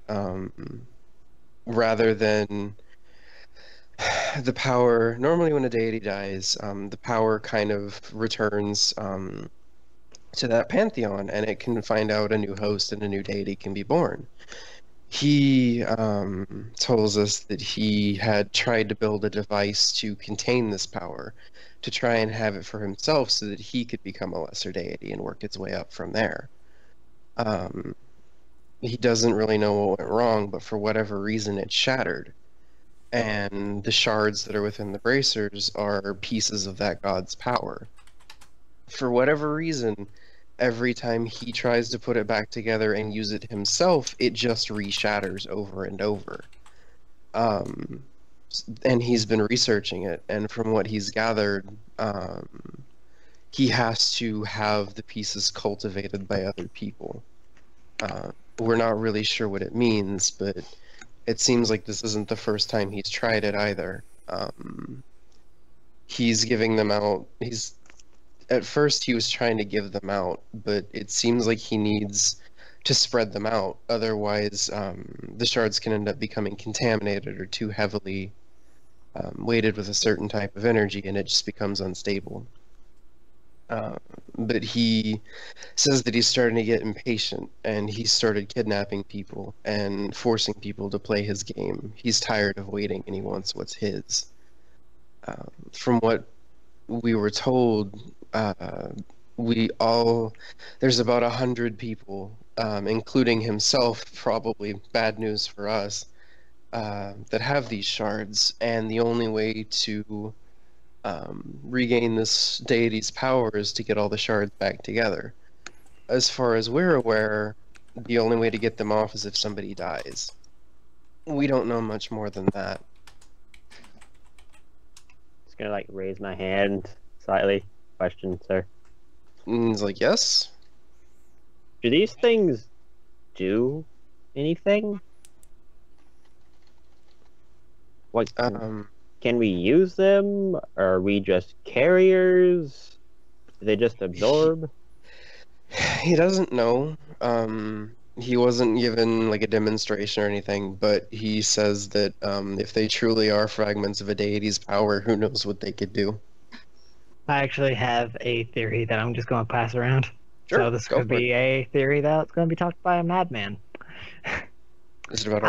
rather than the power, normally when a deity dies, the power kind of returns to that pantheon, and it can find out a new host and a new deity can be born. He tells us that he had tried to build a device to contain this power, to try and have it for himself so that he could become a lesser deity and work his way up from there. He doesn't really know what went wrong, but for whatever reason it shattered. And the shards that are within the bracers are pieces of that god's power. For whatever reason, every time he tries to put it back together and use it himself, it just re-shatters over and over. And he's been researching it, and from what he's gathered, he has to have the pieces cultivated by other people. We're not really sure what it means, but it seems like this isn't the first time he's tried it either. He's giving them out. At first he was trying to give them out, but it seems like he needs to spread them out. Otherwise, the shards can end up becoming contaminated or too heavily weighted with a certain type of energy, and it just becomes unstable. But he says that he's starting to get impatient, and he started kidnapping people and forcing people to play his game. He's tired of waiting, and he wants what's his. From what we were told, there's about 100 people, including himself, probably bad news for us, that have these shards, and the only way to regain this deity's power is to get all the shards back together. As far as we're aware, the only way to get them off is if somebody dies. We don't know much more than that.
Just gonna like raise my hand slightly. Question, sir.
And he's like, yes?
Do these things do anything? What can we use them? Are we just carriers? Do they just absorb?
He doesn't know. He wasn't given like a demonstration or anything, but he says that if they truly are fragments of a deity's power, who knows what they could do.
I actually have a theory that I'm just going to pass around.
Sure,
So this could be a theory that's going to be talked by a madman.
Is it about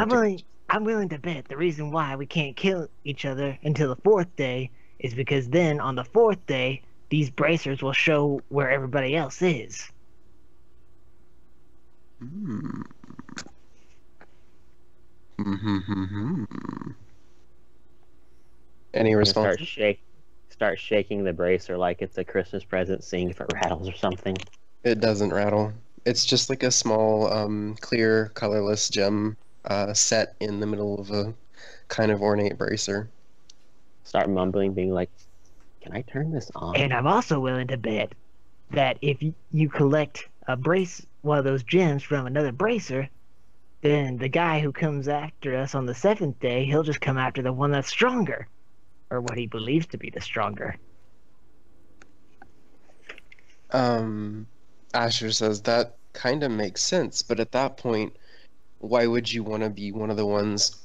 I'm willing to bet the reason why we can't kill each other until the 4th day is because then on the 4th day, these bracers will show where everybody else is.
Any response?
Start shaking the bracer like it's a Christmas present, seeing if it rattles or something.
It doesn't rattle. It's just like a small, clear, colorless gem set in the middle of a kind of ornate bracer.
Start mumbling, being like, "Can I turn this on?"
And I'm also willing to bet that if you collect one of those gems from another bracer, then the guy who comes after us on the 7th day, he'll just come after the one that's stronger. Or what he believes to be the stronger.
Asher says that kind of makes sense, but at that point, why would you want to be one of the ones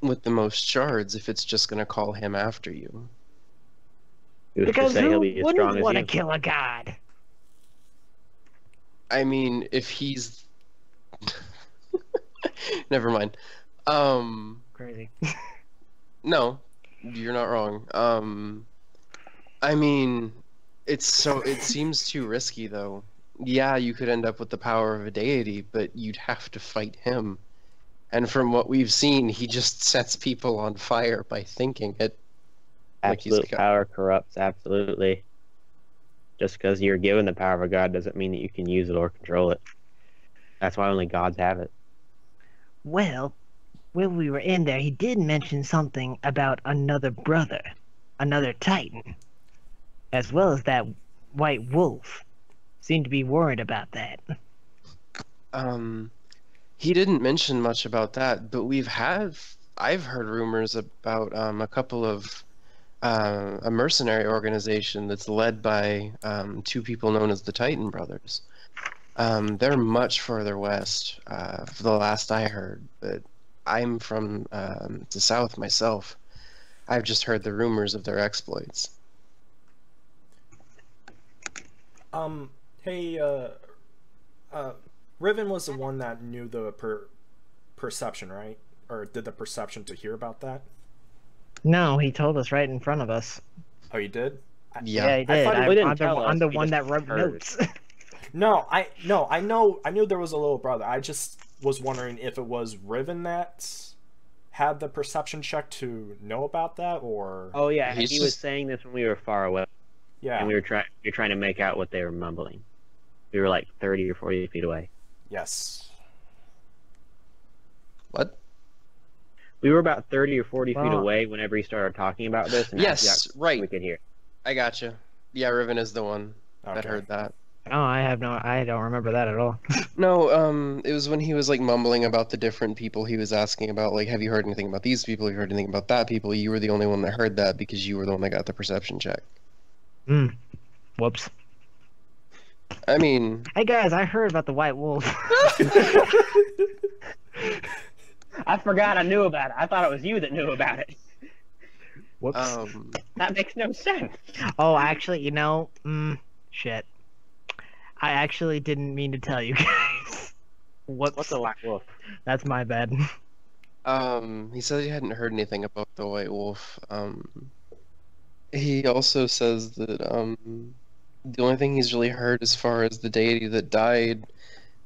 with the most shards if it's just going to call him after you?
Because
he'll
who
be as strong
wouldn't
as
want to
you.
kill a god?
I mean, if he's... Never mind.
Crazy.
No, you're not wrong. I mean, it seems too risky, though. Yeah, you could end up with the power of a deity, but you'd have to fight him. And from what we've seen, he just sets people on fire by thinking it.
Absolute power corrupts, absolutely. Just because you're given the power of a god doesn't mean that you can use it or control it. That's why only gods have it.
Well, when we were in there, he did mention something about another brother, another titan, as well as that white wolf. Seemed to be worried about that.
He didn't mention much about that, but I've heard rumors about a couple of a mercenary organization that's led by 2 people known as the Titan Brothers. They're much further west, for the last I heard, but I'm from the south myself. I've just heard the rumors of their exploits.
Hey, Riven was the one that knew the perception, right? Or did the perception to hear about that?
No, he told us right in front of us.
Oh, you did?
Yeah, he did. I'm the one that wrote notes.
No, I knew there was a little brother. I just was wondering if it was Riven that had the perception check to know about that, or...
Oh yeah, he was saying this when we were far away.
Yeah.
And we were trying to make out what they were mumbling. We were like 30 or 40 feet away.
Yes.
What?
We were about 30 or 40 feet away whenever he started talking about this. And
yes, right.
We could hear.
I gotcha. Yeah, Riven is the one that heard that.
Oh, I don't remember that at all.
No, it was when he was like mumbling about the different people he was asking about, like, have you heard anything about these people? Have you heard anything about that people? You were the only one that heard that because you were the one that got the perception check.
Whoops.
I mean...
Hey guys, I heard about the white wolf.
I forgot I knew about it. I thought it was you that knew about it.
Whoops.
That makes no sense.
Oh, actually, shit. I actually didn't mean to tell you guys.
What's the white wolf?
That's my bad.
He said he hadn't heard anything about the white wolf. He also says that, the only thing he's really heard as far as the deity that died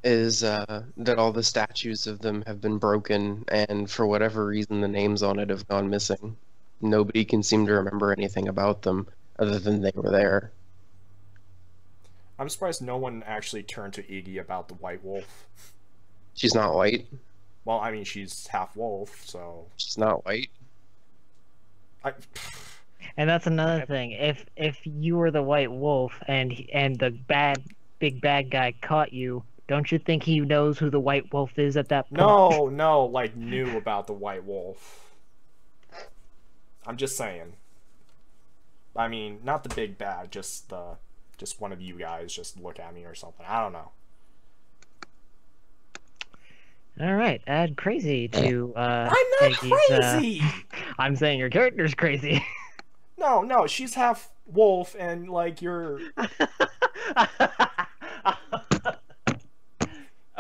is that all the statues of them have been broken, and for whatever reason, the names on it have gone missing. Nobody can seem to remember anything about them other than they were there.
I'm surprised no one actually turned to Eegy about the White Wolf.
She's not white.
Well, I mean, she's half wolf, so...
She's not white.
And that's another thing. If you were the White Wolf and the big bad guy caught you, don't you think he knows who the White Wolf is at that point?
No, like, knew about the White Wolf. I'm just saying. I mean, not the big bad, just one of you guys just look at me or something. I don't know.
All right, add crazy to
I'm not crazy!
I'm saying your character's crazy.
No, she's half wolf and, like, you're...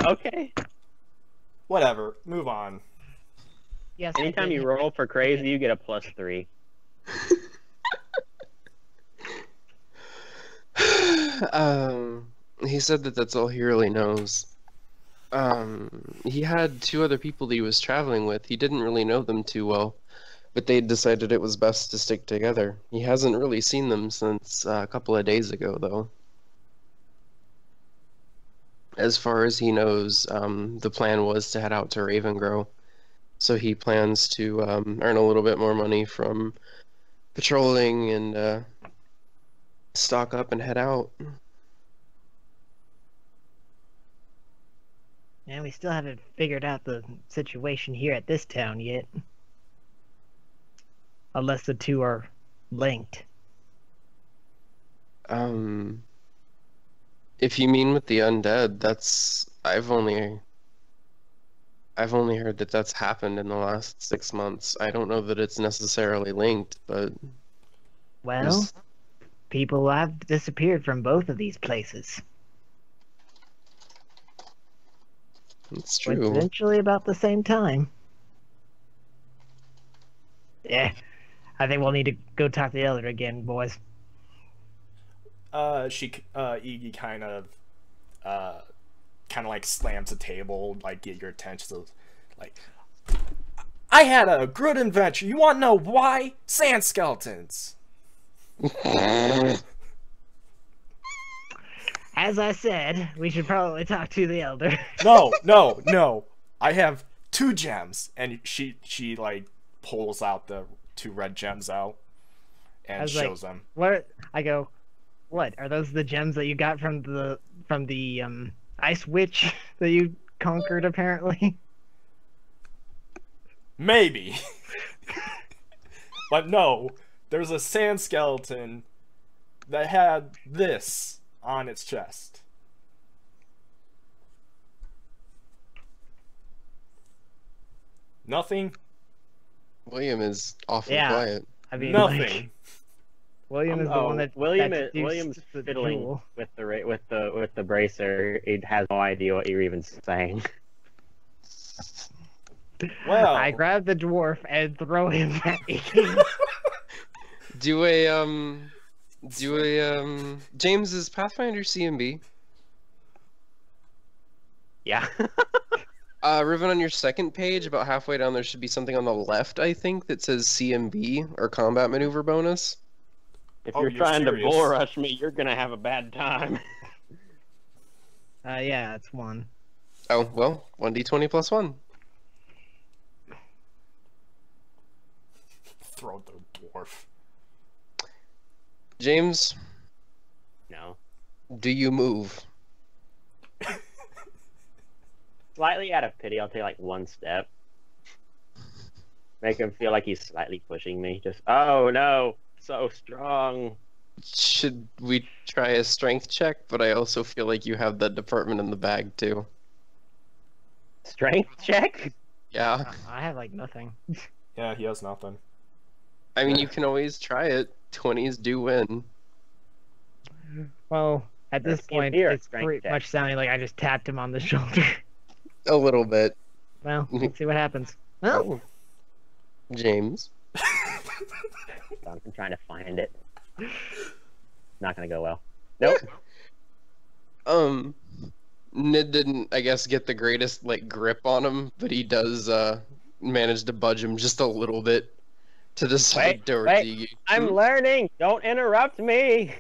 Okay.
Whatever, move on.
Yes.
Anytime you roll for crazy, you get a +3.
He said that that's all he really knows. He had 2 other people that he was traveling with. He didn't really know them too well, but they decided it was best to stick together. He hasn't really seen them since a couple of days ago, though. As far as he knows, the plan was to head out to Ravengrow, so he plans to earn a little bit more money from patrolling and stock up and head out.
And we still haven't figured out the situation here at this town yet. Unless the two are linked.
If you mean with the undead, that's I've only heard that that's happened in the last 6 months. I don't know that it's necessarily linked, but
Well, people have disappeared from both of these places.
it's true.
Coincidentally about the same time. Yeah, I think we'll need to go talk to the elder again, boys.
Eegy kind of like slams the table, like get your attention. So, like, I had a good adventure. You want to know why? Sand skeletons.
As I said, we should probably talk to the elder.
No. I have 2 gems, and she like pulls out the 2 red gems out and shows them.
What? I go, what? Are those the gems that you got from the ice witch that you conquered apparently?
Maybe. But no, there's a sand skeleton that had this on its chest. Nothing?
William is awfully
Yeah.
quiet.
I mean,
Nothing.
like, William is the one that
William's
the
fiddling
jewel.
with the bracer. He has no idea what Riven's saying.
Well,
I grab the dwarf and throw him at me.
Do a James, is Pathfinder CMB?
Yeah.
Riven, on your second page, about halfway down, there should be something on the left, I think, that says CMB, or Combat Maneuver Bonus.
If
Oh,
you're
you're
trying
serious?
to bull rush me, you're gonna have a bad time.
Yeah, it's 1.
Oh, well, 1d20 plus 1.
throw the dwarf.
James,
No.
do you move?
Slightly out of pity, I'll take like 1 step. Make him feel like he's slightly pushing me. Just, oh no, so strong.
Should we try a strength check? But I also feel like you have that department in the bag, too.
Strength check?
Yeah.
I have like nothing.
Yeah, he has nothing.
I mean, you can always try it. 20s do win.
Well, at this
Let's
point,
give me a
it's
strength
pretty
check.
much sounding like I just tapped him on the shoulder.
A little bit.
Well, let's see what happens. Oh,
James.
I'm trying to find it. Not gonna go well. Nope.
Nid didn't, I guess, get the greatest like grip on him, but he does manage to budge him just a little bit to the side towards Eegy.
I'm learning. Don't interrupt me.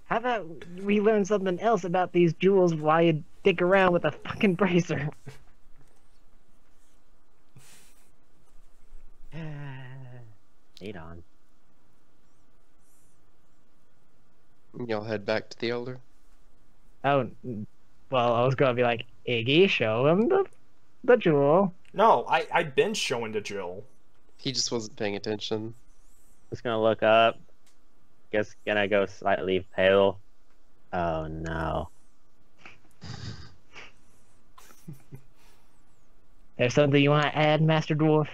How about we learn something else about these jewels while you dick around with a fucking bracer?
Lead on.
Y'all head back to the Elder.
Oh, well, I was gonna be like, Iggy, show him the jewel.
No, I've been showing to Jill.
He just wasn't paying attention.
Just gonna look up. Guess gonna go slightly pale. Oh no.
There's something you want to add, Master Dwarf?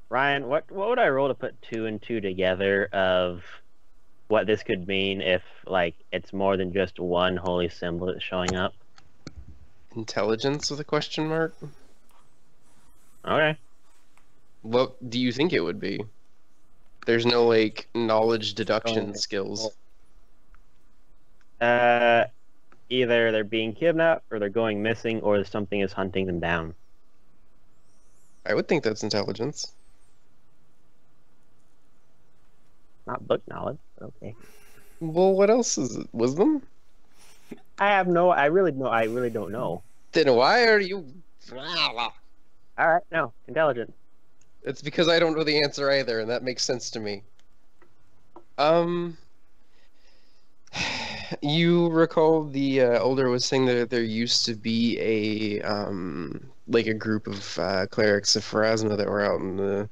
Ryan, what would I roll to put 2 and 2 together of what this could mean if, like, it's more than just one holy symbol that's showing up?
Intelligence with a question mark?
Okay.
What do you think it would be? There's no, like, knowledge deduction skills.
Either they're being kidnapped, or they're going missing, or something is hunting them down.
I would think that's intelligence.
Not book knowledge, but okay.
Well, what else is it? Wisdom?
I really don't know.
Then why are you...
Alright, no. Intelligence.
It's because I don't know the answer either, and that makes sense to me. You recall the Elder was saying that there used to be a like a group of clerics of Pharasma that were out in the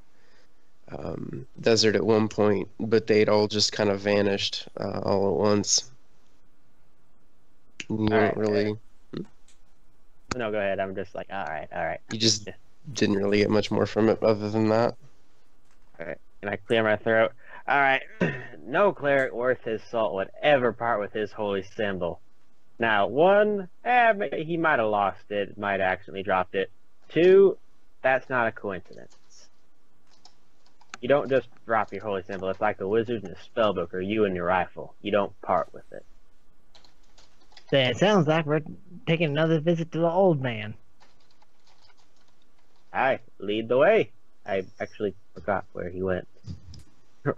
desert at one point, but they'd all just kind of vanished all at once. You don't really...
No, go ahead. I'm just like, alright.
You just didn't really get much more from it other than that.
Alright, can I clear my throat? Alright, no cleric worth his salt would ever part with his holy symbol. Now, 1, he might have lost it, might have accidentally dropped it. 2, that's not a coincidence. You don't just drop your holy symbol. It's like a wizard in a spellbook, or you and your rifle. You don't part with it.
So it sounds like we're taking another visit to the old man.
Alright, lead the way. I actually forgot where he went.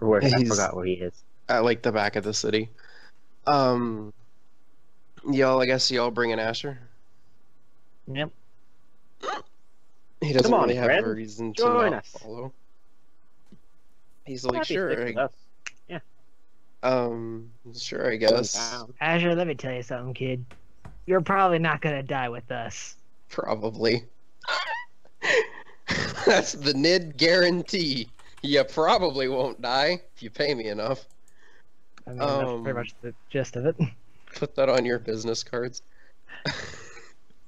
Or I forgot where he is.
At like the back of the city. Y'all, I guess y'all bring in Asher.
Yep.
He doesn't
Come on,
really have
friend.
a reason to
Join
not
us.
follow. He's like,
Happy
sure.
stick with us.
Sure, I guess.
Azure, let me tell you something, kid. You're probably not gonna die with us.
Probably. That's the Nid guarantee. You probably won't die if you pay me enough.
I mean, that's pretty much the gist of it.
Put that on your business cards.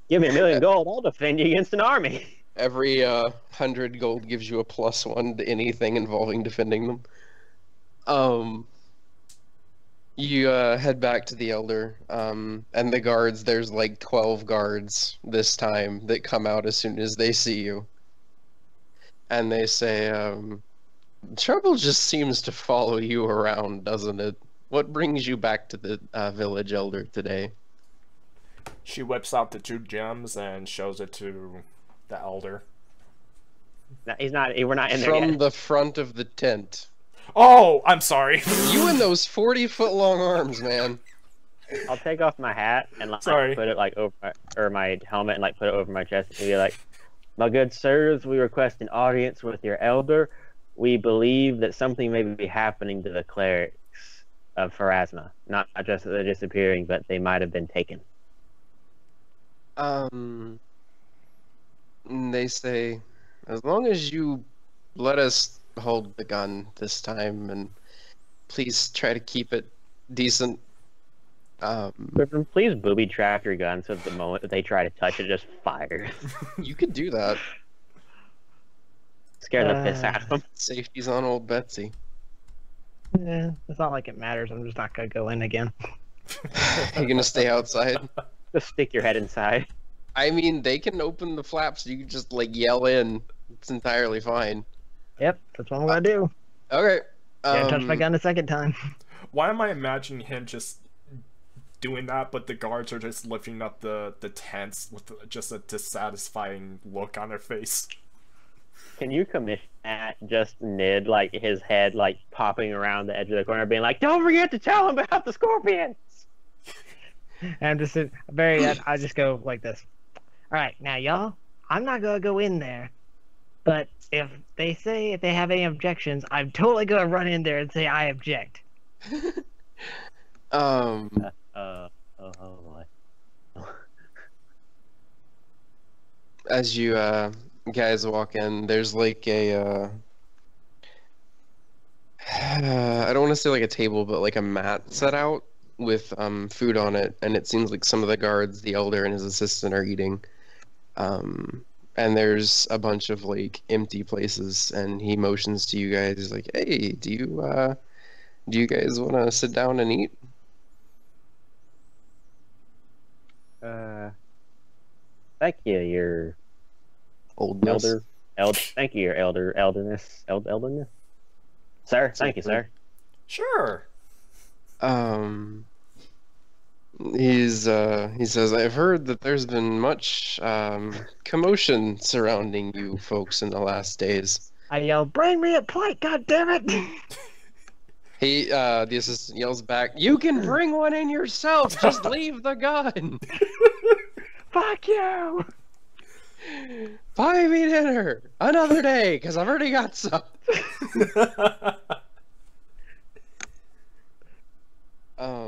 Give me 1,000,000 gold, I'll defend you against an army.
Every 100 gold gives you a +1 to anything involving defending them. You head back to the Elder, and the guards, there's like 12 guards this time that come out as soon as they see you. And they say, trouble just seems to follow you around, doesn't it? What brings you back to the village Elder today?
She whips out the 2 gems and shows it to the Elder.
No, we're not in there
From
yet.
the front of the tent.
Oh, I'm sorry.
You and those 40-foot long arms, man.
I'll take off my hat and like put it like over my helmet and like put it over my chest and be like, "My good sirs, we request an audience with your Elder. We believe that something may be happening to the clerics of Pharasma. Not just that they're disappearing, but they might have been taken."
They say, as long as you let us hold the gun this time, and please try to keep it decent.
Riven, please booby trap your gun so that the moment that they try to touch it, just fires.
You could do that.
Scare the piss out of them.
Safety's on old Betsy.
It's not like it matters. I'm just not gonna go in again.
You're gonna stay outside?
Just stick your head inside.
I mean, they can open the flaps. You can just like yell in. It's entirely fine.
Yep, that's what I'm gonna do.
Okay.
Didn't touch my gun a second time.
Why am I imagining him just doing that, but the guards are just lifting up the tents with just a dissatisfying look on their face?
Can you commission at just Nid, like his head like popping around the edge of the corner, being like, "Don't forget to tell him about the scorpions."
And I'm just I just go like this. All right, now y'all, I'm not gonna go in there, but if they have any objections, I'm totally gonna run in there and say I object.
Oh boy.
As you guys walk in, there's like a I don't want to say like a table, but like a mat set out with food on it, and it seems like some of the guards, the elder and his assistant, are eating. And there's a bunch of like empty places, and he motions to you guys. He's like, "Hey, do you guys want to sit down and eat?"
Thank you, your
Oldness.
thank you, your elderness. Sir, thank you, sir.
Sure.
He says, "I've heard that there's been much commotion surrounding you folks in the last days."
I yell, "Bring me a plate, goddammit!"
The assistant yells back, "You can bring one in yourself. Just leave the gun.
Fuck you!
Buy me dinner another day, because I've already got some."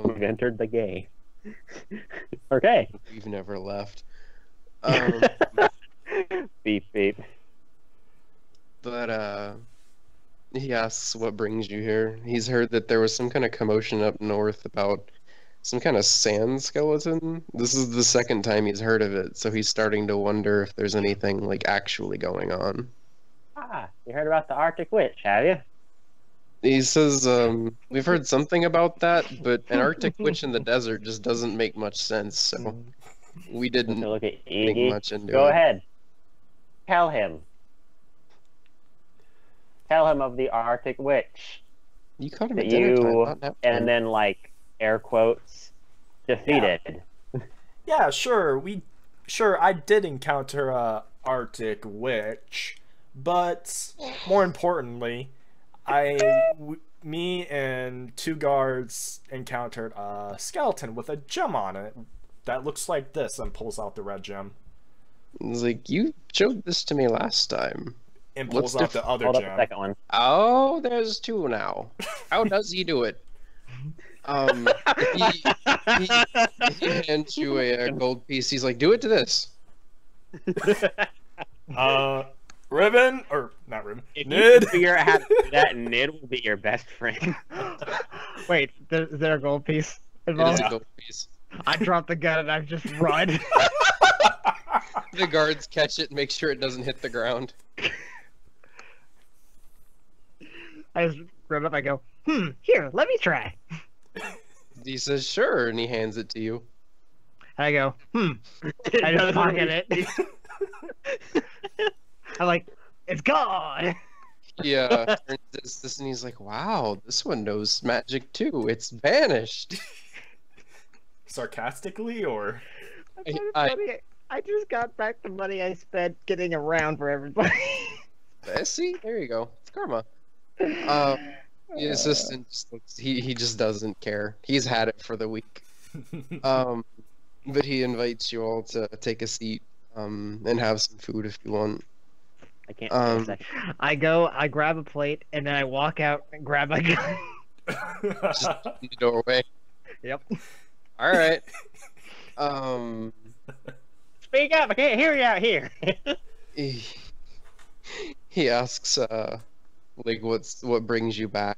We've entered the game. Okay.
We've never left.
Beep beep.
But he asks what brings you here. He's heard that there was some kind of commotion up north about some kind of sand skeleton. This is the second time he's heard of it, so he's starting to wonder if there's anything like actually going on.
Ah, you heard about the Arctic Witch, have you?
He says, "We've heard something about that, but an Arctic witch in the desert just doesn't make much sense, so we didn't
Look at
think
Eegy.
much into
Go
it."
ahead. Tell him. Tell him of the Arctic Witch.
You caught him
That
at dinner time,
you,
not nap
and
time.
then, like, air quotes, defeated.
Yeah, sure. I did encounter a Arctic witch, but more importantly, me and two guards encountered a skeleton with a gem on it that looks like this, and pulls out the red gem.
He's like, "You showed this to me last time."
And
What's
pulls out the other
Hold up the
gem.
second one.
Oh, there's two now. How does he do it? He hands you a gold piece. He's like, "Do it to this."
Riven, or not Riven,
If
Nid.
you figure out how to do that, Nid will be your best friend.
Wait, is there a gold piece
It is
involved?
a gold piece.
I drop the gun and I just run.
The guards catch it and make sure it doesn't hit the ground.
I just grab it up. I go, here, let me try.
He says, "Sure," and he hands it to you.
I go, I just pocket it. I'm like, it's gone.
He turns this and he's like, "Wow, this one knows magic too. It's vanished."
Sarcastically, or?
I just got back the money I spent getting around for everybody.
See, there you go. It's karma. The assistant just looks, he just doesn't care. He's had it for the week. But he invites you all to take a seat and have some food if you want.
I can't say.
I go, I grab a plate, and then I walk out and grab my gun.
Just in the doorway.
Yep.
All right.
Speak up! I can't hear you out here.
He asks, like, what brings you back?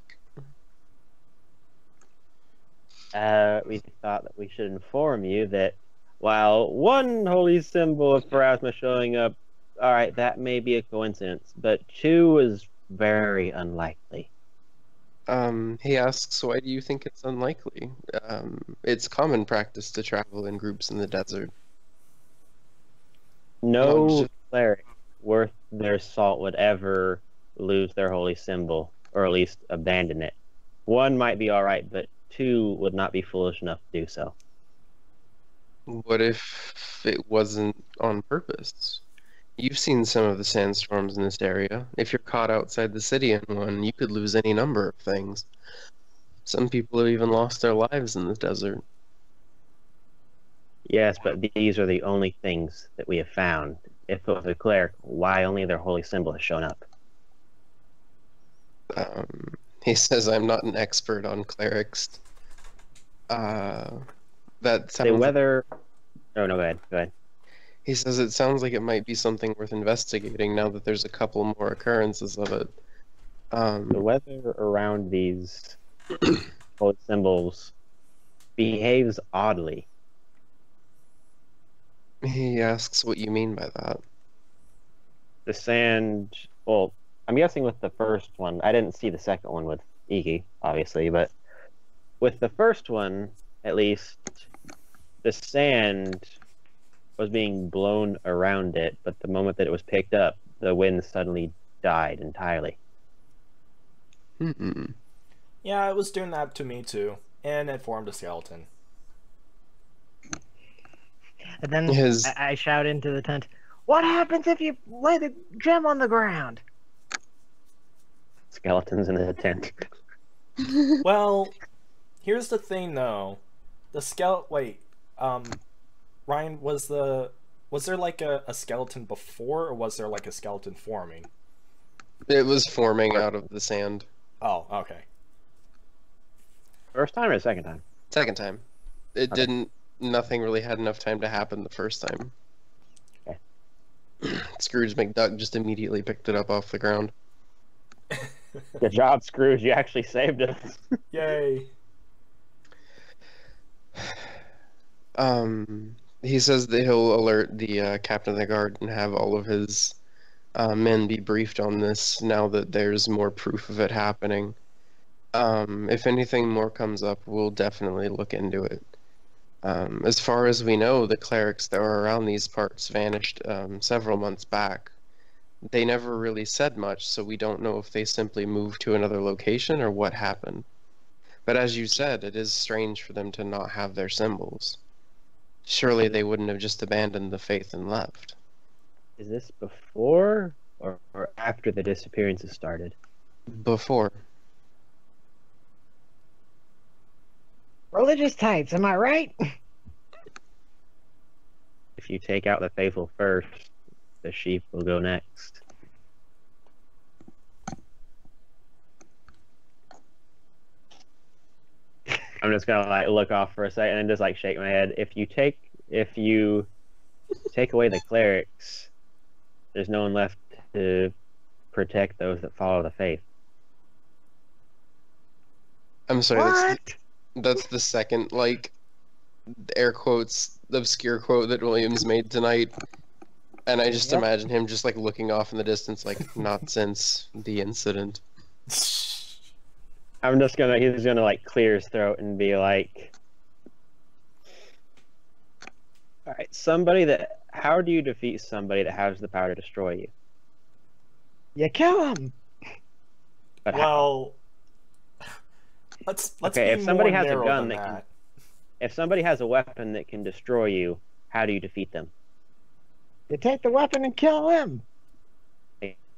We thought that we should inform you that while one holy symbol of Pharasma showing up, alright, that may be a coincidence, but two is very unlikely.
He asks, why do you think it's unlikely? It's common practice to travel in groups in the desert.
No cleric worth their salt would ever lose their holy symbol. or at least abandon it. One might be all right, but two would not be foolish enough to do so.
What if it wasn't on purpose? You've seen some of the sandstorms in this area. If you're caught outside the city in one, you could lose any number of things. Some people have even lost their lives in the desert.
Yes, but these are the only things that we have found. If it was a cleric, why only their holy symbol has shown up?
He says, I'm not an expert on clerics. That sounds...
The weather... Oh, no, go ahead.
He says it sounds like it might be something worth investigating now that there's a couple more occurrences of it.
The weather around these holy symbols behaves oddly.
He asks what you mean by that.
The sand... Well, I'm guessing with the first one, I didn't see the second one with Eegy, obviously, but with the first one, at least, the sand was being blown around it, but the moment that it was picked up, the wind suddenly died entirely.
Yeah, it was doing that to me too, and it formed a skeleton.
And then I shout into the tent, "What happens if you lay the gem on the ground?"
Skeletons in the tent.
Well, here's the thing though. Wait, Ryan, was there like a skeleton before, or was there like a skeleton forming?
It was forming out of the sand.
Oh, okay.
First time or second time?
Second time. It didn't... Nothing really had enough time to happen the first time.
Okay.
Scrooge McDuck just immediately picked it up off the ground.
Good job, Scrooge. You actually saved us.
Yay.
He says that he'll alert the captain of the guard and have all of his men be briefed on this now that there's more proof of it happening. If anything more comes up, we'll definitely look into it. As far as we know, the clerics that were around these parts vanished several months back. They never really said much, so we don't know if they simply moved to another location or what happened. But as you said, it is strange for them to not have their symbols. Surely they wouldn't have just abandoned the faith and left.
Is this before or after the disappearances started?
Before.
Religious types, am I right?
If you take out the faithful first, the sheep will go next. I'm just gonna like look off for a second and just like shake my head. If you take away the clerics, there's no one left to protect those that follow the faith.
I'm sorry,
What?
that's the second, like, air quotes, obscure quote that Williams made tonight. And I just imagine him just, like, looking off in the distance, like, not since the incident.
He's gonna like clear his throat and be like, alright, how do you defeat somebody that has the power to destroy you?
You kill him.
But
Well, let's
okay,
be
if somebody
more
has a
narrow
gun
than
that if somebody has a weapon that can destroy you, how do you defeat them?
You take the weapon and kill him.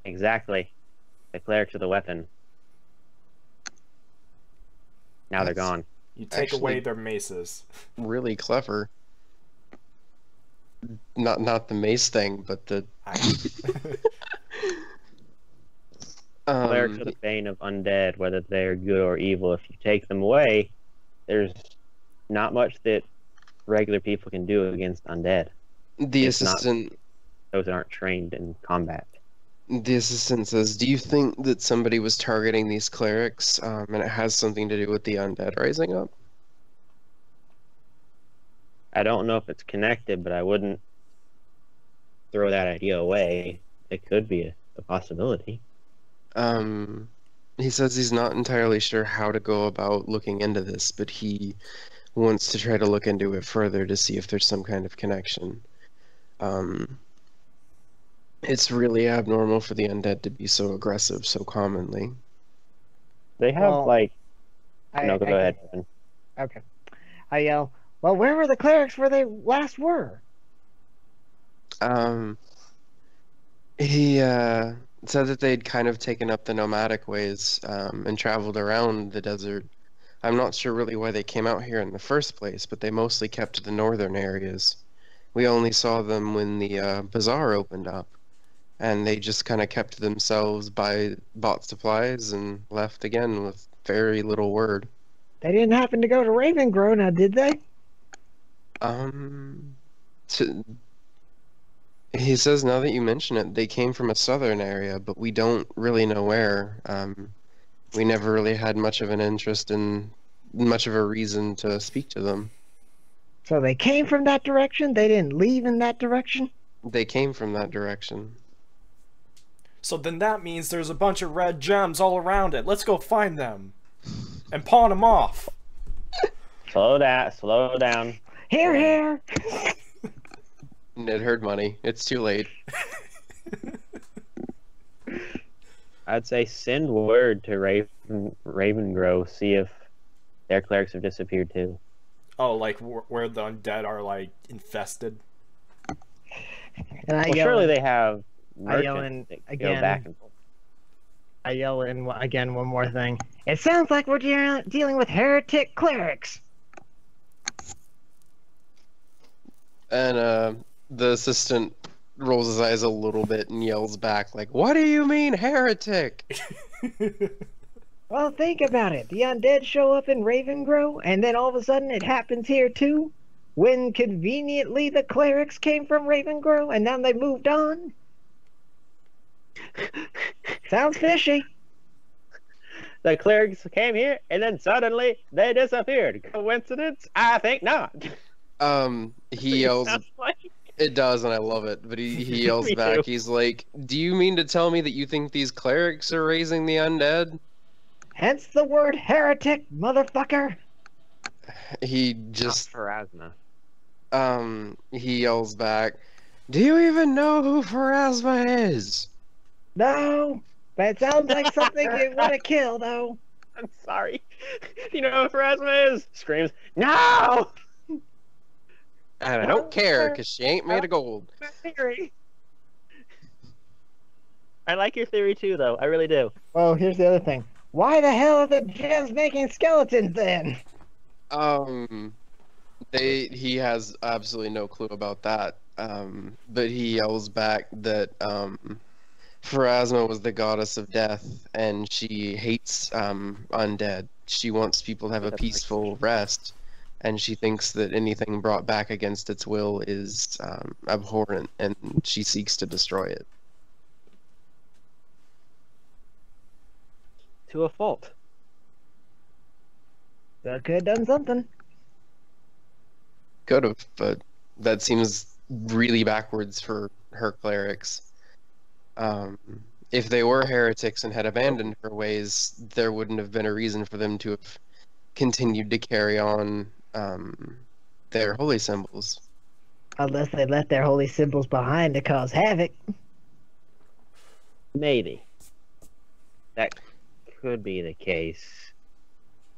Exactly. The clerics are the weapon. Now they're gone.
You take
Actually,
away their maces.
Really clever. Not the mace thing, but the...
Clerics are the bane of undead, whether they're good or evil. If you take them away, there's not much that regular people can do against undead.
The
It's not
assistant...
those that aren't trained in combat.
The assistant says, do you think that somebody was targeting these clerics, and it has something to do with the undead rising up?
I don't know if it's connected, but I wouldn't throw that idea away. It could be a possibility.
He says he's not entirely sure how to go about looking into this, but he wants to try to look into it further to see if there's some kind of connection. It's really abnormal for the undead to be so aggressive so commonly.
They have
Well,
like.
I,
No, go
I
ahead.
can-
Evan.
Okay. I yell, well, where were the clerics where they last were?
Um, he said that they'd kind of taken up the nomadic ways and traveled around the desert. I'm not sure really why they came out here in the first place, but they mostly kept to the northern areas. We only saw them when the bazaar opened up, and they just kind of kept to themselves, bought supplies, and left again with very little word.
They didn't happen to go to Ravengrow, now did they?
Um, to, he says now that you mention it, they came from a southern area, but we don't really know where. We never really had much of an interest in much of a reason to speak to them.
So they came from that direction? They didn't leave in that direction?
They came from that direction.
So then that means there's a bunch of red gems all around it. Let's go find them and pawn them off.
Slow down. Slow down.
Here, here!
Ned heard money. It's too late.
I'd say send word to Ravengrow, see if their clerics have disappeared too.
Oh, like where the undead are like infested.
And I
Well,
yell,
surely they have
I yell
merchants that
again.
go back and forth.
I yell in again one more thing. It sounds like we're dealing with heretic clerics.
And the assistant rolls his eyes a little bit and yells back, like, "What do you mean, heretic?"
Well, think about it. The undead show up in Ravengrow, and then all of a sudden it happens here too? When conveniently the clerics came from Ravengrow, and then they moved on? Sounds fishy.
The clerics came here and then suddenly they disappeared. Coincidence? I think not.
He yells,
Sounds like-
it does, and I love it, but he yells
Me
back,
too.
he's like, "Do you mean to tell me that you think these clerics are raising the undead?"
Hence the word heretic, motherfucker.
He
Not
just,
Pharasma.
he yells back, "Do you even know who Pharasma is?"
No, but it sounds like something you want to kill, though.
I'm sorry. You know who Pharasma is? Screams, no!
And I don't care, because she ain't made of gold.
My theory. I like your theory too, though. I really do.
Well, here's the other thing. Why the hell are the gems making skeletons then?
He has absolutely no clue about that. But he yells back that, Pharasma was the goddess of death, and she hates, undead. She wants people to have a peaceful rest, and she thinks that anything brought back against its will is, abhorrent, and she seeks to destroy it.
To a fault.
That could have done something.
Could have, but that seems really backwards for her clerics. If they were heretics and had abandoned her ways, there wouldn't have been a reason for them to have continued to carry on their holy symbols.
Unless they left their holy symbols behind to cause havoc.
Maybe. That could be the case.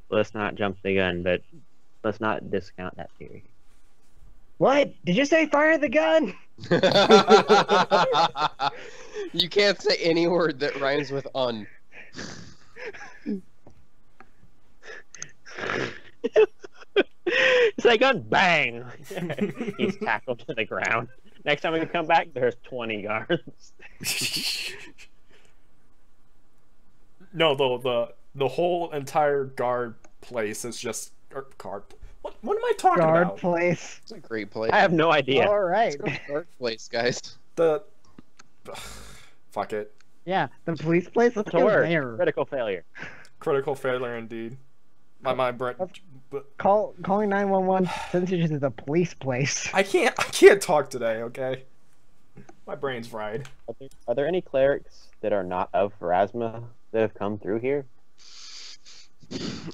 Let's not jump the gun, but let's not discount that theory.
What? Did you say fire the gun?
You can't say any word that rhymes with "un."
It's like gun, bang! He's tackled to the ground. Next time we come back, there's 20 guards.
No, the whole entire guard place is just guard. What am I talking
Guard
about?
place.
It's a great place.
I have no idea.
All right.
Guard place, guys.
The fuck it.
Yeah, the police place. Let's
It's a
go
word.
there.
Critical failure.
Critical failure indeed. My brain.
Calling 911 sends you to the police place.
I can't talk today. Okay. My brain's fried.
Are there any clerics that are not of Pharasma that have come through here?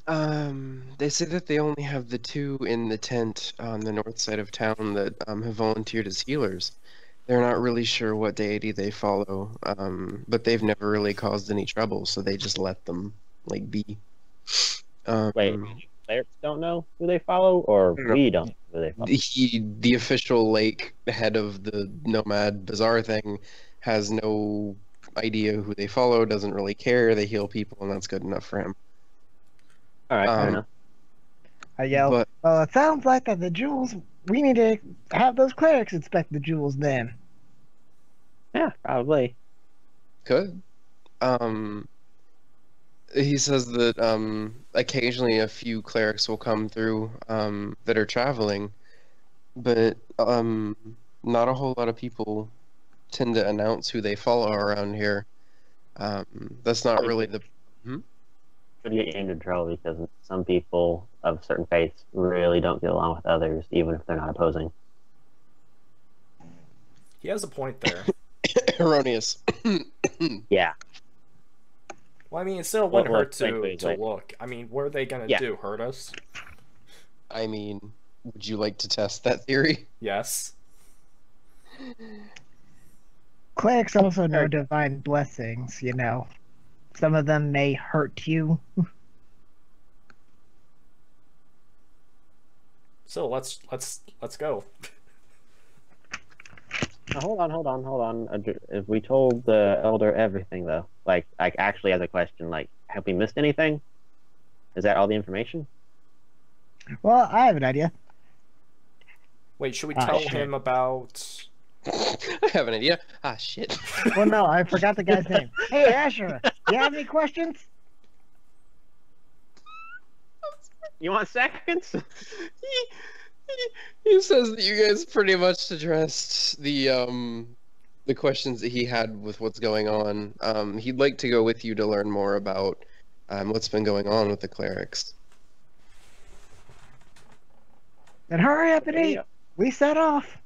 They say that they only have the two in the tent on the north side of town that have volunteered as healers. They're not really sure what deity they follow, but they've never really caused any trouble, so they just let them. like be.
Wait, players don't know who they follow, or
No.
we don't know who they follow?
The official like head of the Nomad Bazaar thing has no idea who they follow, doesn't really care. They heal people, and that's good enough for him.
All right, fair enough.
I yell,
But
well, it sounds like that the jewels, we need to have those clerics inspect the jewels then.
Yeah, probably.
could. He says that occasionally a few clerics will come through that are traveling, but not a whole lot of people tend to announce who they follow around here. That's not really the.
Could get into trouble because some people of certain faiths really don't get along with others, even if they're not opposing.
He has a point there.
Erroneous.
Yeah.
Well, I mean, it still wouldn't
Well,
hurt to
wait.
look. I mean, what are they gonna
Yeah.
do? Hurt us?
I mean, would you like to test that theory?
Yes.
Clerics also know divine blessings, you know. Some of them may hurt you.
So let's go.
Now, hold on. If we told the elder everything, though, like actually as a question, like, have we missed anything? Is that all the information?
Well, I have an idea.
Wait, should we
Ah,
tell
shit.
him about?
I have an idea. Ah, shit.
Well, no, I forgot the guy's name. Hey, Asher, you have any questions?
You want seconds?
He says that you guys pretty much addressed the questions that he had with what's going on. He'd like to go with you to learn more about what's been going on with the clerics.
Then hurry up and eat. We set off.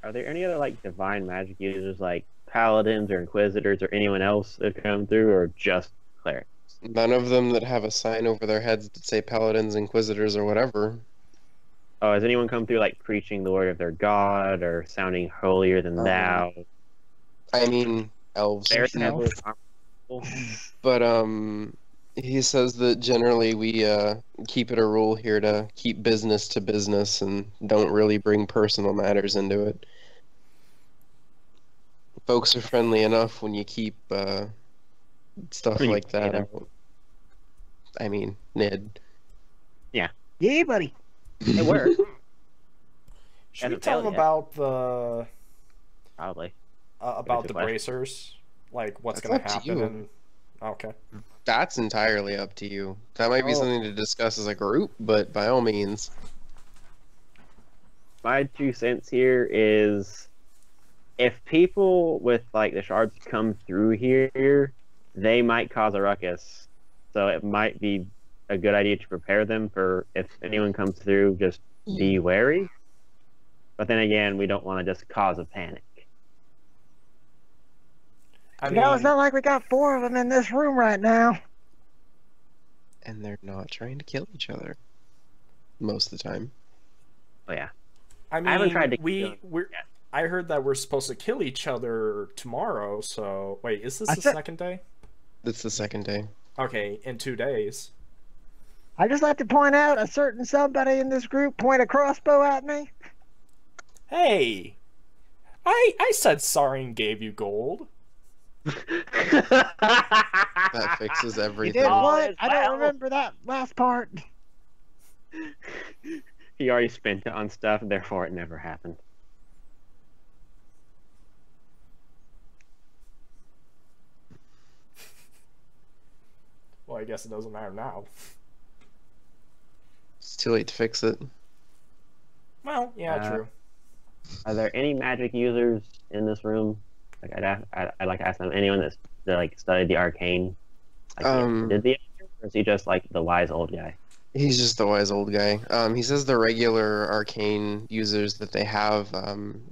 Are there any other like divine magic users, like paladins or inquisitors or anyone else that come through, or just clerics?
None of them that have a sign over their heads that say paladins, inquisitors, or whatever.
Oh, has anyone come through like preaching the word of their god or sounding holier than thou?
I mean, elves.
There's
elves.
But he says that generally we keep it a rule here to keep business to business and don't really bring personal matters into it. Folks are friendly enough when you keep stuff
When you
like that
pay them.
out. I mean, Nid.
Yeah, buddy.
It works.
Should we
Hasn't
tell
failed
him
yet.
about the
Probably.
about
Good
the
question.
bracers? Like what's
That's
gonna
up to
happen?
you.
And okay.
That's entirely up to you. That might be
Oh.
something to discuss as a group, but by all means.
My 2 cents here is if people with like the shards come through here, they might cause a ruckus. So it might be a good idea to prepare them for if anyone comes through, just be wary. But then again, we don't want to just cause a panic.
I
You know, it's
mean,
not like we got 4 of them in this room right now.
And they're not trying to kill each other. Most of the time.
Oh yeah.
I mean,
I haven't tried to
we're.
yet.
I heard that we're supposed to kill each other tomorrow. So wait, is this
I
the
said-
second day?
That's the second day.
Okay, in 2 days.
I just like to point out a certain somebody in this group point a crossbow at me.
Hey, I said sorry and gave you gold.
That fixes
You
everything.
did
Oh,
what?
it's
I don't
well.
remember that last part.
He already spent it on stuff, therefore it never happened.
Well, I guess it doesn't matter now.
It's too late to fix it.
Well, yeah, true.
Are there any magic users in this room? Like I'd like to ask them. Anyone that like studied the arcane? Like, did the or is he just like the wise old guy?
He's just the wise old guy. He says the regular arcane users that they have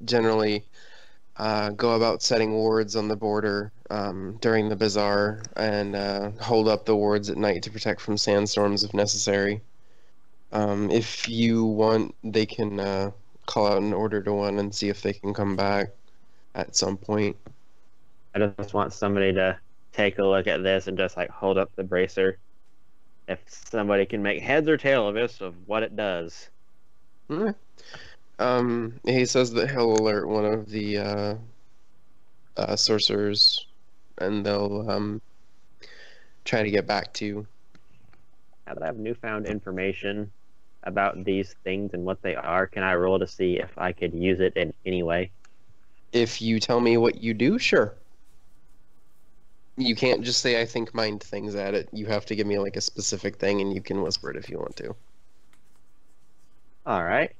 generally go about setting wards on the border during the bazaar and hold up the wards at night to protect from sandstorms if necessary. If you want, they can call out an order to one and see if they can come back at some point.
I just want somebody to take a look at this and just like hold up the bracer. If somebody can make heads or tail of this, of what it does.
Okay. He says that he'll alert one of the sorcerers, and they'll try to get back to you.
Now that I have newfound information about these things and what they are, can I roll to see if I could use it in any way?
If you tell me what you do, sure. You can't just say I think mind things at it. You have to give me like a specific thing, and you can whisper it if you want to.
All right.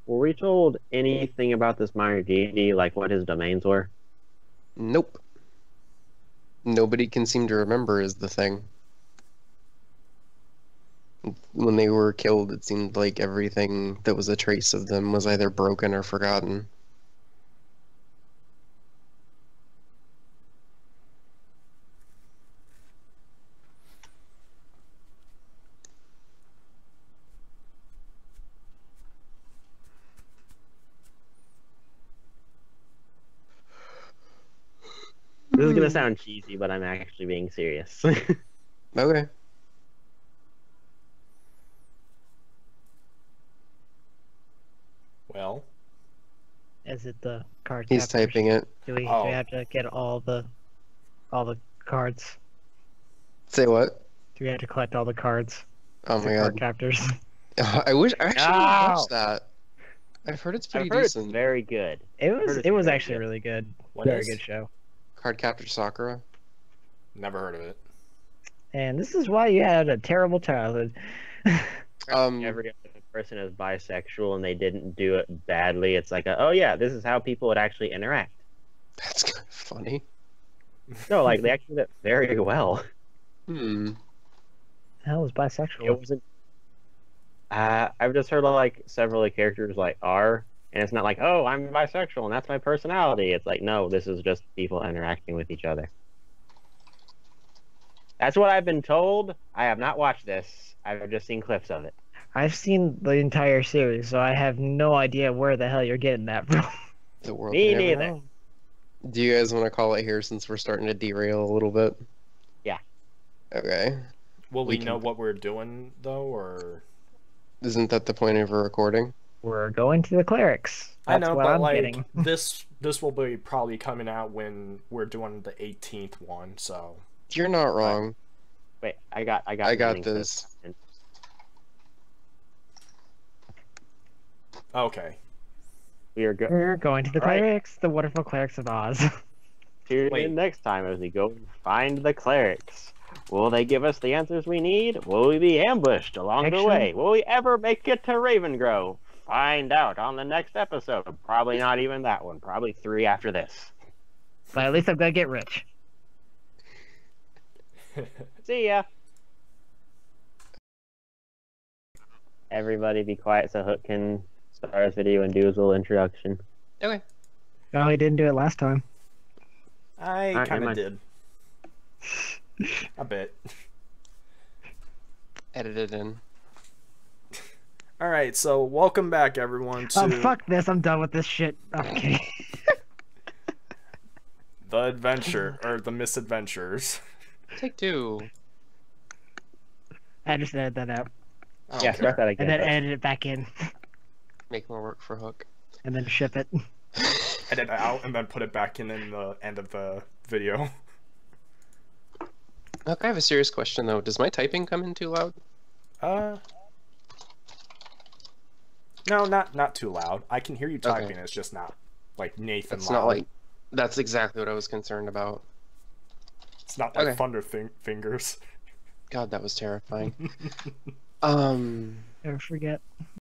Were we told anything about this minor deity, like what his domains were?
Nope. Nobody can seem to remember is the thing. When they were killed, it seemed like everything that was a trace of them was either broken or forgotten.
This is gonna sound cheesy, but I'm actually being serious.
Okay.
Well,
Is it the card?
He's
captors?
typing it.
Do we
Oh.
have to get all the cards?
Say what?
Do we have to collect all the cards?
Oh
The
my
card
god.
captors.
I wish I actually
No!
watched that. I've heard it's pretty
I've heard it's
decent.
very good.
It
heard
was
it's
it was
very
actually
good.
really good.
What
Very
is?
good show.
Card Captor Sakura.
Never heard of it.
And this is why you had a terrible childhood.
Every other person is bisexual and they didn't do it badly. It's like, oh yeah, this is how people would actually interact.
That's kind of funny.
No, like they actually did it very well.
Hell is bisexual.
It wasn't. I've just heard of, like several of the characters like are, and it's not like, oh, I'm bisexual and that's my personality. It's like, no, this is just people interacting with each other. That's what I've been told. I have not watched this. I've just seen clips of it.
I've seen the entire series, so I have no idea where the hell you're getting that from.
The world.
Me
can never
neither.
know. Do you guys want to call it here since we're starting to derail a little bit?
Yeah.
Okay.
Will
We
we know
can-
what we're doing though, or?
Isn't that the point of a recording?
We're going to the clerics.
I
That's
know,
what
but
I'm
like
getting.
this will be probably coming out when we're doing the 18th one. So
You're not wrong.
Wait, I got
I
the
got
link to
this.
okay.
We are
We're going to the
All right.
clerics, the wonderful clerics of Oz.
Tune
Wait.
in next time as we go and find the clerics. Will they give us the answers we need? Will we be ambushed along the
Actually-
way? Will we ever make it to Ravengrove? Find out on the next episode. Probably not even that one. Probably 3 after this.
But at least I'm gonna get rich.
See ya. Everybody be quiet so Hook can start his video and do his little introduction.
Okay.
Oh, he didn't do it last time.
I
Alright,
kind
never
of
mind.
did. A bit.
Edit it in.
All right, so welcome back everyone to
Oh, fuck this. I'm done with this shit. Okay.
the adventure or the Misadventurers.
Take 2.
I just edited that out.
I don't
Yeah,
care.
start that again.
And then edit it back in.
Make more work for Hook.
And then ship it.
Edit it out and then put it back in the end of the video.
Hook, I have a serious question though. Does my typing come in too loud?
No, not too loud. I can hear you
Okay.
typing. It's just not like Nathan
It's
loud.
not like. That's exactly what I was concerned about.
It's not like
Okay.
Thunder Fingers.
God, that was terrifying.
Never forget.